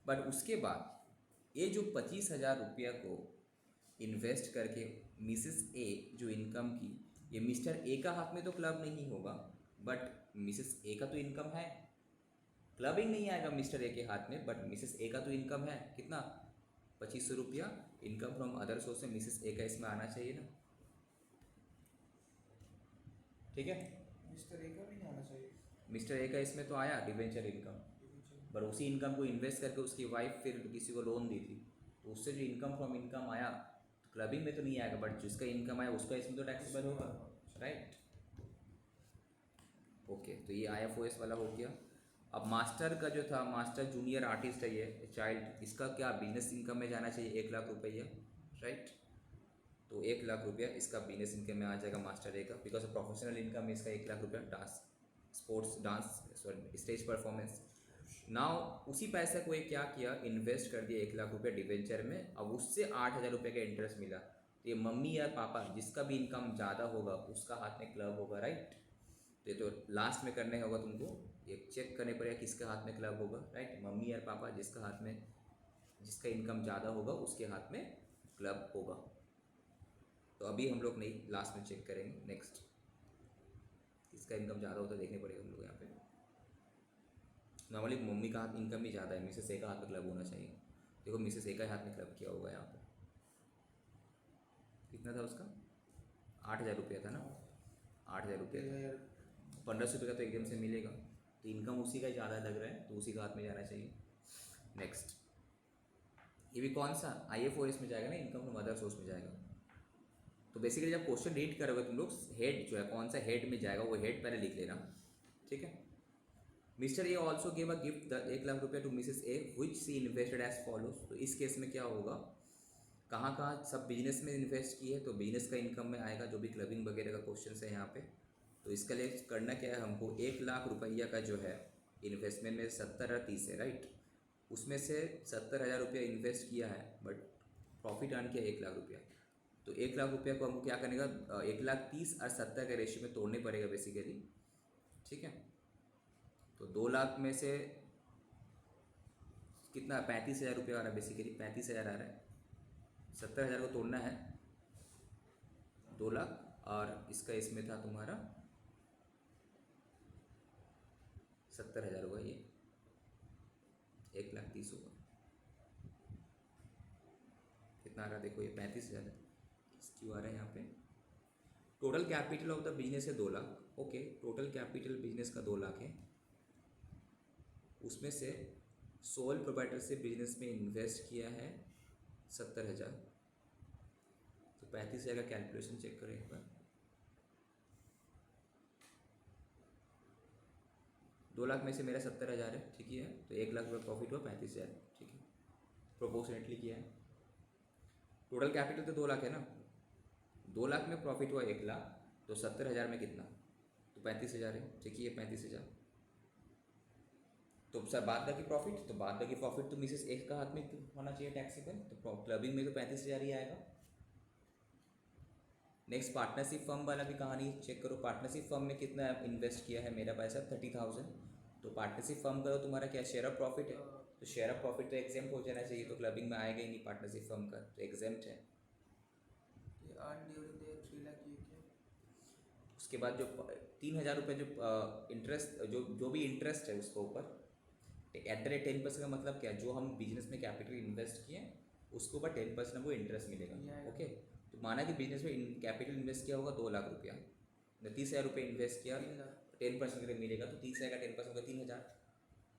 बट उसके बाद ये जो 25,000 रुपया को इन्वेस्ट करके मिसेस ए जो इनकम की, ये मिस्टर ए का हाथ में तो क्लब नहीं होगा, बट मिसेस ए का तो इनकम है, क्लबिंग नहीं आएगा मिस्टर ए के हाथ में, बट मिसेस ए का तो इनकम है, कितना 2500 रुपया इनकम फ्रॉम अदर सोर्स से मिसेस ए का इसमें आना चाहिए ना, ठीक है। मिस्टर ए का भी नहीं आना चाहिए, मिस्टर ए का इसमें तो आया डिवेंचर इनकम, पर उसी इनकम को इन्वेस्ट करके उसकी वाइफ फिर किसी को लोन दी थी, तो उससे जो इनकम फ्रॉम इनकम आया क्लबिंग में तो नहीं आएगा, बट जिसका इनकम आया उसका इसमें तो टैक्सेबल होगा, राइट। ओके तो ये IFOS वाला हो गया। अब मास्टर का जो था, मास्टर जूनियर आर्टिस्ट है ये चाइल्ड, इसका क्या बिजनेस इनकम में जाना चाहिए 1 लाख रुपया, राइट। तो 1 लाख रुपया इसका बिजनेस इनकम में आ जाएगा मास्टर ए का, बिकॉज प्रोफेशनल इनकम है इसका 1 लाख रुपया, dance sports dance sorry stage performance. Now उसी पैसे को एक क्या किया, इन्वेस्ट कर दिया 1 लाख रुपया डिवेंचर में, अब उससे 8,000 रुपये का इंटरेस्ट मिला, तो ये मम्मी या पापा जिसका भी इनकम ज़्यादा होगा उसका हाथ में क्लब होगा, राइट। तो ये तो लास्ट में करने होगा तुमको, एक चेक करने पड़ेगा किसके हाथ में क्लब होगा, राइट, मम्मी और पापा, जिसका हाथ में, जिसका इनकम ज़्यादा होगा उसके हाथ में क्लब होगा। तो अभी हम लोग नहीं, लास्ट में चेक करेंगे। नेक्स्ट, किसका इनकम ज़्यादा होता है देखने पड़ेगा हम लोग यहाँ पे। नॉर्मली मम्मी का हाथ इनकम भी ज़्यादा है, मिसेस ए का हाथ में क्लब होना चाहिए। देखो मिसेस ए का हाथ में क्लब किया होगा यहाँ पे, कितना था उसका, 8,000 रुपया था ना, 8,000 रुपया था। 1,500 रुपये का तो एकदम से मिलेगा, तो इनकम उसी का ज़्यादा लग रहा है, तो उसी का हाथ में जाना चाहिए। नेक्स्ट, ये भी कौन सा IFOS में जाएगा ना, इनकम फ्रॉम अदर सोर्स में जाएगा। तो बेसिकली जब क्वेश्चन रीड करोगे तुम लोग, हेड जो है कौन सा हेड में जाएगा वो हेड पहले लिख लेना, ठीक है। Mister A also give a gift 1,00,000 रुपया to Mrs A which she invested as follows. तो इस केस में क्या होगा, कहाँ कहाँ सब बिजनेस में इन्वेस्ट की है, तो बिजनेस का इनकम में आएगा, जो भी क्लबिंग वगैरह का क्वेश्चन है यहाँ पे। तो इसके लिए करना क्या है हमको, 1,00,000 रुपया का जो है इन्वेस्टमेंट में 70 और 30 है, राइट, उसमें से 70,000 रुपया इन्वेस्ट किया है, बट प्रॉफिट अर्न किया 1,00,000 रुपया। तो 1,00,000 रुपया को हमको क्या करने का, 1,30,000 और 70 के रेशियो में तोड़ने पड़ेगा बेसिकली, ठीक है। तो 2,00,000 में से कितना, 35,000 रुपया आ रहा है, बेसिकली 35,000 आ रहा है, 70,000 को तोड़ना है 2,00,000, और इसका इसमें था तुम्हारा 70,000 होगा, ये 1,30,000 होगा, कितना आ रहा है देखो, ये 35,000 है, क्यों आ रहा है यहाँ पे। Total capital of the business है 2,00,000, ओके, टोटल कैपिटल बिजनेस का 2,00,000 है, उसमें से सोल प्रोप्राइटरशिप बिजनेस में इन्वेस्ट किया है 70,000। तो 35,000 का कैलकुलेशन चेक करें एक बार, 2,00,000 में से मेरा 70,000 है, ठीक है, तो 1,00,000 रुपये प्रॉफिट हुआ, 35,000, ठीक है, प्रोपोर्शनेटली किया है। टोटल कैपिटल तो 2,00,000 है ना, 2,00,000 में प्रॉफिट हुआ 1,00,000, तो 70,000 में कितना, तो 35,000 है, ठीक है, 35,000। तो सर बाद की प्रॉफिट, तो बाद की प्रॉफिट तो मिसेस एक का हाथ में होना चाहिए टैक्सेबल, तो क्लबिंग में तो 35,000 ही आएगा। नेक्स्ट, पार्टनरशिप फर्म वाला भी कहानी चेक करो, पार्टनरशिप फर्म में कितना इन्वेस्ट किया है मेरा पैसा 30,000। तो पार्टनरशिप फर्म का तो तुम्हारा क्या शेयर ऑफ प्रॉफिट है, तो शेयर ऑफ प्रॉफिट तो एग्जेम्प्ट हो जाना चाहिए, तो क्लबिंग में आएगा ही नहीं, पार्टनरशिप फर्म का तो एग्जेम्प्ट है। ये अर्न ड्यूरिंग द 3,00,000 ये क्या, उसके बाद जो 3,000 रुपये जो इंटरेस्ट, जो भी इंटरेस्ट है उसके ऊपर एट द रेट 10% का मतलब क्या है, जो हम बिजनेस में कैपिटल इन्वेस्ट किए उसके ऊपर 10% हमको इंटरेस्ट मिलेगा, ओके। तो माना कि बिजनेस में कैपिटल इन्वेस्ट किया होगा 2,00,000 रुपया, 30,000 रुपये इन्वेस्ट किया, 10% के लिए मिलेगा, तो 30,000 का 10% होगा 3,000।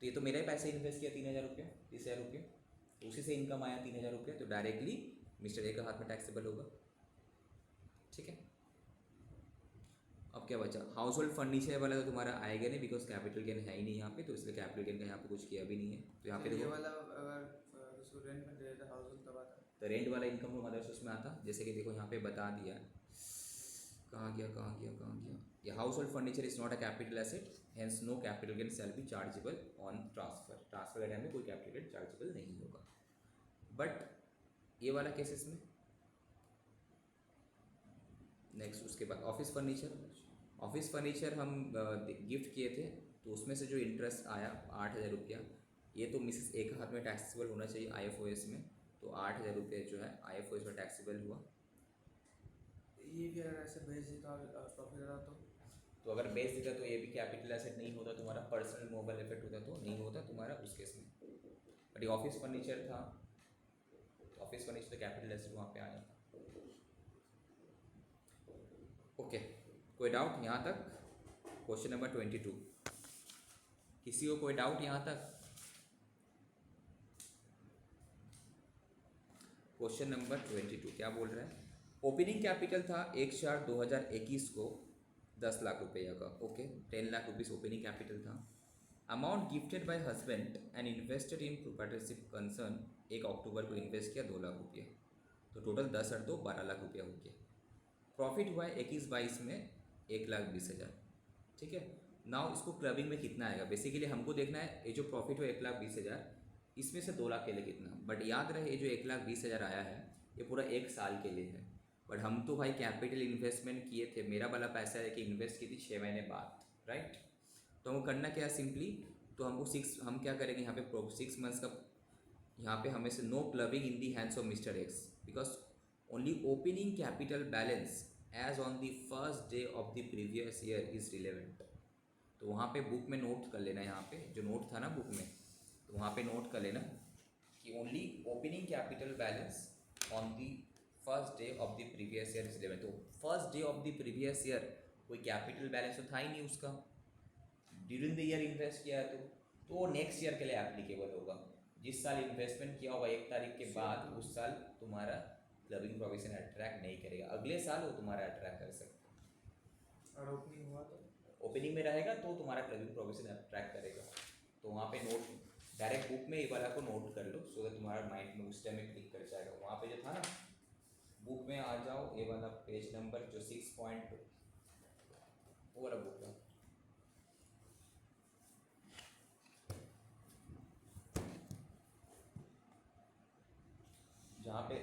तो ये तो मेरा ही पैसे इन्वेस्ट किया 3,000 रुपये, 30,000 रुपये, तो उसी से इनकम आया 3,000 रुपये, तो डायरेक्टली मिस्टर ए का हाथ में टैक्सेबल होगा, ठीक है। अब क्या बचा, हाउस होल्ड फर्नीचर वाला तो तुम्हारा आएगा नहीं, बिकॉज कैपिटल गेन है ही नहीं यहाँ पे, तो इसलिए कैपिटल गेन का यहाँ पे कुछ किया भी नहीं है। तो यहाँ पे ये देखो, वाला अगर इसको रेंट में दे देता हाउस होल्ड तब आता, तो रेंट वाला इनकम फ्रॉम अदर सोर्स में आता, जैसे कि देखो यहाँ पे बता दिया है, कहाँ गया, ये household furniture is not a capital asset, hence no capital gain shall be chargeable on transfer, transfer के टाइम में कोई कैपिटल गेन चार्जेबल नहीं होगा। बट ये वाला केसेस में, नेक्स्ट उसके बाद ऑफिस फर्नीचर हम गिफ्ट किए थे, तो उसमें से जो इंटरेस्ट आया 8,000 रुपया, ये तो मिसेस एक हाथ में टैक्सेबल होना चाहिए IFOS में, तो 8,000 रुपये जो है IFOS में टैक्सेबल हुआ। ये भी अगर ऐसे भेज देता और प्रॉफिट आता तो अगर बेच देता तो ये भी कैपिटल एसेट नहीं होता तुम्हारा, पर्सनल मोबाइल इफेक्ट होता तो नहीं होता तुम्हारा उस केस में। बट ये ऑफिस फर्नीचर था, ऑफिस फर्नीचर तो कैपिटल एसेट वहाँ पे आया था, ओके। कोई डाउट यहाँ तक, क्वेश्चन नंबर 22, किसी को कोई डाउट यहाँ तक? क्वेश्चन नंबर 22 क्या बोल रहा है, ओपनिंग कैपिटल था 1/4/2021 को 10,00,000 रुपया का, ओके, 10,00,000 रुपीज़ ओपनिंग कैपिटल था। Amount gifted bye husband and invested in proprietorship concern 1 अक्टूबर को इन्वेस्ट किया 2,00,000 रुपया, तो टोटल 10 और 2 12,00,000 रुपया हो गया। प्रॉफिट हुआ 21-22 में 1,20,000, ठीक है। नाउ इसको क्लबिंग में कितना आएगा, बेसिकली हमको देखना है ये जो प्रॉफिट हुआ 1,20,000, इसमें से 2,00,000 के लिए कितना, बट याद रहे ये जो 1,20,000 आया है ये पूरा 1 साल के लिए है, बट हम तो भाई कैपिटल इन्वेस्टमेंट किए थे, मेरा वाला पैसा है कि इन्वेस्ट की थी 6 महीने बाद, राइट। तो हमको करना क्या है सिंपली, तो हमको हम क्या करेंगे यहाँ पे 6 मंथ्स का, यहाँ पे हमें से no clubbing in the hands of mister X because only opening capital balance as on the first day of the previous year is relevant. तो वहाँ पे बुक में नोट कर लेना, यहाँ पे जो नोट था ना बुक में, तो वहाँ पे नोट कर लेना कि only opening capital balance on the first day of the previous year is relevant. तो first day of the previous year कोई कैपिटल बैलेंस तो था ही नहीं उसका, ड्यूरिंग द ईयर इन्वेस्ट किया है तो वो नेक्स्ट ईयर के लिए एप्लीकेबल होगा। जिस साल इन्वेस्टमेंट किया होगा 1 तारीख के बाद, उस साल तुम्हारा क्लबिंग प्रोविजन अट्रैक्ट नहीं करेगा, अगले साल वो तुम्हारा अट्रैक्ट कर सकता है। और ओपनिंग हुआ तो ओपनिंग में रहेगा तो तुम्हारा क्लबिंग प्रोविजन अट्रैक्ट करेगा। तो वहाँ पे नोट डायरेक्ट बुक में ये वाला को नोट कर लो, सो दैट तुम्हारा माइंड में उस टाइम में क्लिक कर जाएगा। वहाँ पे जो था ना बुक में आ जाओ, ये वाला पेज नंबर जो 6 पॉइंट वो वाला बुक है, जहाँ पे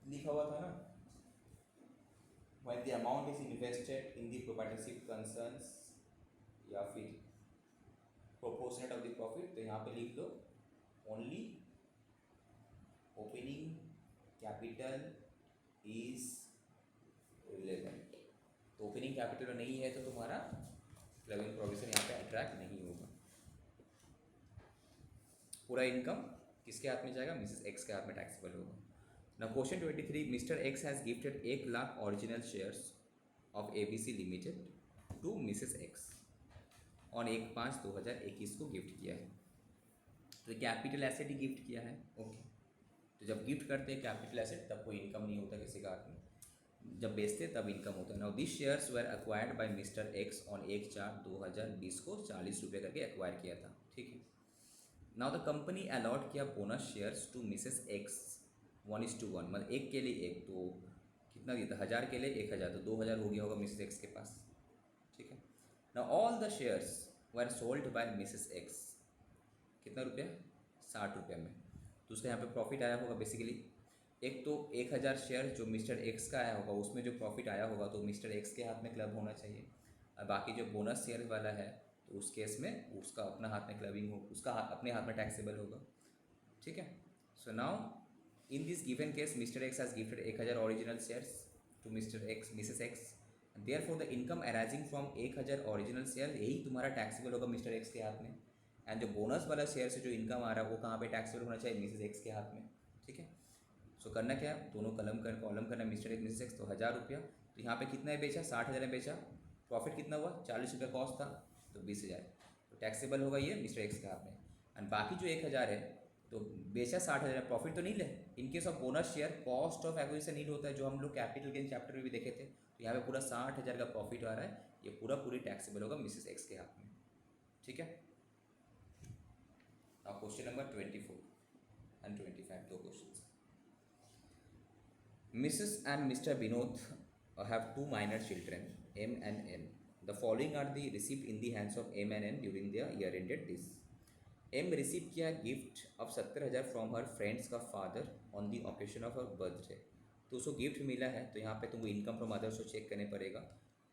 लिखा हुआ था ना when the amount is invested in the proprietorship concerns या फिर proportionate of the profit, तो यहाँ पे लिख लो only opening capital is relevant। तो ओपनिंग कैपिटल नहीं है तो तुम्हारा क्लबिंग प्रोविजन यहाँ पे अट्रैक्ट नहीं होगा। पूरा इनकम किसके हाथ में जाएगा, मिसेस एक्स के हाथ में टैक्सेबल होगा। Now question 23, Mr. X has gifted 1 lakh original shares of ABC Limited to Mrs. X on 1/5/2021 को गिफ्ट किया है। तो कैपिटल एसेट ही गिफ्ट किया है, ओके। तो जब गिफ्ट करते हैं कैपिटल एसेट तब कोई इनकम नहीं होता किसी का हाथ में, जब बेचते तब इनकम होता है। Now this shares were acquired by mister x on 1/4/2020 को 40 रुपये करके एक्वायर किया था, ठीक है। नाउ द कंपनी अलॉट किया bonus shares to Mrs X 1:1, मतलब 1 के लिए 1, तो कितना दिया था 1000 के लिए 1000, तो 2000 हो गया होगा मिसेस एक्स के पास, ठीक है। Now all the shares were sold by Mrs x, कितना रुपया 60 रुपये में, तो उसका यहाँ पे प्रॉफिट आया होगा बेसिकली। एक तो 1000 शेयर जो मिस्टर एक्स का आया होगा उसमें जो प्रॉफिट आया होगा तो मिस्टर एक्स के हाथ में क्लब होना चाहिए, और बाकी जो बोनस शेयर वाला है तो उस केस में उसका अपना हाथ में क्लबिंग हो, उसका अपने हाथ में टैक्सेबल होगा, ठीक है। So now in this given case Mr. X has gifted 1000 original shares to Mr. X Mrs. X, and therefore the income arising from 1000 original shares यही तुम्हारा टैक्सेबल होगा मिस्टर एक्स के हाथ में। एंड जो बोनस वाला शेयर से जो इनकम आ रहा है वो कहाँ पे टैक्सेबल होना चाहिए, मिसेस एक्स के हाथ में, ठीक है। सो करना क्या, दोनों कॉलम करना मिस्टर एक्स मिसेस एक्स, तो 1000 रुपया, तो यहाँ पे कितना है बेचा 60,000 में बेचा, प्रॉफिट कितना हुआ 40 रुपये कॉस्ट था, तो 20,000, तो टैक्सेबल होगा ये मिस्टर एक्स के हाथ में। एंड बाकी जो 1000 है तो बेचा 60,000, प्रॉफिट तो नहीं ले। इन case of bonus share cost of acquisition need होता है, जो हम लोग कैपिटल गेन चैप्टर में भी देखे थे, तो यहाँ पे पूरा 60,000 का प्रॉफिट आ रहा है, ये पूरी टैक्सेबल होगा मिसेस एक्स के हाथ में, ठीक है। अब question number 24 and 25, 2 question. Mrs and mister Vinod have 2 minor children M and N. The following are the received in the hands of M and N during their year ended this. M receive किया gift of 70,000 from her friends का father on the occasion of her birthday, तो उसको गिफ्ट मिला है, तो यहाँ पे तुमको इनकम फ्रॉम अदर्स को चेक करने पड़ेगा।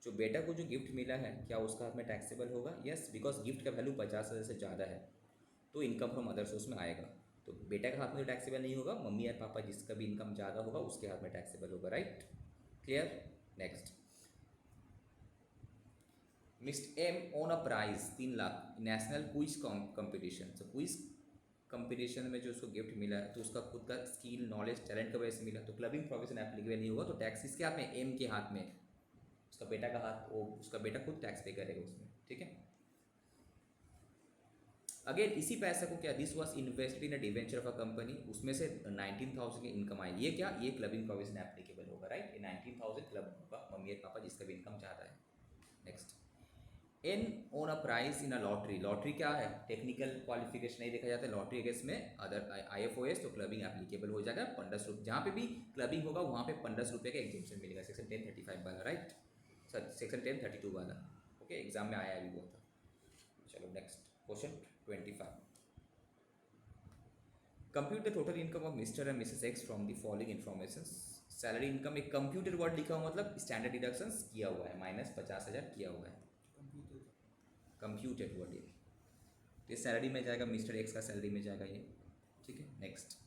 जो बेटा को जो गिफ्ट मिला है क्या उसका हाथ में टैक्सेबल होगा, यस, बिकॉज गिफ्ट का वैल्यू 50,000 से ज़्यादा है तो इनकम फ्रॉम अदर्स उसमें आएगा। तो बेटा के हाथ में तो टैक्सेबल नहीं होगा, मम्मी और पापा जिसका भी इनकम ज़्यादा होगा उसके हाथ में टैक्सेबल होगा, right, clear. Next, mister M won a prize 3 lakh national quiz competition. तो क्विज कंपटीशन में जो उसको गिफ्ट मिला है तो उसका खुद का स्किल नॉलेज टैलेंट की वजह से मिला, तो क्लबिंग प्रोविजन एप्लीकेबल नहीं होगा, तो टैक्स किसके हाथ में, एम के हाथ में, उसका बेटा का हाथ, वो उसका बेटा खुद टैक्स पे करेगा उसमें, ठीक है। अगेन इसी पैसे को क्या, this was invested in a debenture of a company, उसमें से 19,000 की इनकम आई, ये क्या, ये क्लबिंग प्रोविजन एप्लीकेबल होगा, राइट, ये 19,000 क्लब होगा मम्मी और पापा जिसका भी इनकम ज़्यादा है। Next, N won a prize in a lottery, lottery क्या है, टेक्निकल क्वालिफिकेशन नहीं देखा जाता, लॉटरी केस में अदर IFOS तो क्लबिंग एप्लीकेबल हो जाएगा। 15 रुपये जहाँ पे भी क्लबिंग होगा वहाँ पे 15 रुपये का एग्जेम्पशन मिलेगा, सेक्शन 1035 वाला, राइट, सर सेक्शन 1032 वाला, ओके, एग्जाम में आया अभी वो था। चलो next question 25, compute the total income of mister and Mrs x from the following information. Salary income, एक कंप्यूटर वर्ड लिखा हुआ मतलब स्टैंडर्ड डिडक्शंस किया हुआ है, -50,000 किया हुआ है, कंप्यूटेड हुआ डेली। तो ये सैलरी में जाएगा, मिस्टर एक्स का सैलरी में जाएगा ये, ठीक है। Next,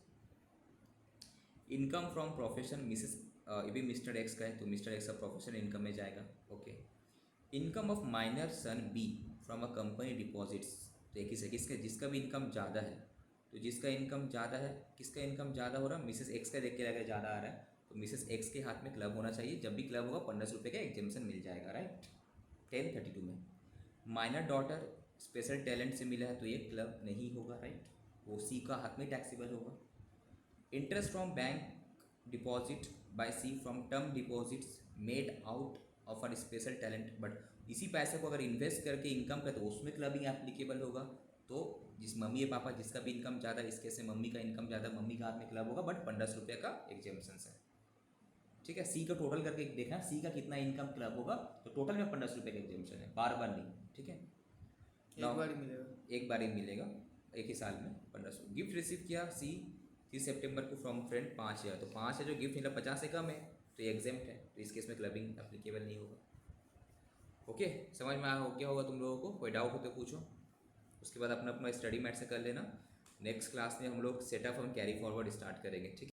income from profession missus, ये भी मिस्टर एक्स का है तो मिस्टर एक्स का प्रोफेशन इनकम में जाएगा, okay. Income of minor son B from a company deposits, तो एक ही से किसका, जिसका भी इनकम ज़्यादा है, तो जिसका इनकम ज़्यादा है, किसका इनकम ज़्यादा हो रहा है, मिसेस एक्स का देख के लगा ज़्यादा आ रहा है, तो मिसेस एक्स के हाथ में क्लब होना चाहिए, जब भी क्लब होगा 1500 रुपये का एग्जामेशन मिल जाएगा, राइट। 1032 में माइनर डॉटर स्पेशल टैलेंट से मिला है तो ये क्लब नहीं होगा, राइट, वो सी का हाथ में टैक्सेबल होगा। Interest from bank deposit by C from term deposits made out of a special talent, but इसी पैसे को अगर इन्वेस्ट करके इनकम का तो उसमें क्लबिंग एप्लीकेबल होगा। तो जिस मम्मी पापा जिसका भी इनकम ज़्यादा, इसके से मम्मी का इनकम ज़्यादा, मम्मी का हाथ में क्लब होगा, बट 1500 रुपये का एग्जामेशन है, ठीक है। सी का टोटल करके देखना, सी का कितना इनकम क्लब होगा, तो टोटल में 1500 रुपये का एग्जामेशन है, बार बार नहीं, ठीक है। एक बार ही मिलेगा। एक बार ही मिलेगा, एक ही साल में 1500। गिफ्ट रिसीव किया सी 30 सितंबर को फ्रॉम फ्रेंड 5000, तो 5 है जो गिफ्ट मिला 50 से कम है तो ये एग्जाम्प्ट है, तो इस केस में क्लबिंग एप्लीकेबल नहीं होगा। ओके, समझ में आया हो क्या होगा तुम लोगों को? कोई डाउट हो तो पूछो, उसके बाद अपना अपना स्टडी मैट से कर लेना। नेक्स्ट क्लास में हम लोग सेटअप और कैरी फॉरवर्ड स्टार्ट करेंगे, ठीक है।